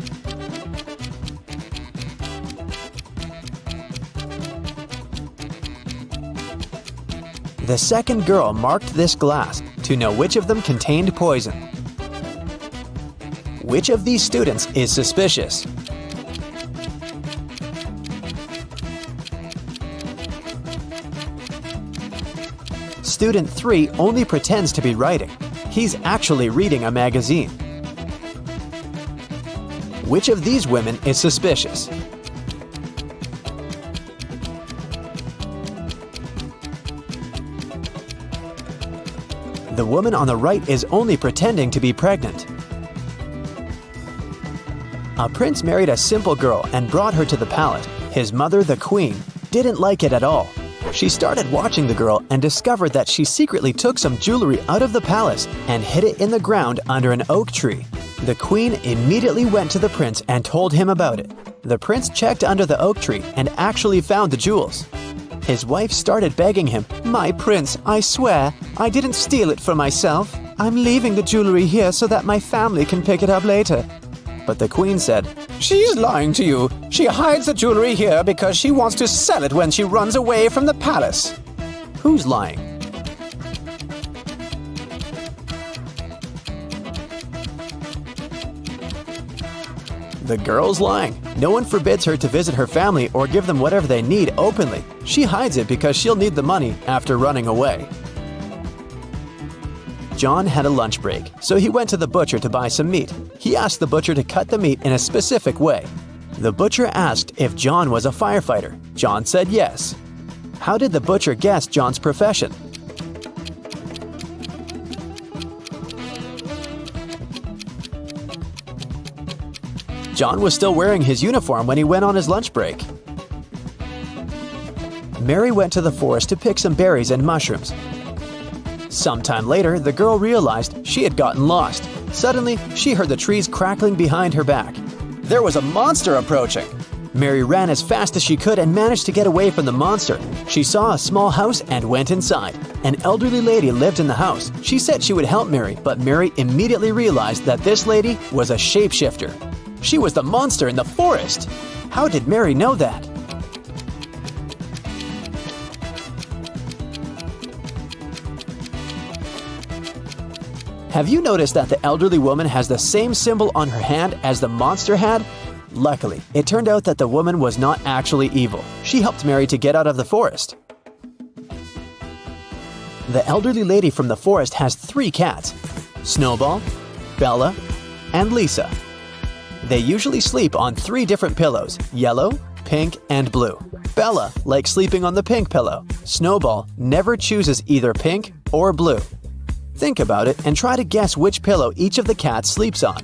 The second girl marked this glass to know which of them contained poison. Which of these students is suspicious? Student 3 only pretends to be writing. He's actually reading a magazine. Which of these women is suspicious? The woman on the right is only pretending to be pregnant. A prince married a simple girl and brought her to the palace. His mother, the queen, didn't like it at all. She started watching the girl and discovered that she secretly took some jewelry out of the palace and hid it in the ground under an oak tree. The queen immediately went to the prince and told him about it. The prince checked under the oak tree and actually found the jewels. His wife started begging him, "My prince, I swear, I didn't steal it for myself. I'm leaving the jewelry here so that my family can pick it up later." But the queen said, "She's lying to you. She hides the jewelry here because she wants to sell it when she runs away from the palace." Who's lying? The girl's lying. No one forbids her to visit her family or give them whatever they need openly. She hides it because she'll need the money after running away. John had a lunch break, so he went to the butcher to buy some meat. He asked the butcher to cut the meat in a specific way. The butcher asked if John was a firefighter. John said yes. How did the butcher guess John's profession? John was still wearing his uniform when he went on his lunch break. Mary went to the forest to pick some berries and mushrooms. Sometime later, the girl realized she had gotten lost. Suddenly, she heard the trees crackling behind her back. There was a monster approaching! Mary ran as fast as she could and managed to get away from the monster. She saw a small house and went inside. An elderly lady lived in the house. She said she would help Mary, but Mary immediately realized that this lady was a shapeshifter. She was the monster in the forest! How did Mary know that? Have you noticed that the elderly woman has the same symbol on her hand as the monster had? Luckily, it turned out that the woman was not actually evil. She helped Mary to get out of the forest. The elderly lady from the forest has 3 cats: Snowball, Bella, and Lisa. They usually sleep on 3 different pillows: yellow, pink, and blue. Bella likes sleeping on the pink pillow. Snowball never chooses either pink or blue. Think about it and try to guess which pillow each of the cats sleeps on.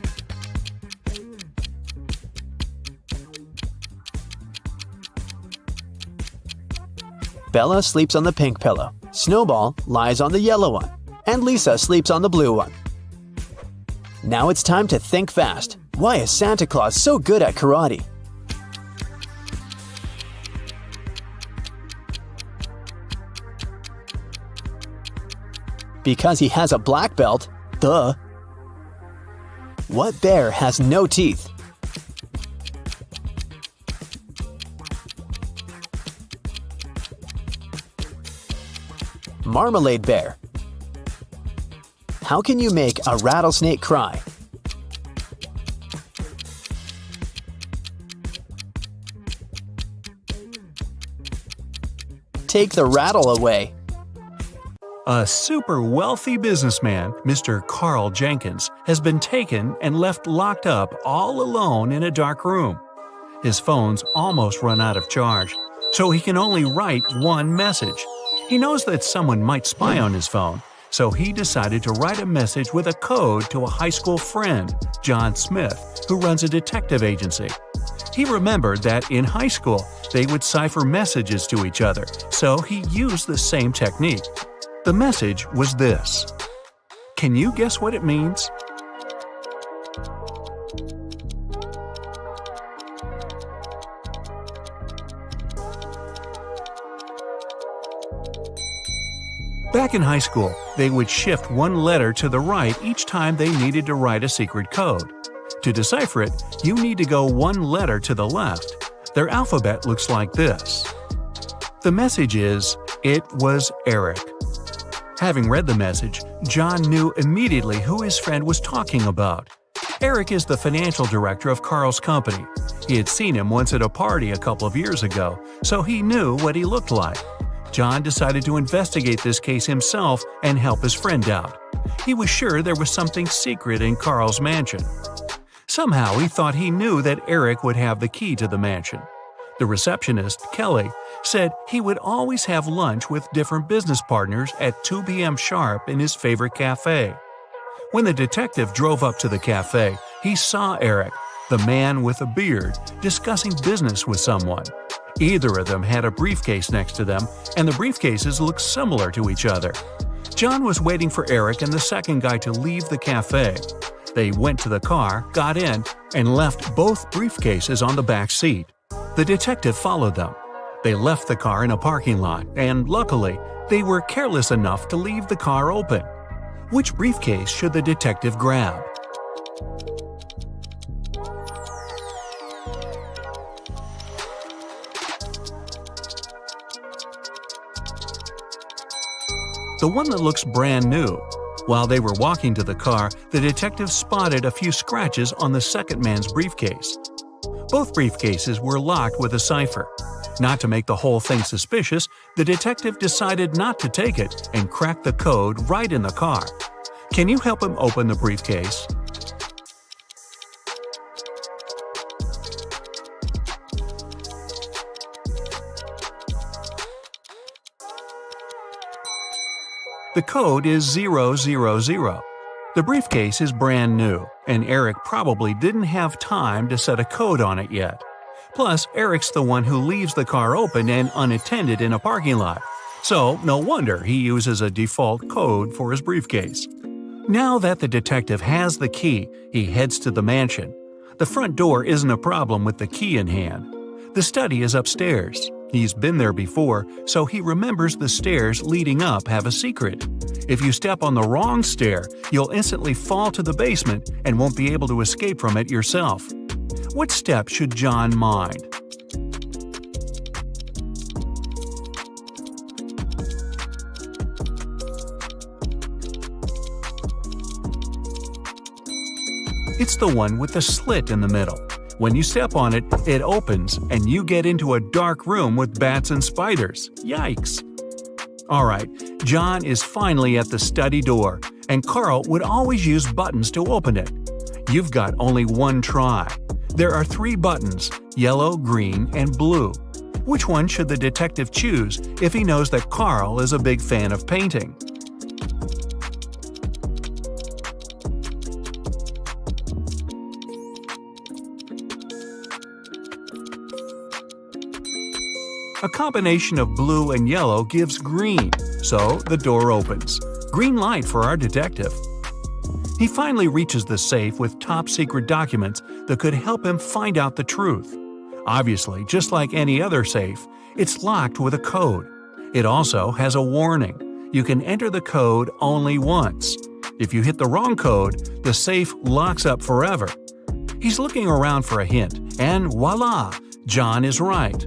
Bella sleeps on the pink pillow, Snowball lies on the yellow one, and Lisa sleeps on the blue one. Now it's time to think fast. Why is Santa Claus so good at karate? Because he has a black belt. Duh. What bear has no teeth? Marmalade bear. How can you make a rattlesnake cry? Take the rattle away. A super wealthy businessman, Mr. Carl Jenkins, has been taken and left locked up all alone in a dark room. His phone's almost run out of charge, so he can only write one message. He knows that someone might spy on his phone, so he decided to write a message with a code to a high school friend, John Smith, who runs a detective agency. He remembered that in high school, they would cipher messages to each other, so he used the same technique. The message was this. Can you guess what it means? Back in high school, they would shift one letter to the right each time they needed to write a secret code. To decipher it, you need to go one letter to the left. Their alphabet looks like this. The message is, "It was Eric." Having read the message, John knew immediately who his friend was talking about. Eric is the financial director of Carl's company. He had seen him once at a party a couple of years ago, so he knew what he looked like. John decided to investigate this case himself and help his friend out. He was sure there was something secret in Carl's mansion. Somehow he thought he knew that Eric would have the key to the mansion. The receptionist, Kelly, said he would always have lunch with different business partners at 2 p.m. sharp in his favorite cafe. When the detective drove up to the cafe, he saw Eric, the man with a beard, discussing business with someone. Either of them had a briefcase next to them, and the briefcases looked similar to each other. John was waiting for Eric and the second guy to leave the cafe. They went to the car, got in, and left both briefcases on the back seat. The detective followed them. They left the car in a parking lot, and luckily, they were careless enough to leave the car open. Which briefcase should the detective grab? The one that looks brand new. While they were walking to the car, the detective spotted a few scratches on the second man's briefcase. Both briefcases were locked with a cipher. Not to make the whole thing suspicious, the detective decided not to take it and cracked the code right in the car. Can you help him open the briefcase? The code is 000. The briefcase is brand new, and Eric probably didn't have time to set a code on it yet. Plus, Eric's the one who leaves the car open and unattended in a parking lot. So, no wonder he uses a default code for his briefcase. Now that the detective has the key, he heads to the mansion. The front door isn't a problem with the key in hand. The study is upstairs. He's been there before, so he remembers the stairs leading up have a secret. If you step on the wrong stair, you'll instantly fall to the basement and won't be able to escape from it yourself. What step should John mind? It's the one with the slit in the middle. When you step on it, it opens, and you get into a dark room with bats and spiders. Yikes! Alright, John is finally at the study door, and Carl would always use buttons to open it. You've got only one try. There are 3 buttons, yellow, green, and blue. Which one should the detective choose if he knows that Carl is a big fan of painting? A combination of blue and yellow gives green, so the door opens. Green light for our detective. He finally reaches the safe with top-secret documents that could help him find out the truth. Obviously, just like any other safe, it's locked with a code. It also has a warning. You can enter the code only once. If you hit the wrong code, the safe locks up forever. He's looking around for a hint, and voila! John is right.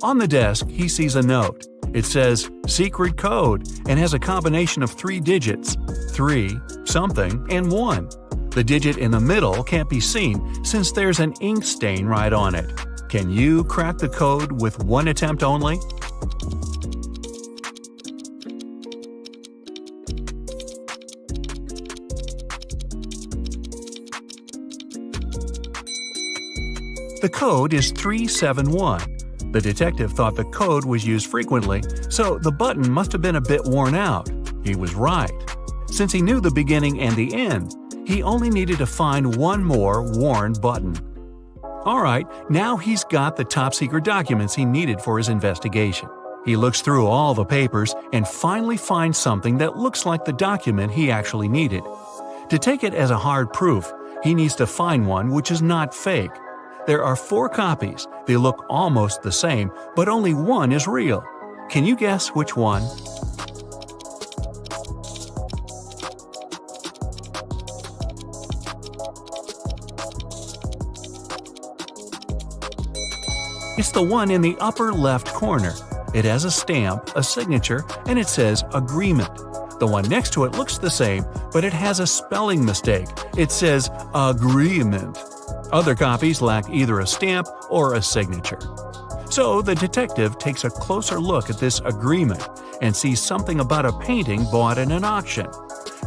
On the desk, he sees a note. It says, "Secret code," and has a combination of 3 digits, 3, something, and 1. The digit in the middle can't be seen since there's an ink stain right on it. Can you crack the code with one attempt only? The code is 371. The detective thought the code was used frequently, so the button must have been a bit worn out. He was right. Since he knew the beginning and the end, he only needed to find one more worn button. Alright, now he's got the top-secret documents he needed for his investigation. He looks through all the papers and finally finds something that looks like the document he actually needed. To take it as a hard proof, he needs to find one which is not fake. There are 4 copies. They look almost the same, but only one is real. Can you guess which one? It's the one in the upper left corner. It has a stamp, a signature, and it says agreement. The one next to it looks the same, but it has a spelling mistake. It says agreement. Other copies lack either a stamp or a signature. So the detective takes a closer look at this agreement and sees something about a painting bought in an auction.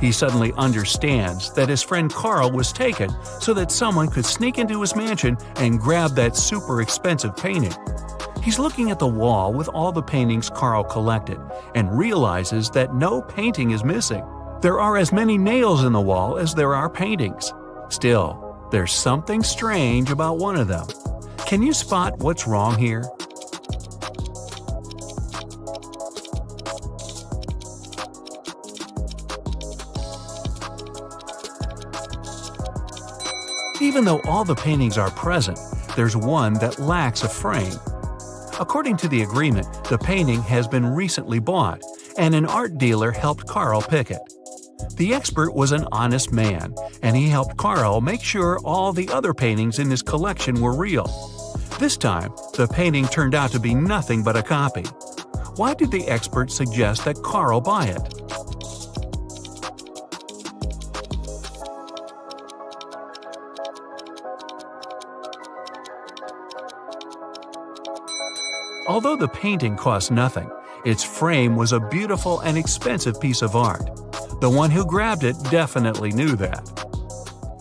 He suddenly understands that his friend Carl was taken so that someone could sneak into his mansion and grab that super expensive painting. He's looking at the wall with all the paintings Carl collected and realizes that no painting is missing. There are as many nails in the wall as there are paintings. Still, there's something strange about one of them. Can you spot what's wrong here? Even though all the paintings are present, there's one that lacks a frame. According to the agreement, the painting has been recently bought, and an art dealer helped Carl pick it. The expert was an honest man, and he helped Carl make sure all the other paintings in his collection were real. This time, the painting turned out to be nothing but a copy. Why did the expert suggest that Carl buy it? Although the painting cost nothing, its frame was a beautiful and expensive piece of art. The one who grabbed it definitely knew that.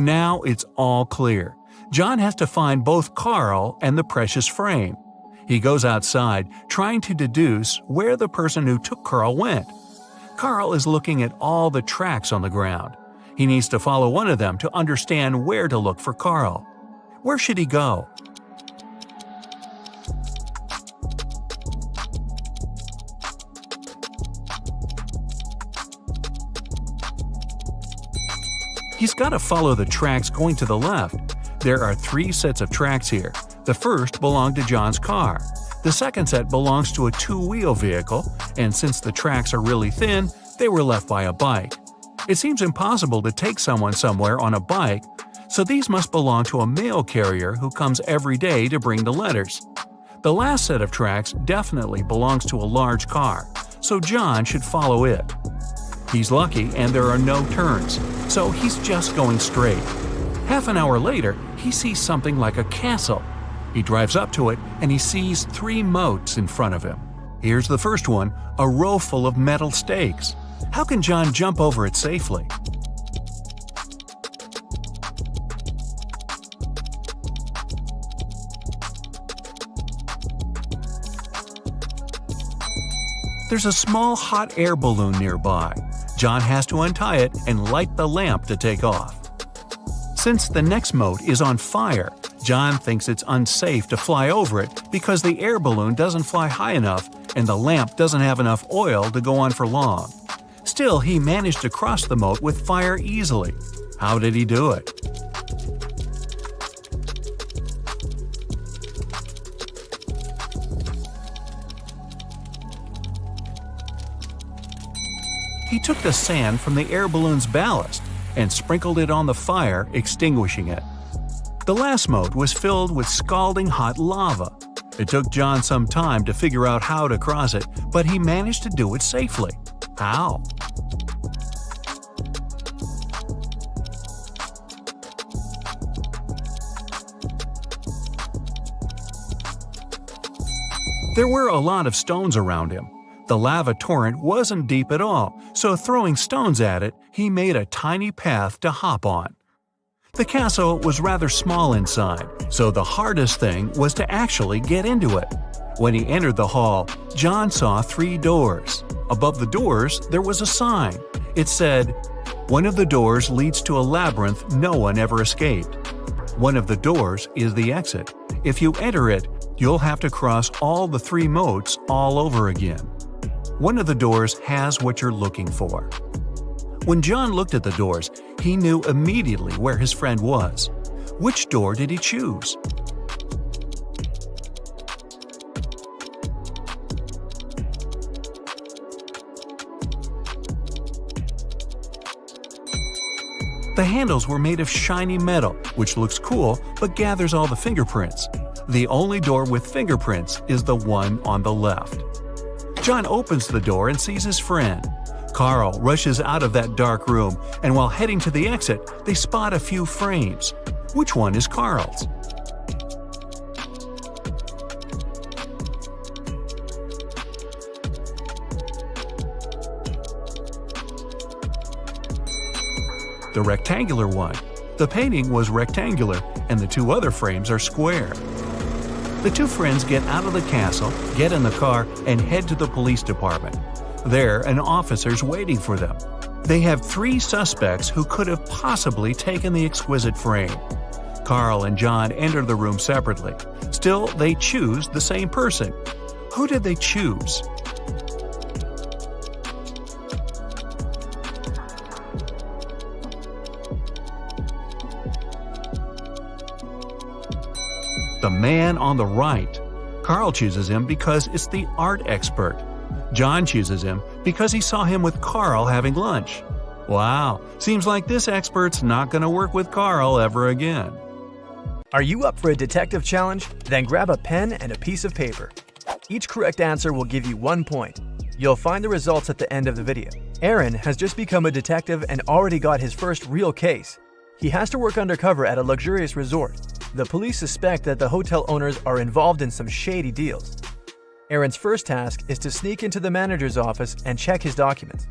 Now it's all clear. John has to find both Carl and the precious frame. He goes outside, trying to deduce where the person who took Carl went. Carl is looking at all the tracks on the ground. He needs to follow one of them to understand where to look for Carl. Where should he go? He's got to follow the tracks going to the left. There are 3 sets of tracks here. The first belonged to John's car. The second set belongs to a 2-wheel vehicle, and since the tracks are really thin, they were left by a bike. It seems impossible to take someone somewhere on a bike, so these must belong to a mail carrier who comes every day to bring the letters. The last set of tracks definitely belongs to a large car, so John should follow it. He's lucky and there are no turns, so he's just going straight. Half an hour later, he sees something like a castle. He drives up to it and he sees 3 moats in front of him. Here's the first one, a row full of metal stakes. How can John jump over it safely? There's a small hot air balloon nearby. John has to untie it and light the lamp to take off. Since the next moat is on fire, John thinks it's unsafe to fly over it because the air balloon doesn't fly high enough and the lamp doesn't have enough oil to go on for long. Still, he managed to cross the moat with fire easily. How did he do it? He took the sand from the air balloon's ballast and sprinkled it on the fire, extinguishing it. The last moat was filled with scalding hot lava. It took John some time to figure out how to cross it, but he managed to do it safely. How? There were a lot of stones around him. The lava torrent wasn't deep at all, so throwing stones at it, he made a tiny path to hop on. The castle was rather small inside, so the hardest thing was to actually get into it. When he entered the hall, John saw 3 doors. Above the doors, there was a sign. It said, "One of the doors leads to a labyrinth no one ever escaped. One of the doors is the exit. If you enter it, you'll have to cross all the 3 moats all over again. One of the doors has what you're looking for." When John looked at the doors, he knew immediately where his friend was. Which door did he choose? The handles were made of shiny metal, which looks cool but gathers all the fingerprints. The only door with fingerprints is the one on the left. John opens the door and sees his friend. Carl rushes out of that dark room, and while heading to the exit, they spot a few frames. Which one is Carl's? The rectangular one. The painting was rectangular, and the 2 other frames are square. The 2 friends get out of the castle, get in the car, and head to the police department. There, an officer's waiting for them. They have 3 suspects who could have possibly taken the exquisite frame. Carl and John enter the room separately. Still, they choose the same person. Who did they choose? The man on the right. Carl chooses him because it's the art expert. John chooses him because he saw him with Carl having lunch. Wow, seems like this expert's not going to work with Carl ever again. Are you up for a detective challenge? Then grab a pen and a piece of paper. Each correct answer will give you 1 point. You'll find the results at the end of the video. Aaron has just become a detective and already got his first real case. He has to work undercover at a luxurious resort. The police suspect that the hotel owners are involved in some shady deals. Aaron's first task is to sneak into the manager's office and check his documents.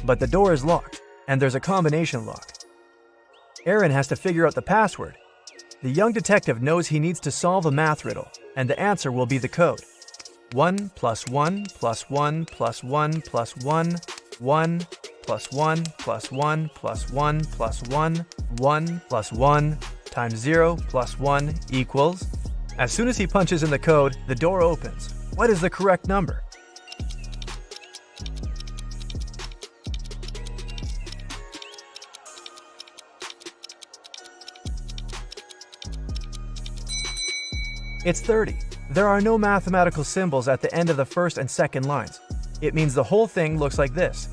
But the door is locked. and there's a combination lock. Aaron has to figure out the password. The young detective knows he needs to solve a math riddle, and the answer will be the code. 1 plus 1 plus 1 plus 1 plus 1, 1 plus 1 plus 1 plus 1 plus 1, 1 plus 1 times 0 plus 1 equals. As soon as he punches in the code, the door opens. What is the correct number? It's 30. There are no mathematical symbols at the end of the first and second lines. It means the whole thing looks like this.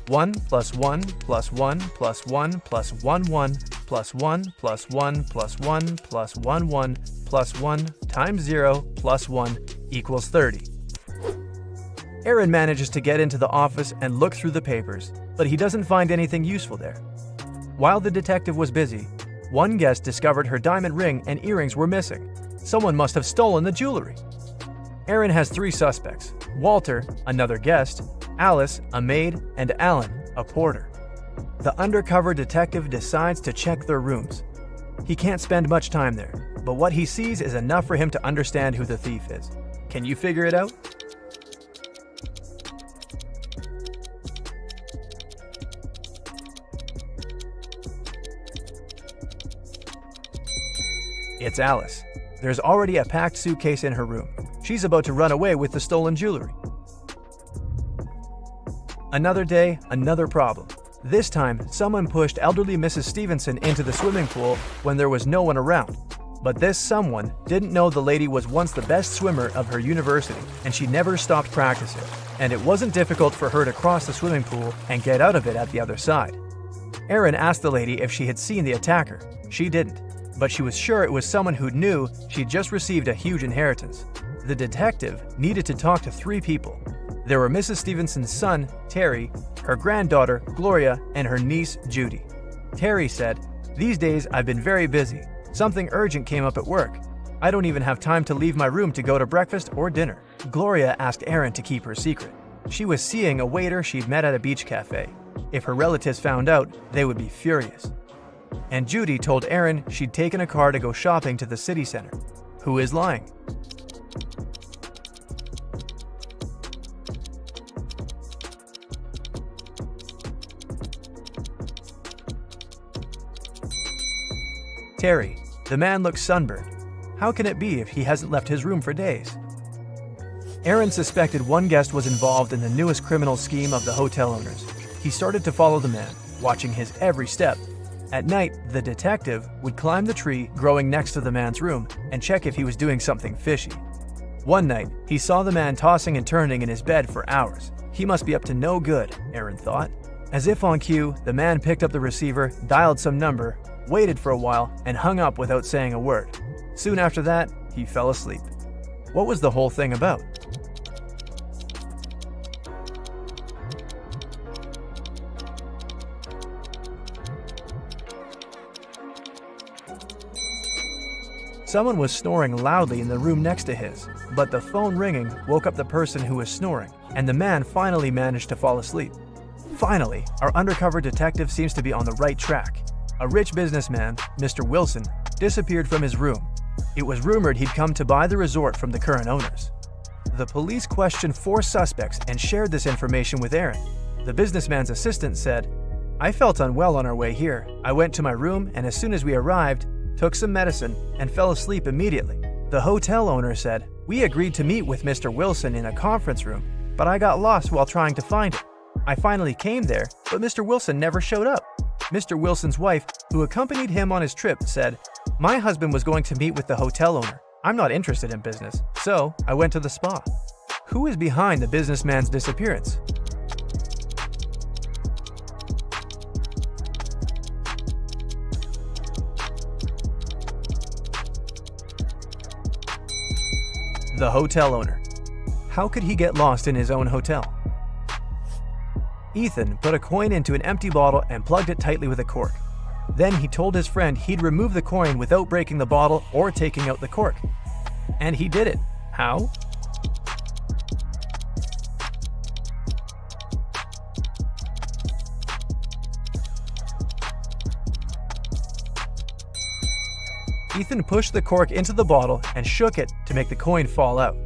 1 plus 1 plus 1 plus 1 plus 1 1 plus 1 plus 1 plus 1 plus 1 1 plus 1 times 0 plus 1 equals 30. Aaron manages to get into the office and look through the papers, but he doesn't find anything useful there. While the detective was busy, one guest discovered her diamond ring and earrings were missing. Someone must have stolen the jewelry. Aaron has 3 suspects: Walter, another guest, Alice, a maid, and Alan, a porter. The undercover detective decides to check their rooms. He can't spend much time there, but what he sees is enough for him to understand who the thief is. Can you figure it out? It's Alice. There's already a packed suitcase in her room. She's about to run away with the stolen jewelry. Another day, another problem. This time, someone pushed elderly Mrs. Stevenson into the swimming pool when there was no one around. But this someone didn't know the lady was once the best swimmer of her university, and she never stopped practicing. And it wasn't difficult for her to cross the swimming pool and get out of it at the other side. Aaron asked the lady if she had seen the attacker. She didn't, but she was sure it was someone who knew she'd just received a huge inheritance. The detective needed to talk to 3 people. There were Mrs. Stevenson's son, Terry, her granddaughter, Gloria, and her niece, Judy. Terry said, "These days I've been very busy. Something urgent came up at work. I don't even have time to leave my room to go to breakfast or dinner." Gloria asked Aaron to keep her secret. She was seeing a waiter she'd met at a beach cafe. If her relatives found out, they would be furious. And Judy told Aaron she'd taken a car to go shopping to the city center. Who is lying? Terry. The man looks sunburned. How can it be if he hasn't left his room for days? Aaron suspected one guest was involved in the newest criminal scheme of the hotel owners. He started to follow the man, watching his every step. At night, the detective would climb the tree growing next to the man's room and check if he was doing something fishy. One night, he saw the man tossing and turning in his bed for hours. He must be up to no good, Aaron thought. As if on cue, the man picked up the receiver, dialed some number, waited for a while, and hung up without saying a word. Soon after that, he fell asleep. What was the whole thing about? Someone was snoring loudly in the room next to his, but the phone ringing woke up the person who was snoring, and the man finally managed to fall asleep. Finally, our undercover detective seems to be on the right track. A rich businessman, Mr. Wilson, disappeared from his room. It was rumored he'd come to buy the resort from the current owners. The police questioned 4 suspects and shared this information with Aaron. The businessman's assistant said, "I felt unwell on our way here. I went to my room, and as soon as we arrived, took some medicine, and fell asleep immediately." The hotel owner said, "We agreed to meet with Mr. Wilson in a conference room, but I got lost while trying to find him. I finally came there, but Mr. Wilson never showed up." Mr. Wilson's wife, who accompanied him on his trip, said, "My husband was going to meet with the hotel owner. I'm not interested in business, so I went to the spa." Who is behind the businessman's disappearance? The hotel owner. How could he get lost in his own hotel? Ethan put a coin into an empty bottle and plugged it tightly with a cork. Then he told his friend he'd remove the coin without breaking the bottle or taking out the cork. And he did it. How? Ethan pushed the cork into the bottle and shook it to make the coin fall out.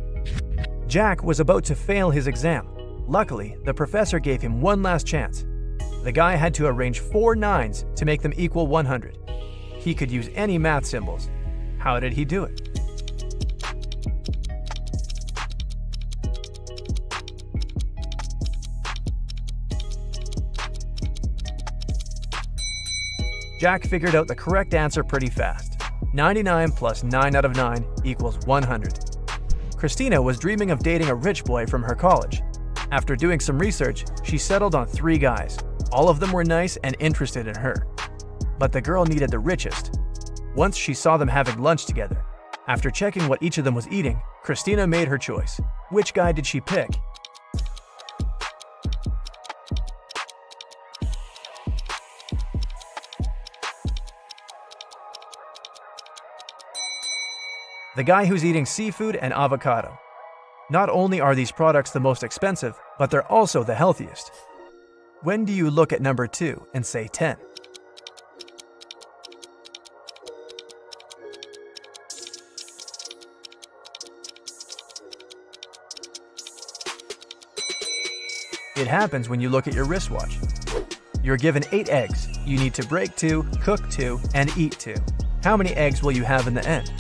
Jack was about to fail his exam. Luckily, the professor gave him one last chance. The guy had to arrange 4 nines to make them equal 100. He could use any math symbols. How did he do it? Jack figured out the correct answer pretty fast. 99 plus 9 out of 9 equals 100. Christina was dreaming of dating a rich boy from her college. After doing some research, she settled on 3 guys. All of them were nice and interested in her. But the girl needed the richest. Once she saw them having lunch together. After checking what each of them was eating, Christina made her choice. Which guy did she pick? The guy who's eating seafood and avocado. Not only are these products the most expensive, but they're also the healthiest. When do you look at number 2 and say 10? It happens when you look at your wristwatch. You're given 8 eggs. You need to break 2, cook 2, and eat 2. How many eggs will you have in the end?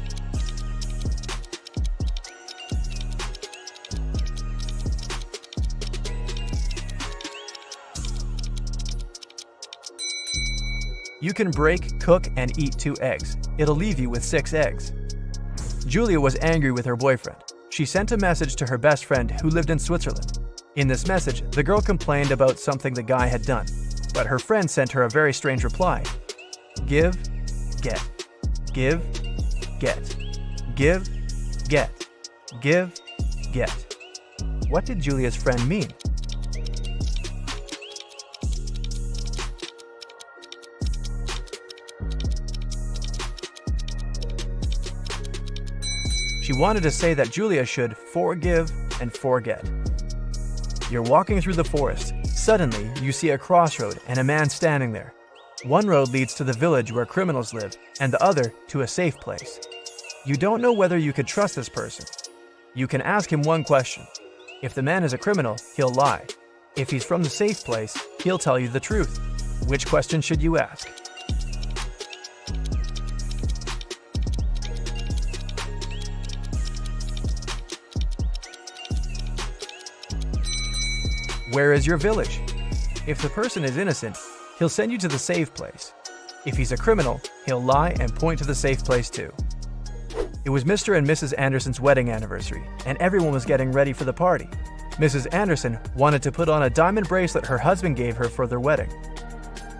You can break, cook, and eat 2 eggs. It'll leave you with 6 eggs. Julia was angry with her boyfriend. She sent a message to her best friend who lived in Switzerland. In this message, the girl complained about something the guy had done, but her friend sent her a very strange reply. Give, get. Give, get. Give, get. Give, get. What did Julia's friend mean? She wanted to say that Julia should forgive and forget. You're walking through the forest. Suddenly, you see a crossroad and a man standing there. One road leads to the village where criminals live, and the other to a safe place. You don't know whether you could trust this person. You can ask him one question. If the man is a criminal, he'll lie. If he's from the safe place, he'll tell you the truth. Which question should you ask? Where is your village? If the person is innocent, he'll send you to the safe place. If he's a criminal, he'll lie and point to the safe place too. It was Mr. and Mrs. Anderson's wedding anniversary, and everyone was getting ready for the party. Mrs. Anderson wanted to put on a diamond bracelet her husband gave her for their wedding.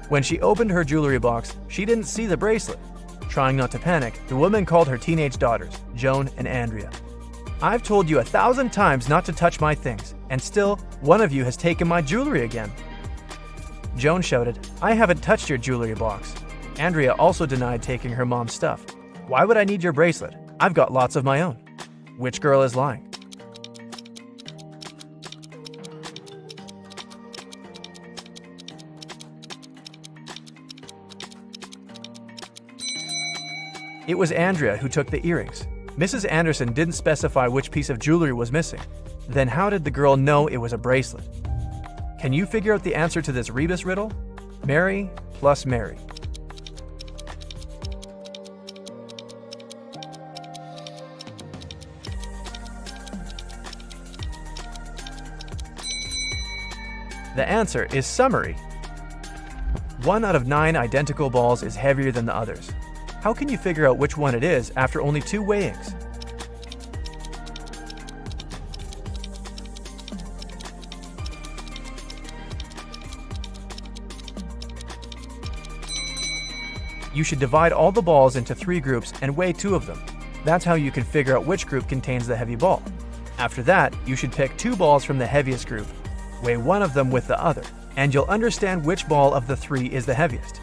When she opened her jewelry box, she didn't see the bracelet. Trying not to panic, the woman called her teenage daughters, Joan and Andrea. I've told you 1,000 times not to touch my things, and still, one of you has taken my jewelry again. Joan shouted, I haven't touched your jewelry box. Andrea also denied taking her mom's stuff. Why would I need your bracelet? I've got lots of my own. Which girl is lying? It was Andrea who took the earrings. Mrs. Anderson didn't specify which piece of jewelry was missing. Then how did the girl know it was a bracelet? Can you figure out the answer to this rebus riddle? Mary plus Mary. The answer is summary. 1 out of 9 identical balls is heavier than the others. How can you figure out which one it is after only 2 weighings? You should divide all the balls into 3 groups and weigh 2 of them. That's how you can figure out which group contains the heavy ball. After that, you should pick 2 balls from the heaviest group, weigh 1 of them with the other, and you'll understand which ball of the 3 is the heaviest.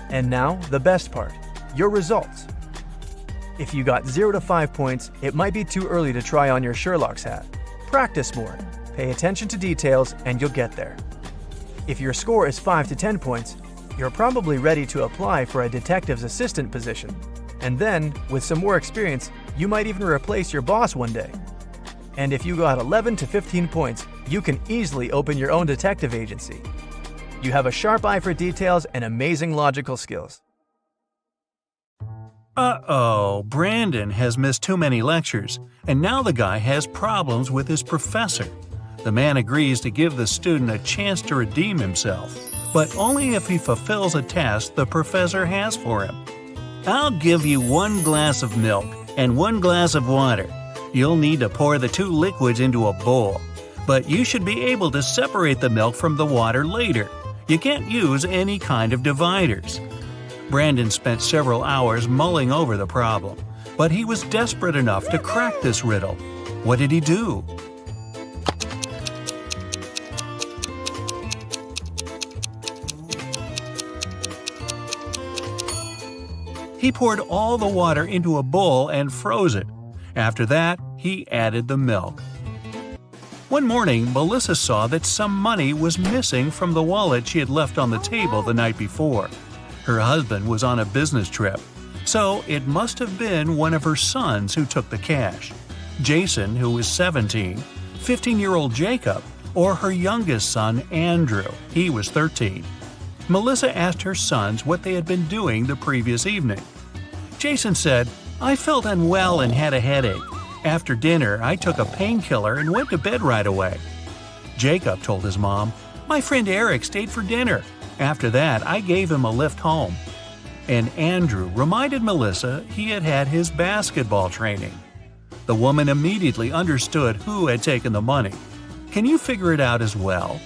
And now, the best part. Your results. If you got 0 to 5 points, it might be too early to try on your Sherlock's hat. Practice more, pay attention to details, and you'll get there. If your score is 5 to 10 points, you're probably ready to apply for a detective's assistant position. And then, with some more experience, you might even replace your boss one day. And if you got 11 to 15 points, you can easily open your own detective agency. You have a sharp eye for details and amazing logical skills. Uh-oh, Brandon has missed too many lectures, and now the guy has problems with his professor. The man agrees to give the student a chance to redeem himself, but only if he fulfills a task the professor has for him. I'll give you 1 glass of milk and 1 glass of water. You'll need to pour the 2 liquids into a bowl, but you should be able to separate the milk from the water later. You can't use any kind of dividers. Brandon spent several hours mulling over the problem, but he was desperate enough to crack this riddle. What did he do? He poured all the water into a bowl and froze it. After that, he added the milk. One morning, Melissa saw that some money was missing from the wallet she had left on the table the night before. Her husband was on a business trip, so it must have been one of her sons who took the cash. Jason, who was 17, 15-year-old Jacob, or her youngest son, Andrew. He was 13. Melissa asked her sons what they had been doing the previous evening. Jason said, "I felt unwell and had a headache. After dinner, I took a painkiller and went to bed right away." Jacob told his mom, "My friend Eric stayed for dinner. After that, I gave him a lift home." And Andrew reminded Melissa he had had his basketball training. The woman immediately understood who had taken the money. Can you figure it out as well?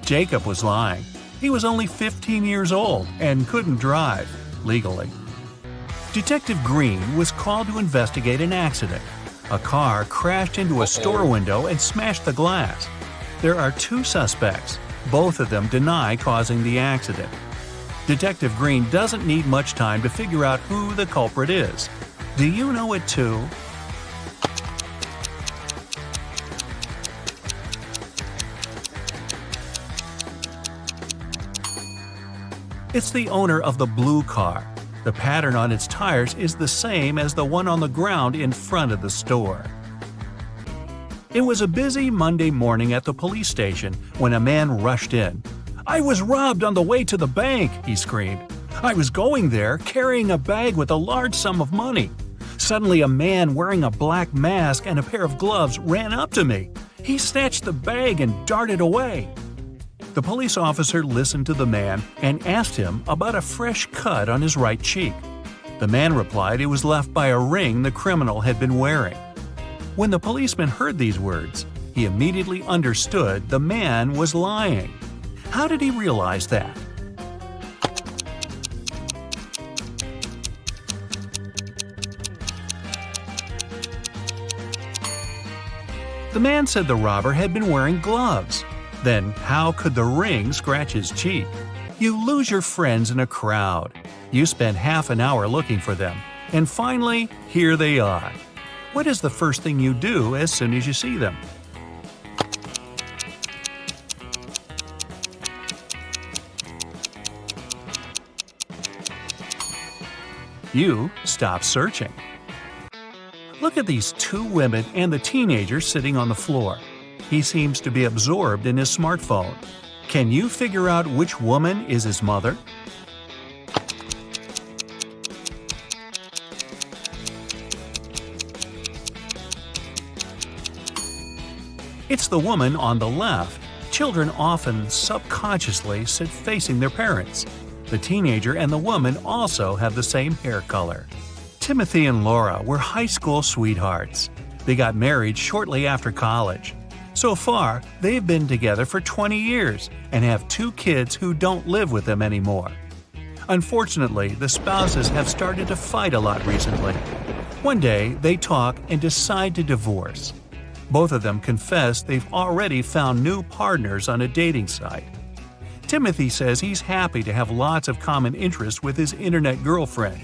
Jacob was lying. He was only 15 years old and couldn't drive, legally. Detective Green was called to investigate an accident. A car crashed into a store window and smashed the glass. There are 2 suspects. Both of them deny causing the accident. Detective Green doesn't need much time to figure out who the culprit is. Do you know it too? It's the owner of the blue car. The pattern on its tires is the same as the one on the ground in front of the store. It was a busy Monday morning at the police station when a man rushed in. "I was robbed on the way to the bank," he screamed. "I was going there carrying a bag with a large sum of money. Suddenly a man wearing a black mask and a pair of gloves ran up to me. He snatched the bag and darted away." The police officer listened to the man and asked him about a fresh cut on his right cheek. The man replied it was left by a ring the criminal had been wearing. When the policeman heard these words, he immediately understood the man was lying. How did he realize that? The man said the robber had been wearing gloves. Then how could the ring scratch his cheek? You lose your friends in a crowd. You spend half an hour looking for them, and finally, here they are. What is the first thing you do as soon as you see them? You stop searching. Look at these 2 women and the teenager sitting on the floor. He seems to be absorbed in his smartphone. Can you figure out which woman is his mother? It's the woman on the left. Children often subconsciously sit facing their parents. The teenager and the woman also have the same hair color. Timothy and Laura were high school sweethearts. They got married shortly after college. So far, they've been together for 20 years and have 2 kids who don't live with them anymore. Unfortunately, the spouses have started to fight a lot recently. One day, they talk and decide to divorce. Both of them confess they've already found new partners on a dating site. Timothy says he's happy to have lots of common interests with his internet girlfriend,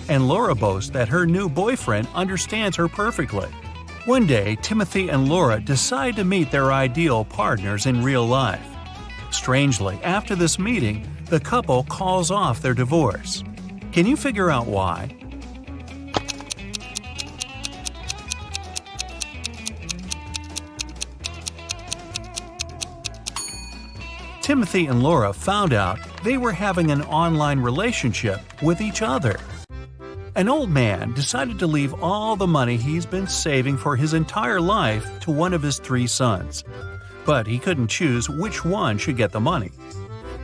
and Laura boasts that her new boyfriend understands her perfectly. One day, Timothy and Laura decide to meet their ideal partners in real life. Strangely, after this meeting, the couple calls off their divorce. Can you figure out why? Timothy and Laura found out they were having an online relationship with each other. An old man decided to leave all the money he's been saving for his entire life to one of his 3 sons. But he couldn't choose which one should get the money.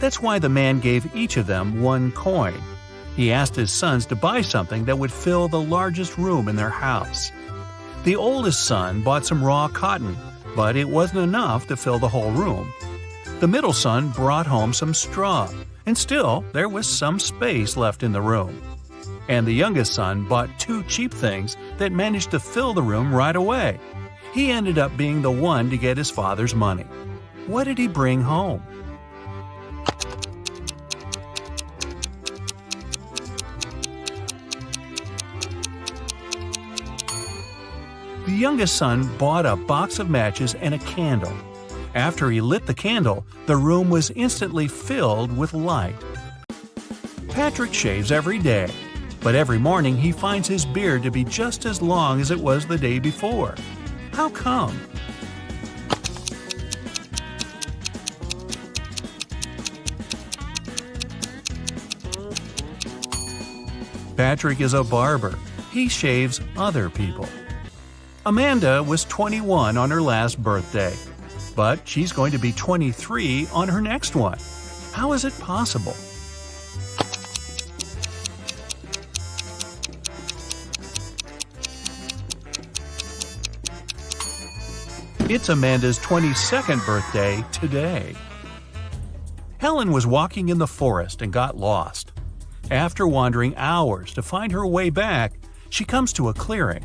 That's why the man gave each of them 1 coin. He asked his sons to buy something that would fill the largest room in their house. The oldest son bought some raw cotton, but it wasn't enough to fill the whole room. The middle son brought home some straw, and still there was some space left in the room. And the youngest son bought 2 cheap things that managed to fill the room right away. He ended up being the one to get his father's money. What did he bring home? The youngest son bought a box of matches and a candle. After he lit the candle, the room was instantly filled with light. Patrick shaves every day, but every morning he finds his beard to be just as long as it was the day before. How come? Patrick is a barber. He shaves other people. Amanda was 21 on her last birthday, but she's going to be 23 on her next one. How is it possible? It's Amanda's 22nd birthday today. Helen was walking in the forest and got lost. After wandering hours to find her way back, she comes to a clearing.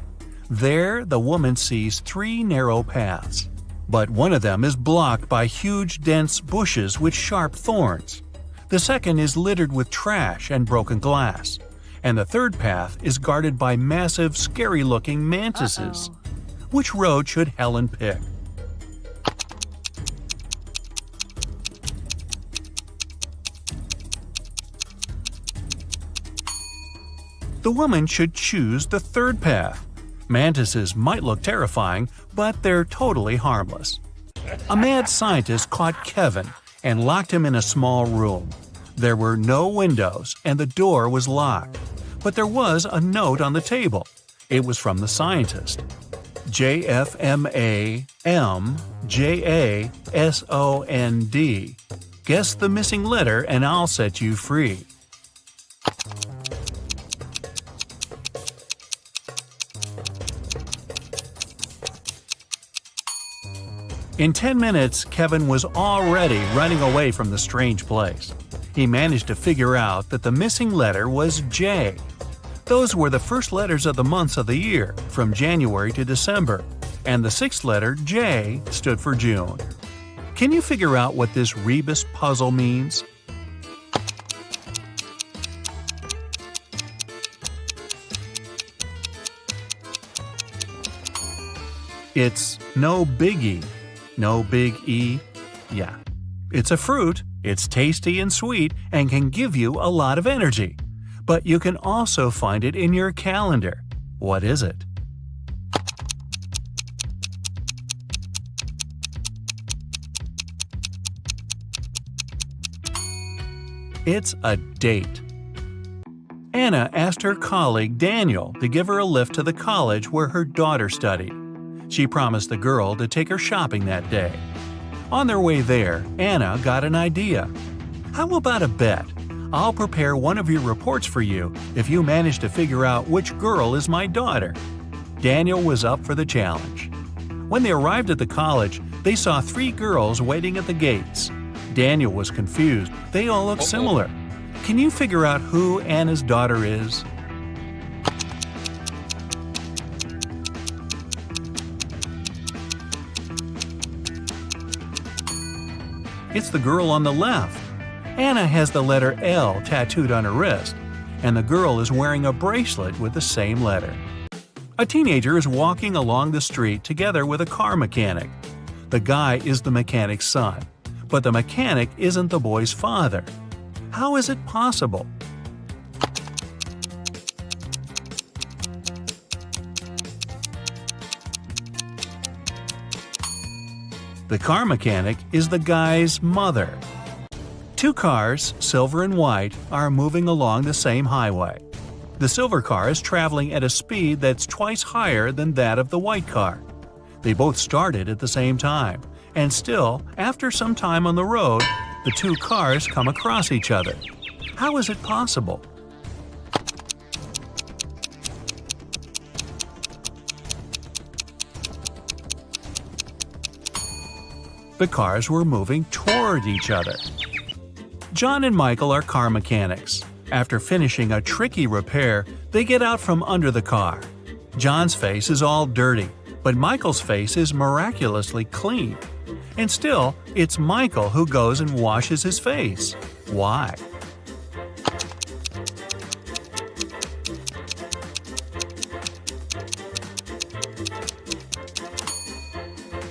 There, the woman sees 3 narrow paths, but one of them is blocked by huge, dense bushes with sharp thorns. The second is littered with trash and broken glass, and the third path is guarded by massive, scary-looking mantises. Which road should Helen pick? The woman should choose the third path. Mantises might look terrifying, but they're totally harmless. A mad scientist caught Kevin and locked him in a small room. There were no windows and the door was locked. But there was a note on the table. It was from the scientist. JFMAMJASOND. Guess the missing letter and I'll set you free. In 10 minutes, Kevin was already running away from the strange place. He managed to figure out that the missing letter was J. Those were the first letters of the months of the year, from January to December, and the 6th letter, J, stood for June. Can you figure out what this rebus puzzle means? It's no biggie. No big E? Yeah. It's a fruit, it's tasty and sweet, and can give you a lot of energy. But you can also find it in your calendar. What is it? It's a date. Anna asked her colleague Daniel to give her a lift to the college where her daughter studied. She promised the girl to take her shopping that day. On their way there, Anna got an idea. How about a bet? I'll prepare one of your reports for you if you manage to figure out which girl is my daughter. Daniel was up for the challenge. When they arrived at the college, they saw 3 girls waiting at the gates. Daniel was confused. They all looked similar. Can you figure out who Anna's daughter is? It's the girl on the left. Anna has the letter L tattooed on her wrist, and the girl is wearing a bracelet with the same letter. A teenager is walking along the street together with a car mechanic. The guy is the mechanic's son, but the mechanic isn't the boy's father. How is it possible? The car mechanic is the guy's mother. Two cars, silver and white, are moving along the same highway. The silver car is traveling at a speed that's twice higher than that of the white car. They both started at the same time, and still, after some time on the road, the two cars come across each other. How is it possible? The cars were moving toward each other. John and Michael are car mechanics. After finishing a tricky repair, they get out from under the car. John's face is all dirty, but Michael's face is miraculously clean. And still, it's Michael who goes and washes his face. Why?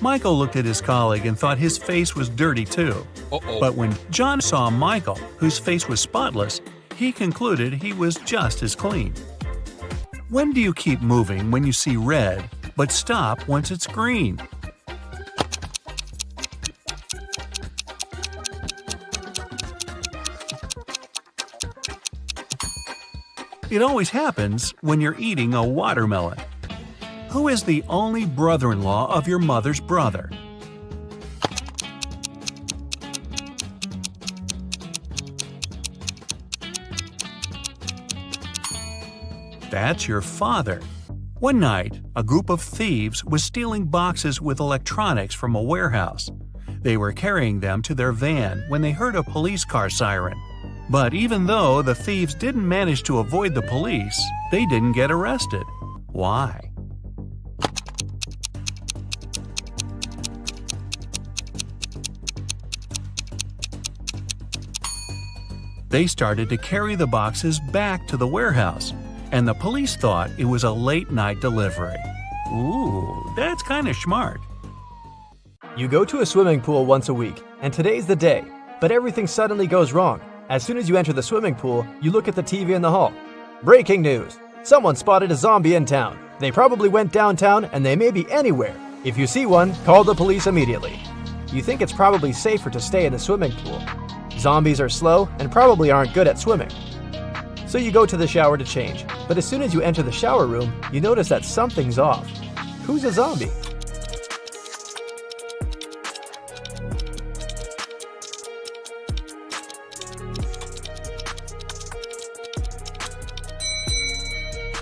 Michael looked at his colleague and thought his face was dirty too. But when John saw Michael, whose face was spotless, he concluded he was just as clean. When do you keep moving when you see red, but stop once it's green? It always happens when you're eating a watermelon. Who is the only brother-in-law of your mother's brother? That's your father. One night, a group of thieves was stealing boxes with electronics from a warehouse. They were carrying them to their van when they heard a police car siren. But even though the thieves didn't manage to avoid the police, they didn't get arrested. Why? They started to carry the boxes back to the warehouse, and the police thought it was a late-night delivery. Ooh, that's kind of smart. You go to a swimming pool once a week, and today's the day, but everything suddenly goes wrong. As soon as you enter the swimming pool, you look at the TV in the hall. Breaking news! Someone spotted a zombie in town. They probably went downtown, and they may be anywhere. If you see one, call the police immediately. You think it's probably safer to stay in the swimming pool. Zombies are slow and probably aren't good at swimming. So you go to the shower to change, but as soon as you enter the shower room, you notice that something's off. Who's a zombie?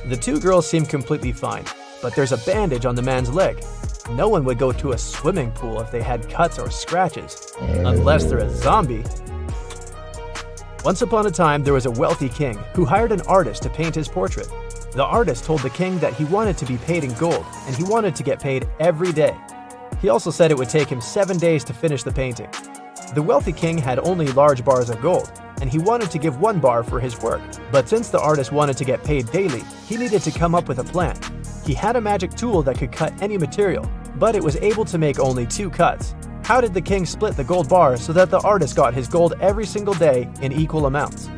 The two girls seem completely fine, but there's a bandage on the man's leg. No one would go to a swimming pool if they had cuts or scratches, unless they're a zombie. Once upon a time, there was a wealthy king who hired an artist to paint his portrait. The artist told the king that he wanted to be paid in gold, and he wanted to get paid every day. He also said it would take him 7 days to finish the painting. The wealthy king had only large bars of gold, and he wanted to give 1 bar for his work. But since the artist wanted to get paid daily, he needed to come up with a plan. He had a magic tool that could cut any material, but it was able to make only 2 cuts. How did the king split the gold bar so that the artist got his gold every single day in equal amounts?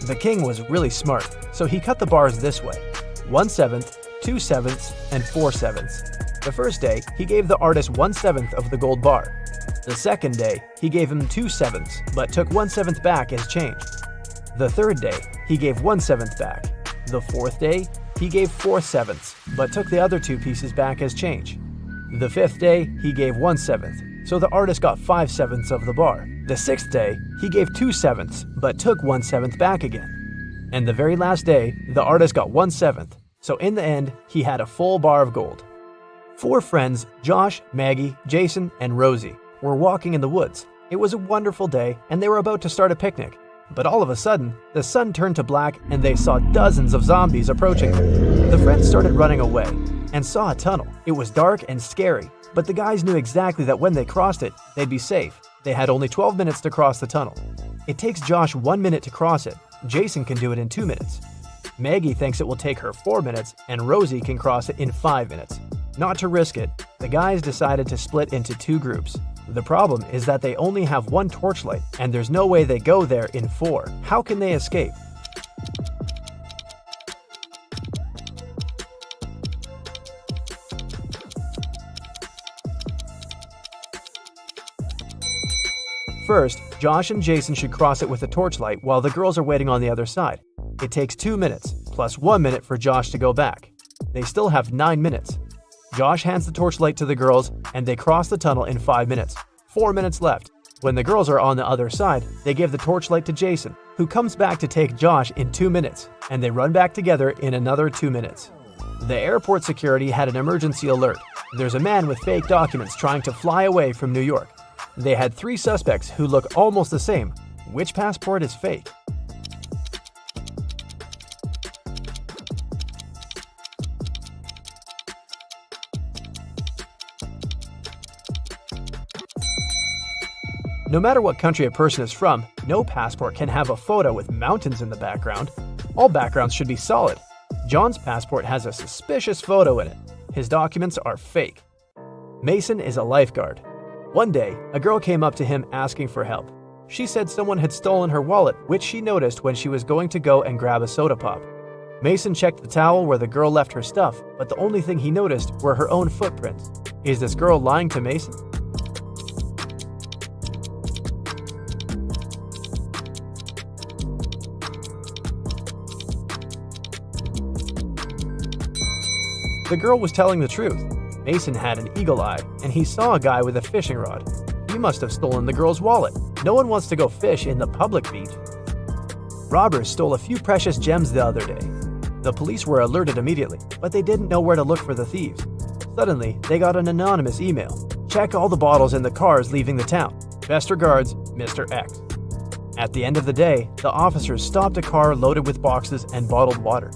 The king was really smart, so he cut the bars this way: 1/7, 2/7, and 4/7. The first day, he gave the artist 1/7 of the gold bar. The second day, he gave him 2/7, but took 1/7 back as change. The third day, he gave 1/7 back. The fourth day, he gave 4/7, but took the other 2 pieces back as change. The fifth day, he gave 1/7, so the artist got 5/7 of the bar. The sixth day, he gave 2/7, but took 1/7 back again. And the very last day, the artist got 1/7, so in the end, he had a full bar of gold. 4 friends, Josh, Maggie, Jason, and Rosie, were walking in the woods. It was a wonderful day, and they were about to start a picnic. But all of a sudden, the sun turned to black and they saw dozens of zombies approaching them. The friends started running away. and saw a tunnel. It was dark and scary, but the guys knew exactly that when they crossed it, they'd be safe. They had only 12 minutes to cross the tunnel. It takes Josh 1 minute to cross it. Jason can do it in 2 minutes. Maggie thinks it will take her 4 minutes, and Rosie can cross it in 5 minutes. Not to risk it, the guys decided to split into 2 groups. The problem is that they only have 1 torchlight, and there's no way they go there in 4. How can they escape? First, Josh and Jason should cross it with a torchlight while the girls are waiting on the other side. It takes 2 minutes, plus 1 minute for Josh to go back. They still have 9 minutes. Josh hands the torchlight to the girls, and they cross the tunnel in 5 minutes. 4 minutes left. When the girls are on the other side, they give the torchlight to Jason, who comes back to take Josh in 2 minutes, and they run back together in another 2 minutes. The airport security had an emergency alert. There's a man with fake documents trying to fly away from New York. They had 3 suspects who look almost the same. Which passport is fake? No matter what country a person is from, no passport can have a photo with mountains in the background. All backgrounds should be solid. John's passport has a suspicious photo in it. His documents are fake. Mason is a lifeguard. One day, a girl came up to him asking for help. She said someone had stolen her wallet, which she noticed when she was going to go and grab a soda pop. Mason checked the towel where the girl left her stuff, but the only thing he noticed were her own footprints. Is this girl lying to Mason? The girl was telling the truth. Mason had an eagle eye, and he saw a guy with a fishing rod. He must have stolen the girl's wallet. No one wants to go fish in the public beach. Robbers stole a few precious gems the other day. The police were alerted immediately, but they didn't know where to look for the thieves. Suddenly, they got an anonymous email. Check all the bottles in the cars leaving the town. Best regards, Mr. X. At the end of the day, the officers stopped a car loaded with boxes and bottled water.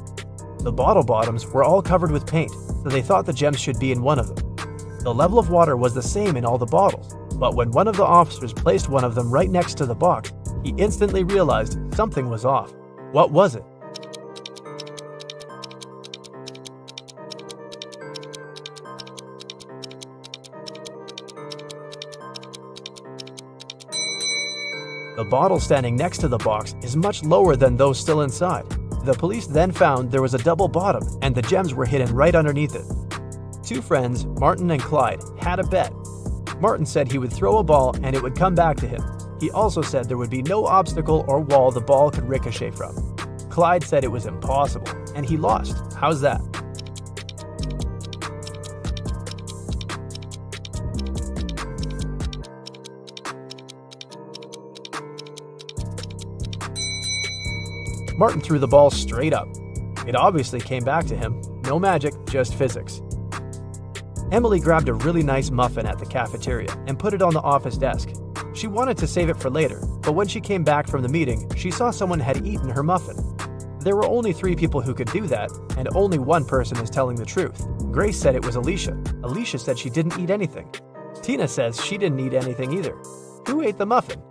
The bottle bottoms were all covered with paint, so they thought the gems should be in one of them. The level of water was the same in all the bottles, but when one of the officers placed one of them right next to the box, he instantly realized something was off. What was it? The bottle standing next to the box is much lower than those still inside. The police then found there was a double bottom and the gems were hidden right underneath it. 2 friends, Martin and Clyde, had a bet. Martin said he would throw a ball and it would come back to him. He also said there would be no obstacle or wall the ball could ricochet from. Clyde said it was impossible, and he lost. How's that? Martin threw the ball straight up. It obviously came back to him. No magic, just physics. Emily grabbed a really nice muffin at the cafeteria and put it on the office desk. She wanted to save it for later, but when she came back from the meeting, she saw someone had eaten her muffin. There were only 3 people who could do that, and only one person is telling the truth. Grace said it was Alicia. Alicia said she didn't eat anything. Tina says she didn't eat anything either. Who ate the muffin?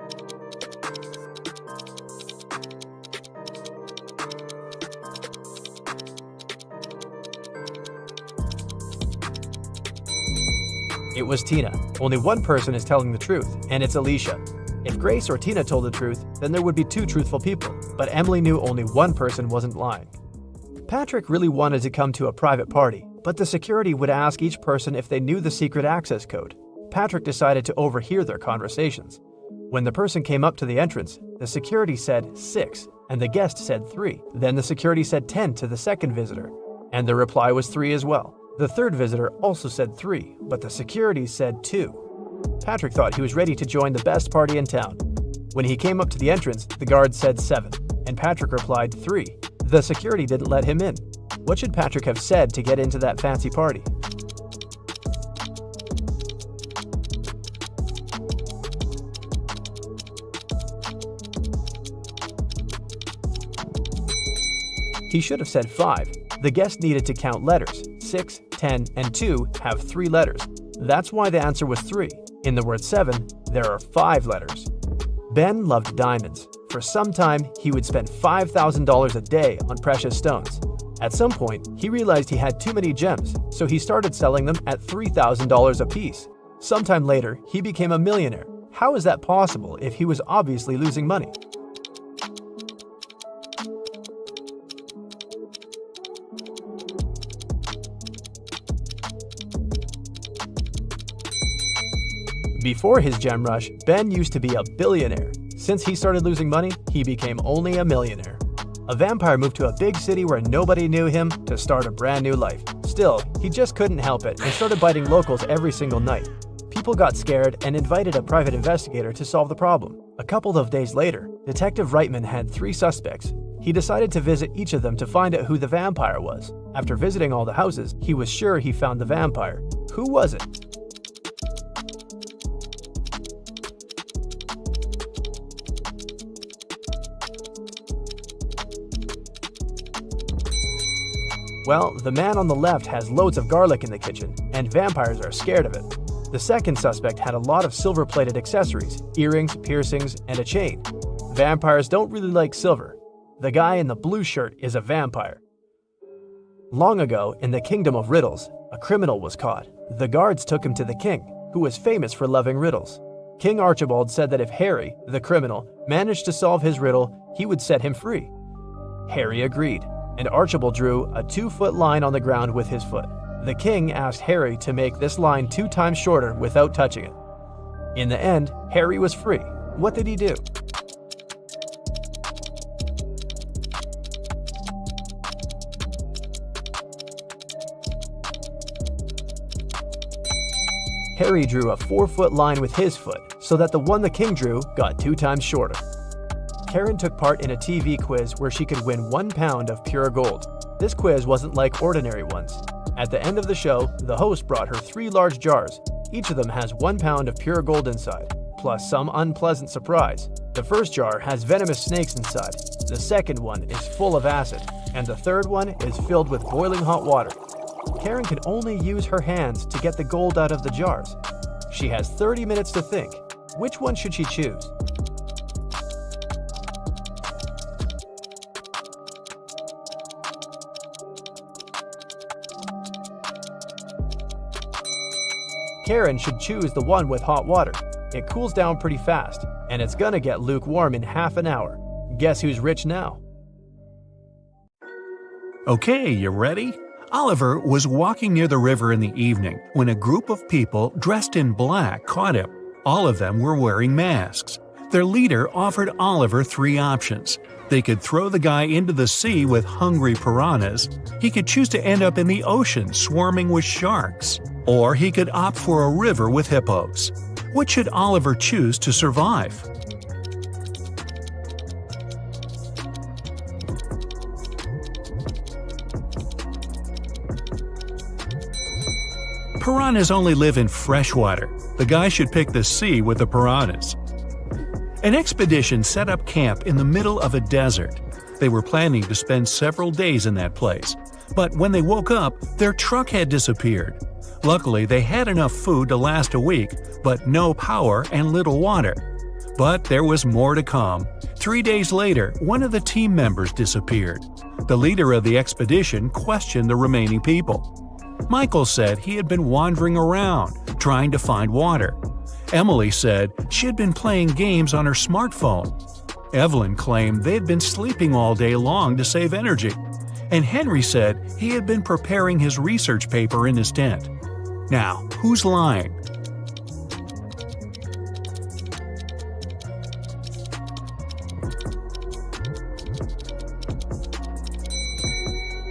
It was Tina. Only one person is telling the truth, and it's Alicia. If Grace or Tina told the truth, then there would be 2 truthful people, but Emily knew only one person wasn't lying. Patrick really wanted to come to a private party, but the security would ask each person if they knew the secret access code. Patrick decided to overhear their conversations. When the person came up to the entrance, the security said 6, and the guest said 3. Then the security said 10 to the second visitor, and the reply was 3 as well. The third visitor also said 3, but the security said 2. Patrick thought he was ready to join the best party in town. When he came up to the entrance, the guard said 7, and Patrick replied 3. The security didn't let him in. What should Patrick have said to get into that fancy party? He should have said 5. The guest needed to count letters. 6, 10, and 2 have 3 letters. That's why the answer was 3. In the word 7, there are 5 letters. Ben loved diamonds. For some time, he would spend $5,000 a day on precious stones. At some point, he realized he had too many gems, so he started selling them at $3,000 a piece. Sometime later, he became a millionaire. How is that possible if he was obviously losing money? Before his gem rush, Ben used to be a billionaire. Since he started losing money, he became only a millionaire. A vampire moved to a big city where nobody knew him to start a brand new life. Still, he just couldn't help it and started biting locals every single night. People got scared and invited a private investigator to solve the problem. A couple of days later, Detective Reitman had 3 suspects. He decided to visit each of them to find out who the vampire was. After visiting all the houses, he was sure he found the vampire. Who was it? Well, the man on the left has loads of garlic in the kitchen, and vampires are scared of it. The second suspect had a lot of silver-plated accessories, earrings, piercings, and a chain. Vampires don't really like silver. The guy in the blue shirt is a vampire. Long ago, in the kingdom of riddles, a criminal was caught. The guards took him to the king, who was famous for loving riddles. King Archibald said that if Harry, the criminal, managed to solve his riddle, he would set him free. Harry agreed, and Archibald drew a 2-foot line on the ground with his foot. The king asked Harry to make this line 2 times shorter without touching it. In the end, Harry was free. What did he do? Harry drew a 4-foot line with his foot, so that the one the king drew got 2 times shorter. Karen took part in a TV quiz where she could win 1 pound of pure gold. This quiz wasn't like ordinary ones. At the end of the show, the host brought her 3 large jars. Each of them has 1 pound of pure gold inside, plus some unpleasant surprise. The first jar has venomous snakes inside, the second one is full of acid, and the third one is filled with boiling hot water. Karen can only use her hands to get the gold out of the jars. She has 30 minutes to think. Which one should she choose? Karen should choose the one with hot water. It cools down pretty fast, and it's gonna get lukewarm in half an hour. Guess who's rich now? Okay, you ready? Oliver was walking near the river in the evening when a group of people dressed in black caught him. All of them were wearing masks. Their leader offered Oliver 3 options. They could throw the guy into the sea with hungry piranhas, he could choose to end up in the ocean swarming with sharks, or he could opt for a river with hippos. What should Oliver choose to survive? Piranhas only live in fresh water. The guy should pick the sea with the piranhas. An expedition set up camp in the middle of a desert. They were planning to spend several days in that place. But when they woke up, their truck had disappeared. Luckily, they had enough food to last a week, but no power and little water. But there was more to come. 3 days later, one of the team members disappeared. The leader of the expedition questioned the remaining people. Michael said he had been wandering around, trying to find water. Emily said she had been playing games on her smartphone. Evelyn claimed they had been sleeping all day long to save energy. And Henry said he had been preparing his research paper in his tent. Now, who's lying?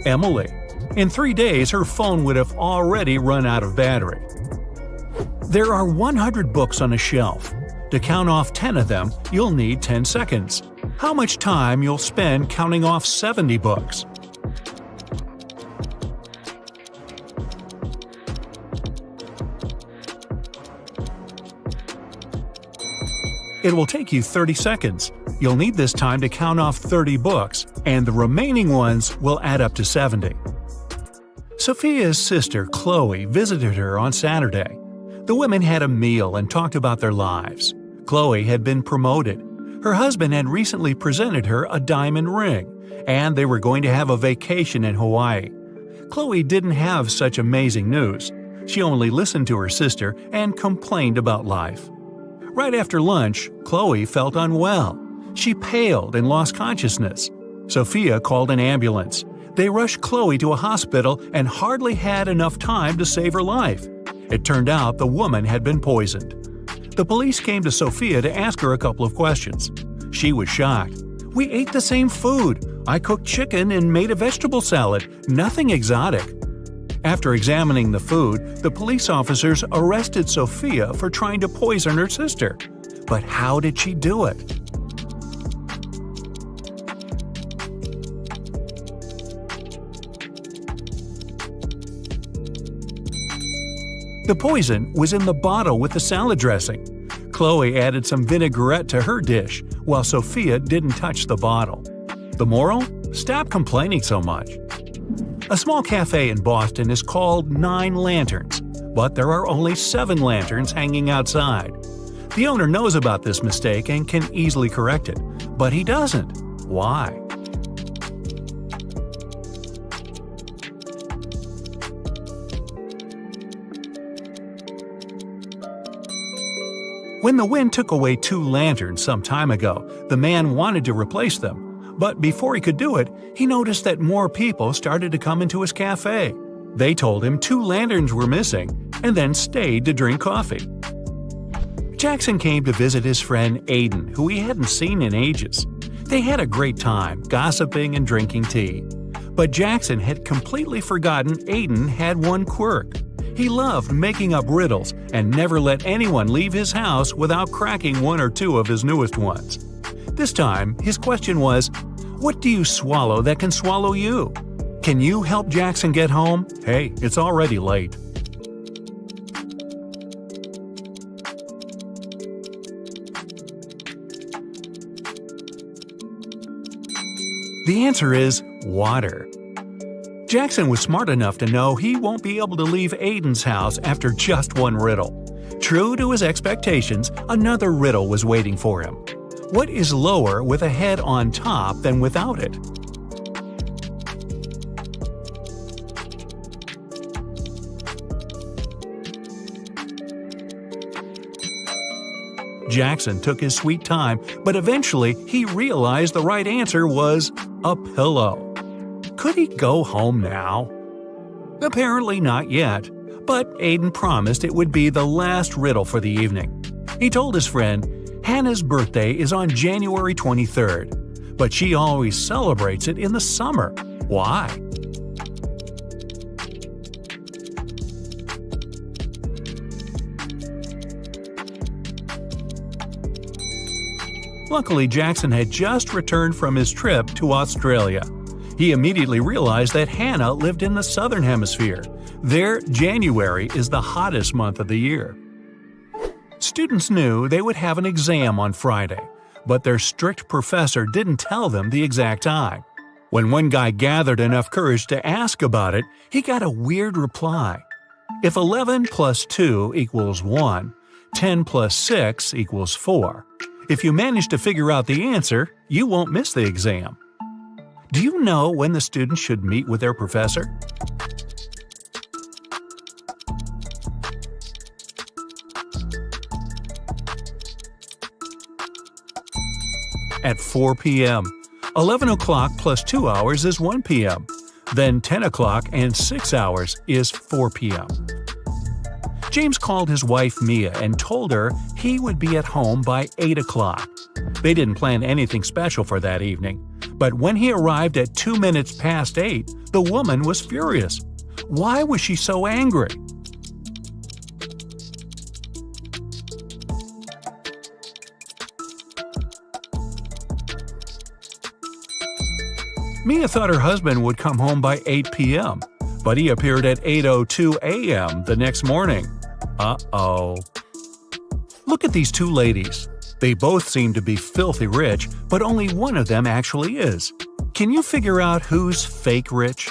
Emily. In 3 days, her phone would have already run out of battery. There are 100 books on a shelf. To count off 10 of them, you'll need 10 seconds. How much time you'll spend counting off 70 books? It will take you 30 seconds. You'll need this time to count off 30 books, and the remaining ones will add up to 70. Sophia's sister, Chloe, visited her on Saturday. The women had a meal and talked about their lives. Chloe had been promoted. Her husband had recently presented her a diamond ring, and they were going to have a vacation in Hawaii. Chloe didn't have such amazing news. She only listened to her sister and complained about life. Right after lunch, Chloe felt unwell. She paled and lost consciousness. Sophia called an ambulance. They rushed Chloe to a hospital and hardly had enough time to save her life. It turned out the woman had been poisoned. The police came to Sophia to ask her a couple of questions. She was shocked. "We ate the same food. I cooked chicken and made a vegetable salad. Nothing exotic." After examining the food, the police officers arrested Sophia for trying to poison her sister. But how did she do it? The poison was in the bottle with the salad dressing. Chloe added some vinaigrette to her dish, while Sophia didn't touch the bottle. The moral? Stop complaining so much. A small cafe in Boston is called 9 Lanterns, but there are only 7 lanterns hanging outside. The owner knows about this mistake and can easily correct it, but he doesn't. Why? When the wind took away 2 lanterns some time ago, the man wanted to replace them. But before he could do it, he noticed that more people started to come into his cafe. They told him 2 lanterns were missing, and then stayed to drink coffee. Jackson came to visit his friend Aiden, who he hadn't seen in ages. They had a great time, gossiping and drinking tea. But Jackson had completely forgotten Aiden had one quirk. He loved making up riddles and never let anyone leave his house without cracking 1 or 2 of his newest ones. This time, his question was, "What do you swallow that can swallow you?" Can you help Jackson get home? Hey, it's already late. The answer is water. Jackson was smart enough to know he won't be able to leave Aiden's house after just 1 riddle. True to his expectations, another riddle was waiting for him. What is lower with a head on top than without it? Jackson took his sweet time, but eventually he realized the right answer was a pillow. Could he go home now? Apparently not yet, but Aiden promised it would be the last riddle for the evening. He told his friend, Hannah's birthday is on January 23rd, but she always celebrates it in the summer. Why? Luckily, Jackson had just returned from his trip to Australia. He immediately realized that Hannah lived in the southern hemisphere. There, January is the hottest month of the year. Students knew they would have an exam on Friday, but their strict professor didn't tell them the exact time. When one guy gathered enough courage to ask about it, he got a weird reply. If 11 plus 2 equals 1, 10 plus 6 equals 4. If you manage to figure out the answer, you won't miss the exam. Do you know when the students should meet with their professor? At 4 p.m. 11 o'clock plus 2 hours is 1 p.m. Then 10 o'clock and 6 hours is 4 p.m. James called his wife Mia and told her he would be at home by 8 o'clock. They didn't plan anything special for that evening, but when he arrived at 2 minutes past 8, the woman was furious. Why was she so angry? Mia thought her husband would come home by 8 p.m., but he appeared at 8:02 a.m. the next morning. Uh-oh. Look at these 2 ladies. They both seem to be filthy rich, but only one of them actually is. Can you figure out who's fake rich?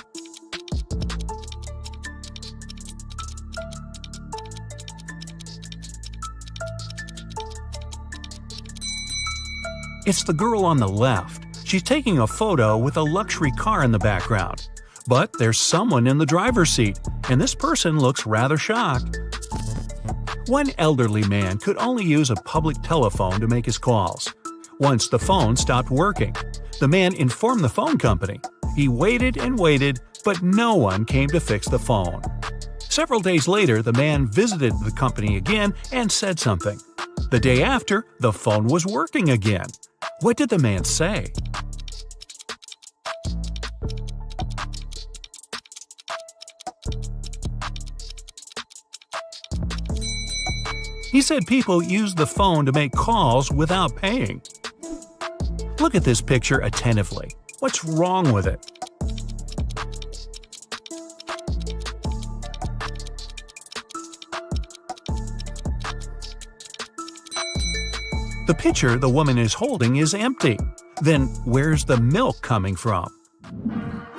It's the girl on the left. She's taking a photo with a luxury car in the background. But there's someone in the driver's seat, and this person looks rather shocked. One elderly man could only use a public telephone to make his calls. Once the phone stopped working, the man informed the phone company. He waited and waited, but no one came to fix the phone. Several days later, the man visited the company again and said something. The day after, the phone was working again. What did the man say? He said people use the phone to make calls without paying. Look at this picture attentively. What's wrong with it? The pitcher the woman is holding is empty. Then where's the milk coming from?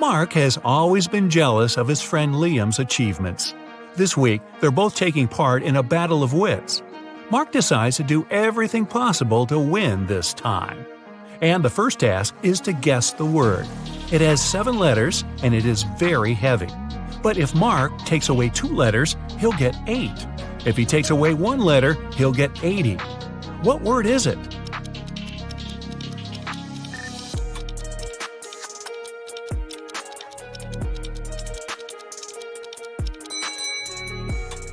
Mark has always been jealous of his friend Liam's achievements. This week, they're both taking part in a battle of wits. Mark decides to do everything possible to win this time. And the first task is to guess the word. It has 7 letters and it is very heavy. But if Mark takes away 2 letters, he'll get 8. If he takes away 1 letter, he'll get 80. What word is it?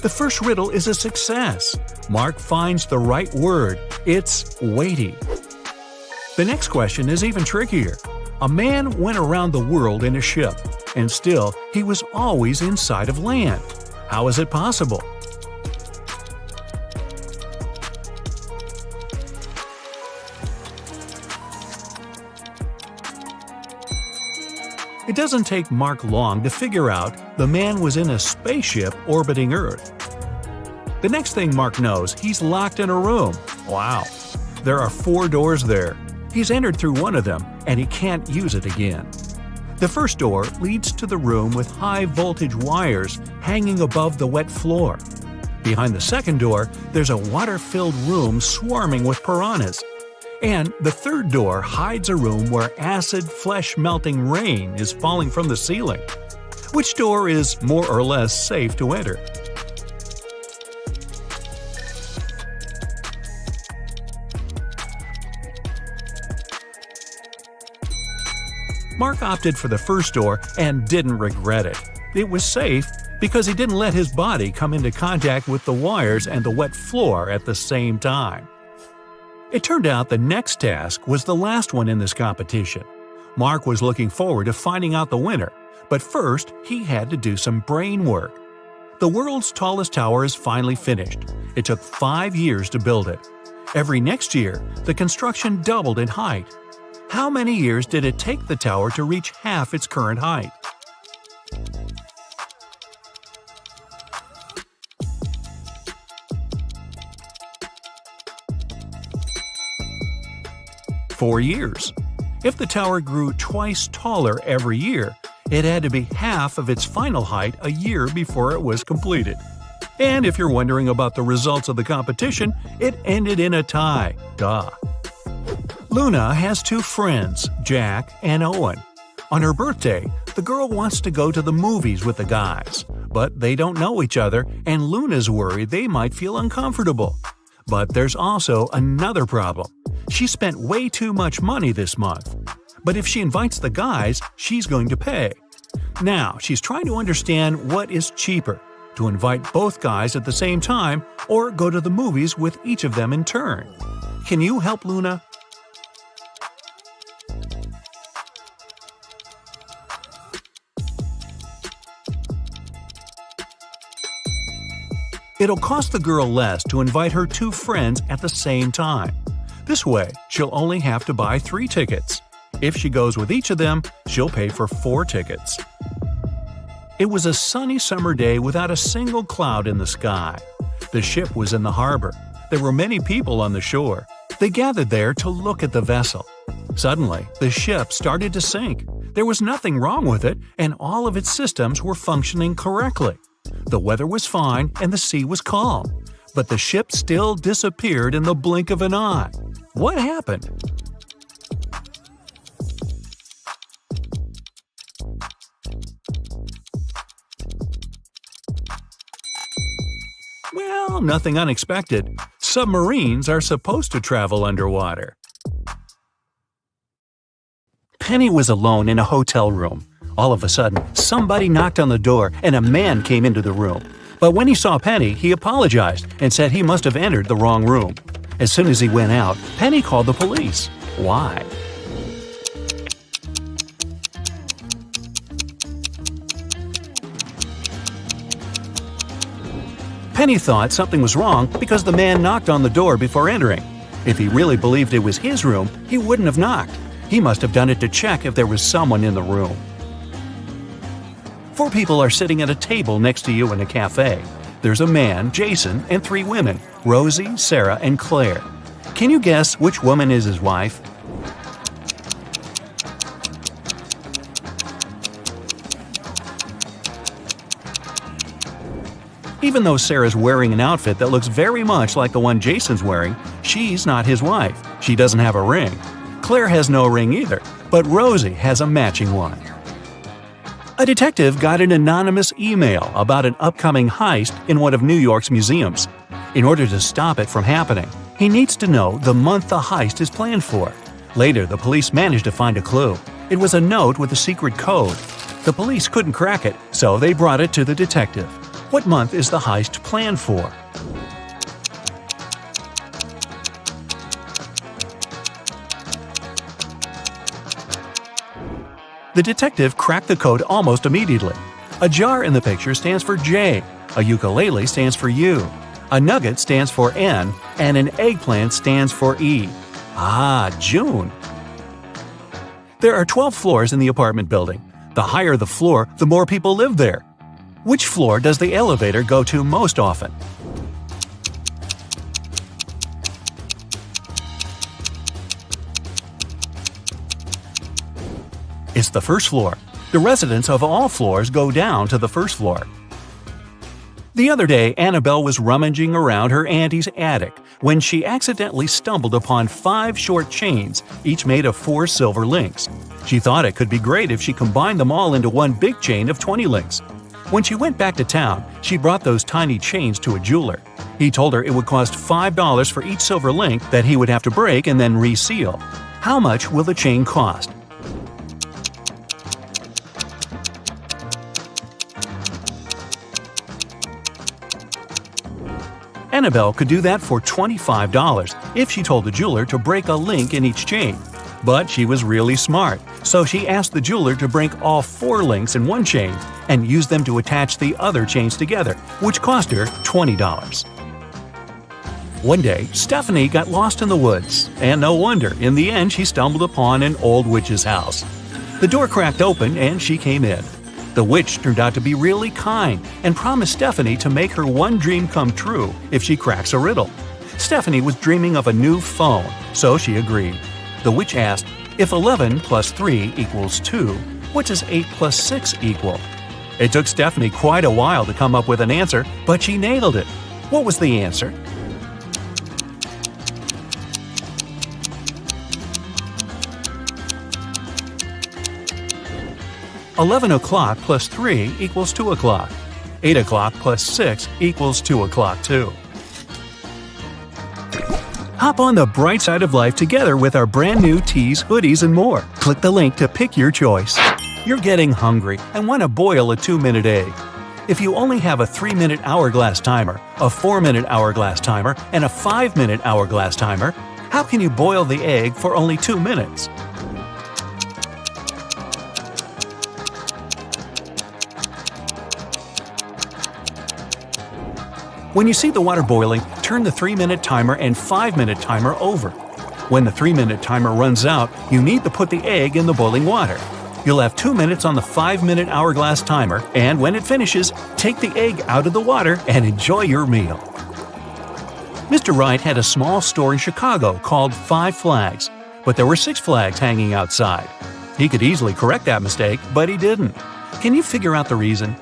The first riddle is a success. Mark finds the right word. It's weighty. The next question is even trickier. A man went around the world in a ship, and still he was always inside of land. How is it possible? It doesn't take Mark long to figure out the man was in a spaceship orbiting Earth. The next thing Mark knows, he's locked in a room. Wow. There are 4 doors there. He's entered through one of them, and he can't use it again. The first door leads to the room with high-voltage wires hanging above the wet floor. Behind the second door, there's a water-filled room swarming with piranhas. And the third door hides a room where acid, flesh-melting rain is falling from the ceiling. Which door is more or less safe to enter? Mark opted for the first door and didn't regret it. It was safe because he didn't let his body come into contact with the wires and the wet floor at the same time. It turned out the next task was the last one in this competition. Mark was looking forward to finding out the winner, but first he had to do some brain work. The world's tallest tower is finally finished. It took 5 years to build it. Every next year, the construction doubled in height. How many years did it take the tower to reach half its current height? "4 years. If the tower grew twice taller every year, it had to be half of its final height a year before it was completed. And if you're wondering about the results of the competition, it ended in a tie. Duh. Luna has 2 friends, Jack and Owen. On her birthday, the girl wants to go to the movies with the guys, but they don't know each other and Luna's worried they might feel uncomfortable. But there's also another problem. She spent way too much money this month. But if she invites the guys, she's going to pay. Now, she's trying to understand what is cheaper, to invite both guys at the same time or go to the movies with each of them in turn. Can you help Luna? It'll cost the girl less to invite her 2 friends at the same time. This way, she'll only have to buy 3 tickets. If she goes with each of them, she'll pay for 4 tickets. It was a sunny summer day without a single cloud in the sky. The ship was in the harbor. There were many people on the shore. They gathered there to look at the vessel. Suddenly, the ship started to sink. There was nothing wrong with it, and all of its systems were functioning correctly. The weather was fine and the sea was calm, but the ship still disappeared in the blink of an eye. What happened? Well, nothing unexpected. Submarines are supposed to travel underwater. Penny was alone in a hotel room. All of a sudden, somebody knocked on the door and a man came into the room. But when he saw Penny, he apologized and said he must have entered the wrong room. As soon as he went out, Penny called the police. Why? Penny thought something was wrong because the man knocked on the door before entering. If he really believed it was his room, he wouldn't have knocked. He must have done it to check if there was someone in the room. 4 people are sitting at a table next to you in a cafe. There's a man, Jason, and 3 women, Rosie, Sarah, and Claire. Can you guess which woman is his wife? Even though Sarah's wearing an outfit that looks very much like the one Jason's wearing, she's not his wife. She doesn't have a ring. Claire has no ring either, but Rosie has a matching one. A detective got an anonymous email about an upcoming heist in one of New York's museums. In order to stop it from happening, he needs to know the month the heist is planned for. Later, the police managed to find a clue. It was a note with a secret code. The police couldn't crack it, so they brought it to the detective. What month is the heist planned for? The detective cracked the code almost immediately. A jar in the picture stands for J, a ukulele stands for U, a nugget stands for N, and an eggplant stands for E. Ah, June! There are 12 floors in the apartment building. The higher the floor, the more people live there. Which floor does the elevator go to most often? It's the first floor. The residents of all floors go down to the first floor. The other day, Annabelle was rummaging around her auntie's attic when she accidentally stumbled upon 5 short chains, each made of 4 silver links. She thought it could be great if she combined them all into one big chain of 20 links. When she went back to town, she brought those tiny chains to a jeweler. He told her it would cost $5 for each silver link that he would have to break and then reseal. How much will the chain cost? Annabelle could do that for $25 if she told the jeweler to break a link in each chain. But she was really smart, so she asked the jeweler to break all 4 links in one chain and use them to attach the other chains together, which cost her $20. One day, Stephanie got lost in the woods, and no wonder, in the end she stumbled upon an old witch's house. The door cracked open and she came in. The witch turned out to be really kind and promised Stephanie to make her one dream come true if she cracks a riddle. Stephanie was dreaming of a new phone, so she agreed. The witch asked, if 11 plus 3 equals 2, what does 8 plus 6 equal? It took Stephanie quite a while to come up with an answer, but she nailed it. What was the answer? $11 plus 3 equals 2 o'clock. 8 plus 6 equals 2 too. Hop on the bright side of life together with our brand new tees, hoodies, and more. Click the link to pick your choice. You're getting hungry and want to boil a 2-minute egg. If you only have a 3-minute hourglass timer, a 4-minute hourglass timer, and a 5-minute hourglass timer, how can you boil the egg for only 2 minutes? When you see the water boiling, turn the 3-minute timer and 5-minute timer over. When the 3-minute timer runs out, you need to put the egg in the boiling water. You'll have 2 minutes on the 5-minute hourglass timer, and when it finishes, take the egg out of the water and enjoy your meal. Mr. Wright had a small store in Chicago called 5 Flags, but there were 6 flags hanging outside. He could easily correct that mistake, but he didn't. Can you figure out the reason?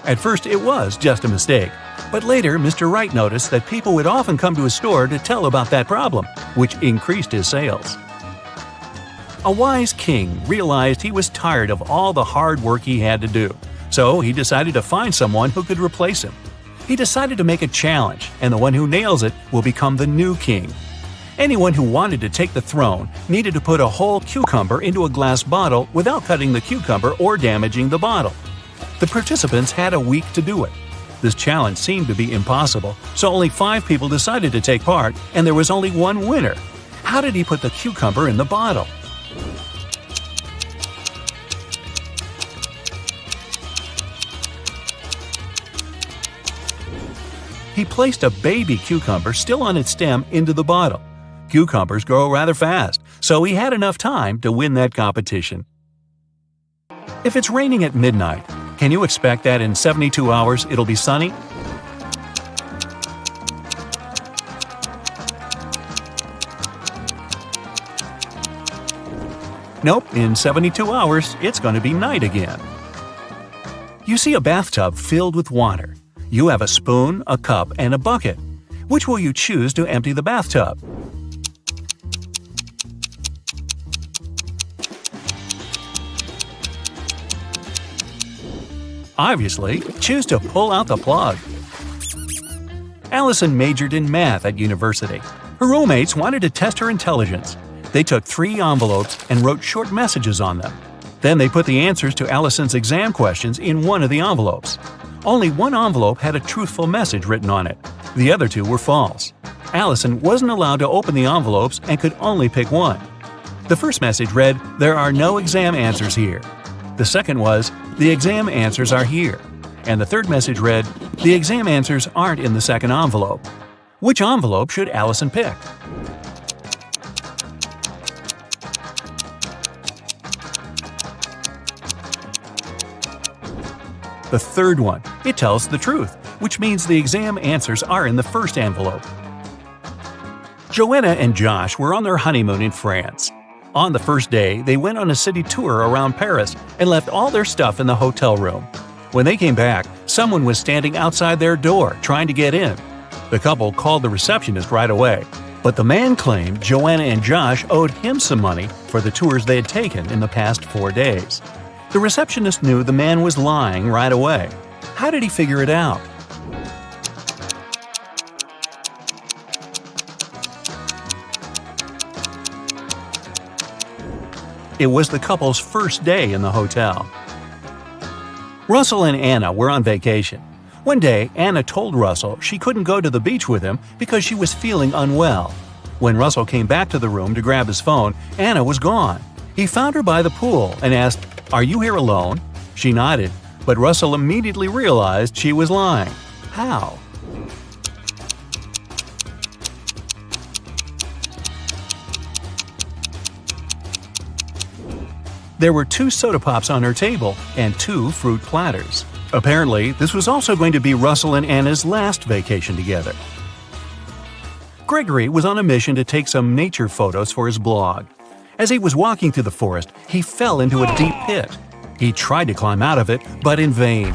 At first, it was just a mistake, but later Mr. Wright noticed that people would often come to his store to tell about that problem, which increased his sales. A wise king realized he was tired of all the hard work he had to do, so he decided to find someone who could replace him. He decided to make a challenge, and the one who nails it will become the new king. Anyone who wanted to take the throne needed to put a whole cucumber into a glass bottle without cutting the cucumber or damaging the bottle. The participants had a week to do it. This challenge seemed to be impossible, so only 5 people decided to take part, and there was only one winner. How did he put the cucumber in the bottle? He placed a baby cucumber still on its stem into the bottle. Cucumbers grow rather fast, so he had enough time to win that competition. If it's raining at midnight, can you expect that in 72 hours it'll be sunny? Nope, in 72 hours it's going to be night again. You see a bathtub filled with water. You have a spoon, a cup, and a bucket. Which will you choose to empty the bathtub? Obviously, choose to pull out the plug. Allison majored in math at university. Her roommates wanted to test her intelligence. They took 3 envelopes and wrote short messages on them. Then they put the answers to Allison's exam questions in one of the envelopes. Only one envelope had a truthful message written on it. The other 2 were false. Allison wasn't allowed to open the envelopes and could only pick one. The first message read, "There are no exam answers here." The second was, "The exam answers are here." And the third message read, "The exam answers aren't in the second envelope." Which envelope should Allison pick? The third one. It tells the truth, which means the exam answers are in the first envelope. Joanna and Josh were on their honeymoon in France. On the first day, they went on a city tour around Paris and left all their stuff in the hotel room. When they came back, someone was standing outside their door trying to get in. The couple called the receptionist right away, but the man claimed Joanna and Josh owed him some money for the tours they had taken in the past 4 days. The receptionist knew the man was lying right away. How did he figure it out? It was the couple's first day in the hotel. Russell and Anna were on vacation. One day, Anna told Russell she couldn't go to the beach with him because she was feeling unwell. When Russell came back to the room to grab his phone, Anna was gone. He found her by the pool and asked, "Are you here alone?" She nodded, but Russell immediately realized she was lying. How? There were 2 soda pops on her table and 2 fruit platters. Apparently, this was also going to be Russell and Anna's last vacation together. Gregory was on a mission to take some nature photos for his blog. As he was walking through the forest, he fell into a deep pit. He tried to climb out of it, but in vain.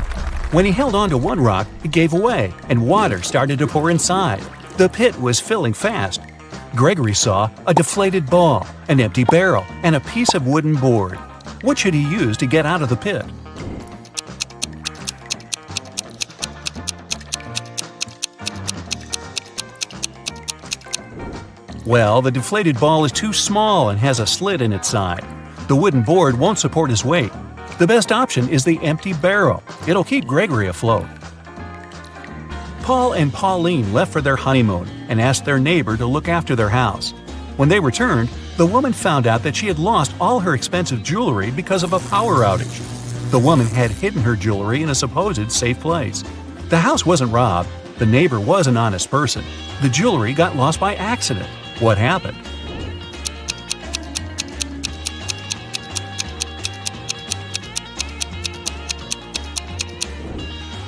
When he held onto one rock, it gave away, and water started to pour inside. The pit was filling fast. Gregory saw a deflated ball, an empty barrel, and a piece of wooden board. What should he use to get out of the pit? Well, the deflated ball is too small and has a slit in its side. The wooden board won't support his weight. The best option is the empty barrel. It'll keep Gregory afloat. Paul and Pauline left for their honeymoon and asked their neighbor to look after their house. When they returned, the woman found out that she had lost all her expensive jewelry because of a power outage. The woman had hidden her jewelry in a supposed safe place. The house wasn't robbed. The neighbor was an honest person. The jewelry got lost by accident. What happened?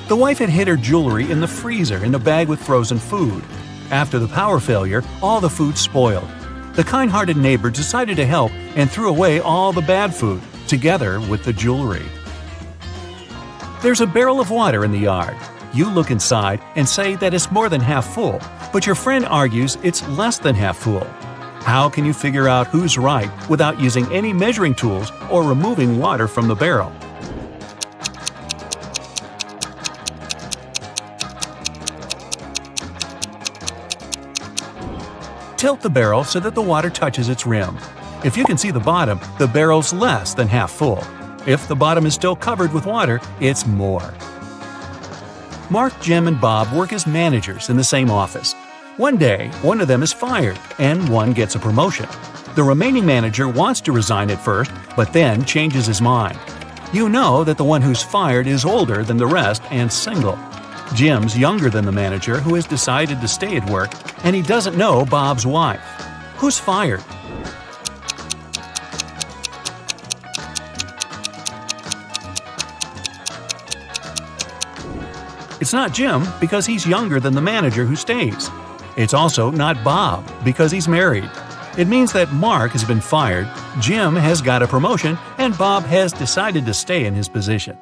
The wife had hid her jewelry in the freezer in a bag with frozen food. After the power failure, all the food spoiled. The kind-hearted neighbor decided to help and threw away all the bad food, together with the jewelry. There's a barrel of water in the yard. You look inside and say that it's more than half full, but your friend argues it's less than half full. How can you figure out who's right without using any measuring tools or removing water from the barrel? Tilt the barrel so that the water touches its rim. If you can see the bottom, the barrel's less than half full. If the bottom is still covered with water, it's more. Mark, Jim, and Bob work as managers in the same office. One day, one of them is fired, and one gets a promotion. The remaining manager wants to resign at first, but then changes his mind. You know that the one who's fired is older than the rest and single. Jim's younger than the manager, who has decided to stay at work, and he doesn't know Bob's wife. Who's fired? It's not Jim because he's younger than the manager who stays. It's also not Bob because he's married. It means that Mark has been fired, Jim has got a promotion, and Bob has decided to stay in his position.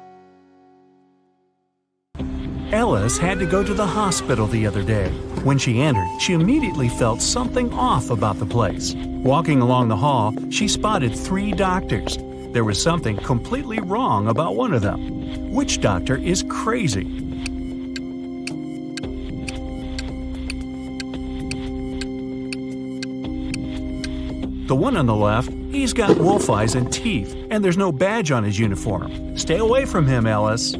Ellis had to go to the hospital the other day. When she entered, she immediately felt something off about the place. Walking along the hall, she spotted 3 doctors. There was something completely wrong about one of them. Which doctor is crazy? The one on the left, he's got wolf eyes and teeth, and there's no badge on his uniform. Stay away from him, Ellis.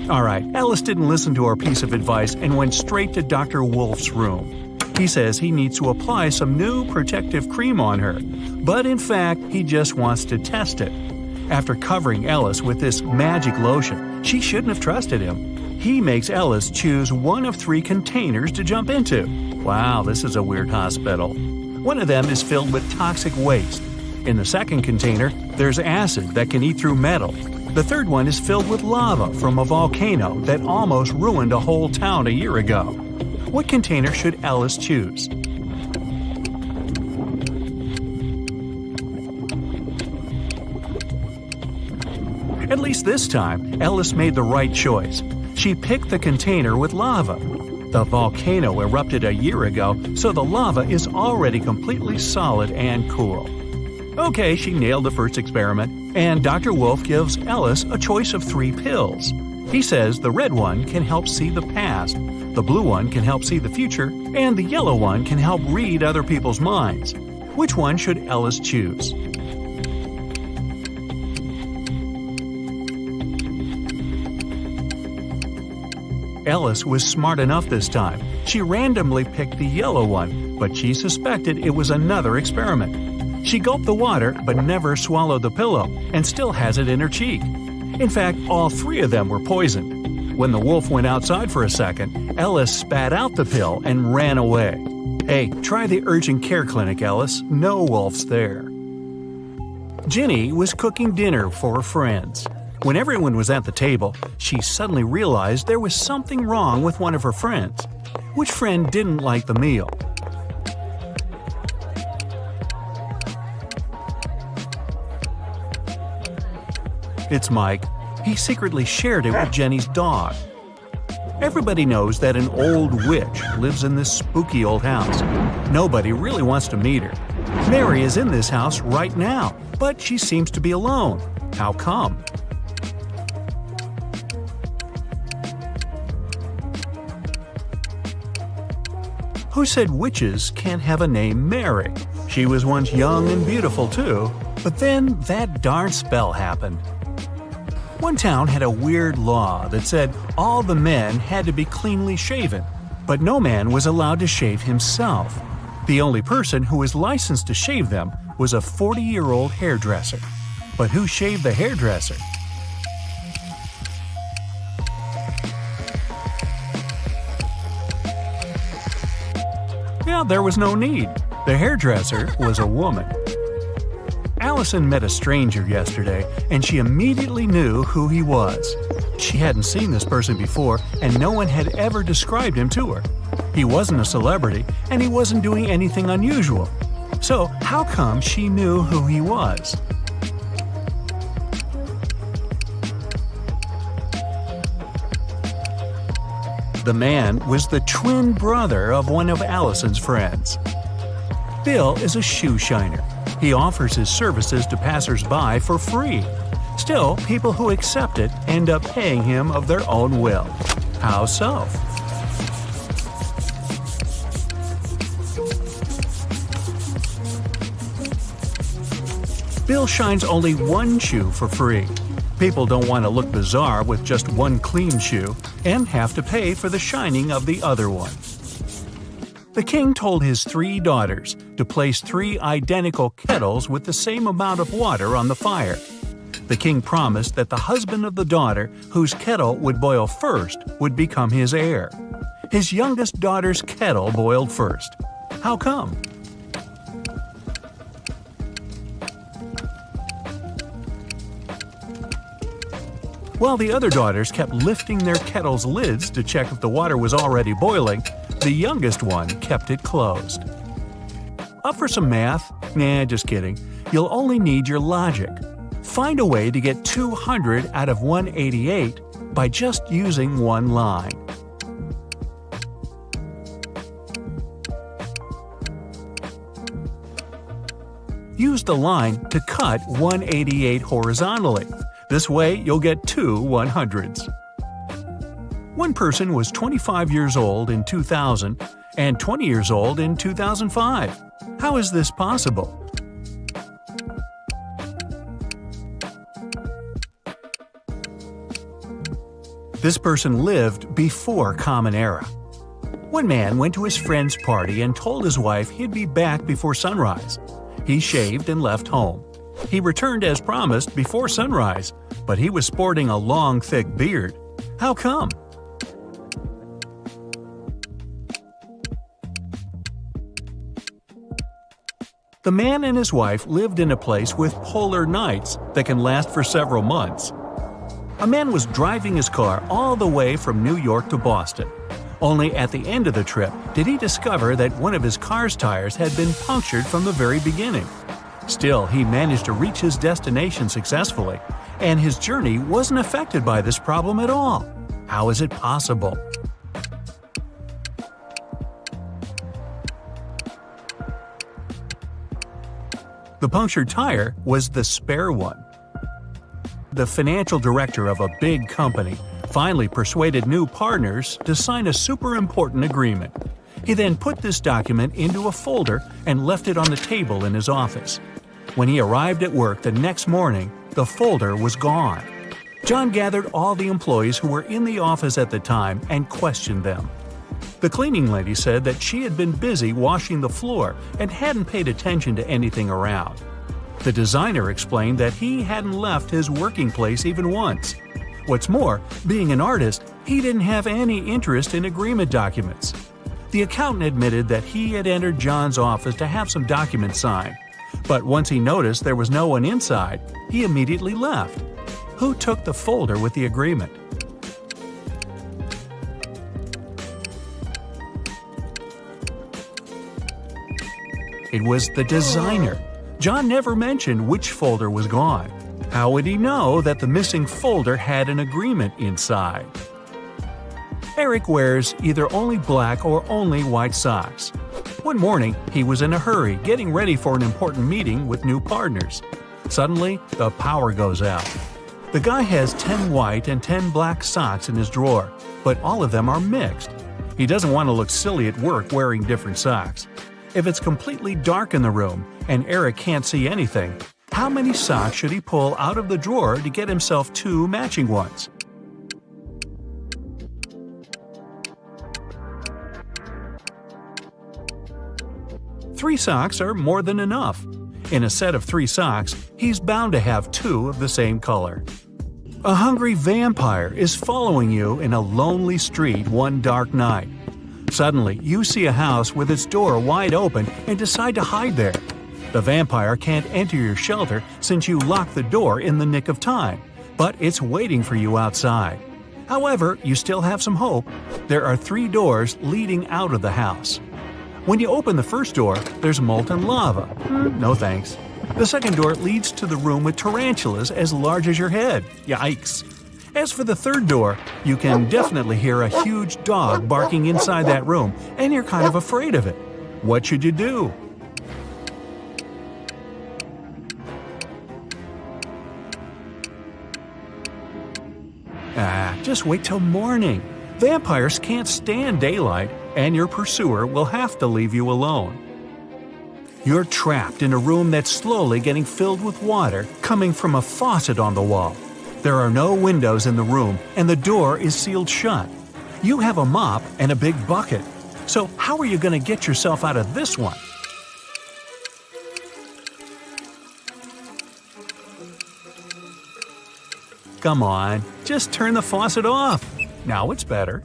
Alright, Ellis didn't listen to our piece of advice and went straight to Dr. Wolf's room. He says he needs to apply some new protective cream on her, but in fact, he just wants to test it. After covering Ellis with this magic lotion, she shouldn't have trusted him. He makes Ellis choose one of 3 containers to jump into. Wow, this is a weird hospital. One of them is filled with toxic waste. In the second container, there's acid that can eat through metal. The third one is filled with lava from a volcano that almost ruined a whole town a year ago. What container should Ellis choose? At least this time, Ellis made the right choice. She picked the container with lava. The volcano erupted a year ago, so the lava is already completely solid and cool. Okay, she nailed the first experiment, and Dr. Wolf gives Ellis a choice of 3 pills. He says the red one can help see the past, the blue one can help see the future, and the yellow one can help read other people's minds. Which one should Ellis choose? Ellis was smart enough this time. She randomly picked the yellow one, but she suspected it was another experiment. She gulped the water but never swallowed the pillow and still has it in her cheek. In fact, all 3 of them were poisoned. When the wolf went outside for a second, Ellis spat out the pill and ran away. Hey, try the urgent care clinic, Ellis. No wolves there. Ginny was cooking dinner for her friends. When everyone was at the table, she suddenly realized there was something wrong with one of her friends. Which friend didn't like the meal? It's Mike. He secretly shared it with Jenny's dog. Everybody knows that an old witch lives in this spooky old house. Nobody really wants to meet her. Mary is in this house right now, but she seems to be alone. How come? Who said witches can't have a name Mary? She was once young and beautiful too, but then that darn spell happened. One town had a weird law that said all the men had to be cleanly shaven, but no man was allowed to shave himself. The only person who was licensed to shave them was a 40-year-old hairdresser. But who shaved the hairdresser? Yeah, there was no need. The hairdresser was a woman. Allison met a stranger yesterday, and she immediately knew who he was. She hadn't seen this person before, and no one had ever described him to her. He wasn't a celebrity, and he wasn't doing anything unusual. So, how come she knew who he was? The man was the twin brother of one of Allison's friends. Bill is a shoe shiner. He offers his services to passers-by for free. Still, people who accept it end up paying him of their own will. How so? Bill shines only one shoe for free. People don't want to look bizarre with just one clean shoe and have to pay for the shining of the other one. The king told his 3 daughters to place 3 identical kettles with the same amount of water on the fire. The king promised that the husband of the daughter whose kettle would boil first would become his heir. His youngest daughter's kettle boiled first. How come? While the other daughters kept lifting their kettle's lids to check if the water was already boiling, the youngest one kept it closed. Up for some math? Nah, just kidding. You'll only need your logic. Find a way to get 200 out of 188 by just using one line. Use the line to cut 188 horizontally. This way, you'll get 2 100s. One person was 25 years old in 2000 and 20 years old in 2005. How is this possible? This person lived before Common Era. One man went to his friend's party and told his wife he'd be back before sunrise. He shaved and left home. He returned as promised before sunrise, but he was sporting a long, thick beard. How come? The man and his wife lived in a place with polar nights that can last for several months. A man was driving his car all the way from New York to Boston. Only at the end of the trip did he discover that one of his car's tires had been punctured from the very beginning. Still, he managed to reach his destination successfully, and his journey wasn't affected by this problem at all. How is it possible? The punctured tire was the spare one. The financial director of a big company finally persuaded new partners to sign a super important agreement. He then put this document into a folder and left it on the table in his office. When he arrived at work the next morning, the folder was gone. John gathered all the employees who were in the office at the time and questioned them. The cleaning lady said that she had been busy washing the floor and hadn't paid attention to anything around. The designer explained that he hadn't left his working place even once. What's more, being an artist, he didn't have any interest in agreement documents. The accountant admitted that he had entered John's office to have some documents signed. But once he noticed there was no one inside, he immediately left. Who took the folder with the agreement? It was the designer. John never mentioned which folder was gone. How would he know that the missing folder had an agreement inside? Eric wears either only black or only white socks. One morning, he was in a hurry getting ready for an important meeting with new partners. Suddenly, the power goes out. The guy has 10 white and 10 black socks in his drawer, but all of them are mixed. He doesn't want to look silly at work wearing different socks. If it's completely dark in the room and Eric can't see anything, how many socks should he pull out of the drawer to get himself 2 matching ones? Three socks are more than enough. In a set of 3 socks, he's bound to have 2 of the same color. A hungry vampire is following you in a lonely street one dark night. Suddenly, you see a house with its door wide open and decide to hide there. The vampire can't enter your shelter since you locked the door in the nick of time, but it's waiting for you outside. However, you still have some hope. There are 3 doors leading out of the house. When you open the first door, there's molten lava. No thanks. The second door leads to the room with tarantulas as large as your head. Yikes. As for the third door, you can definitely hear a huge dog barking inside that room, and you're kind of afraid of it. What should you do? Just wait till morning. Vampires can't stand daylight, and your pursuer will have to leave you alone. You're trapped in a room that's slowly getting filled with water coming from a faucet on the wall. There are no windows in the room, and the door is sealed shut. You have a mop and a big bucket. So how are you going to get yourself out of this one? Come on, just turn the faucet off. Now it's better.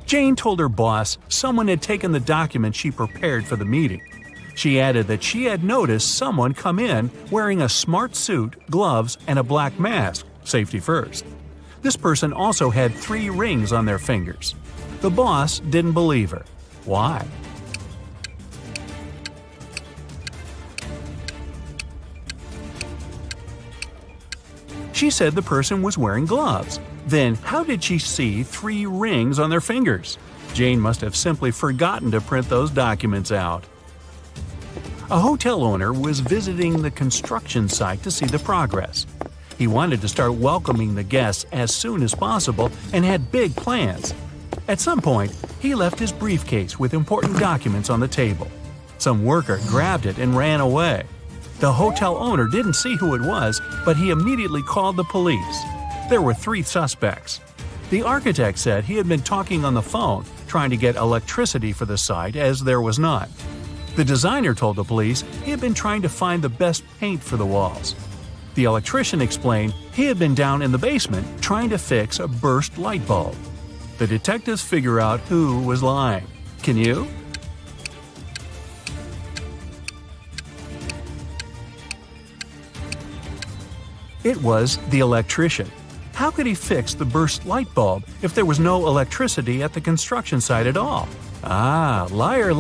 Jane told her boss someone had taken the document she prepared for the meeting. She added that she had noticed someone come in wearing a smart suit, gloves, and a black mask, safety first. This person also had 3 rings on their fingers. The boss didn't believe her. Why? She said the person was wearing gloves. Then how did she see 3 rings on their fingers? Jane must have simply forgotten to print those documents out. A hotel owner was visiting the construction site to see the progress. He wanted to start welcoming the guests as soon as possible and had big plans. At some point, he left his briefcase with important documents on the table. Some worker grabbed it and ran away. The hotel owner didn't see who it was, but he immediately called the police. There were 3 suspects. The architect said he had been talking on the phone, trying to get electricity for the site as there was none. The designer told the police he had been trying to find the best paint for the walls. The electrician explained he had been down in the basement trying to fix a burst light bulb. The detectives figure out who was lying. Can you? It was the electrician. How could he fix the burst light bulb if there was no electricity at the construction site at all? Ah, liar, liar.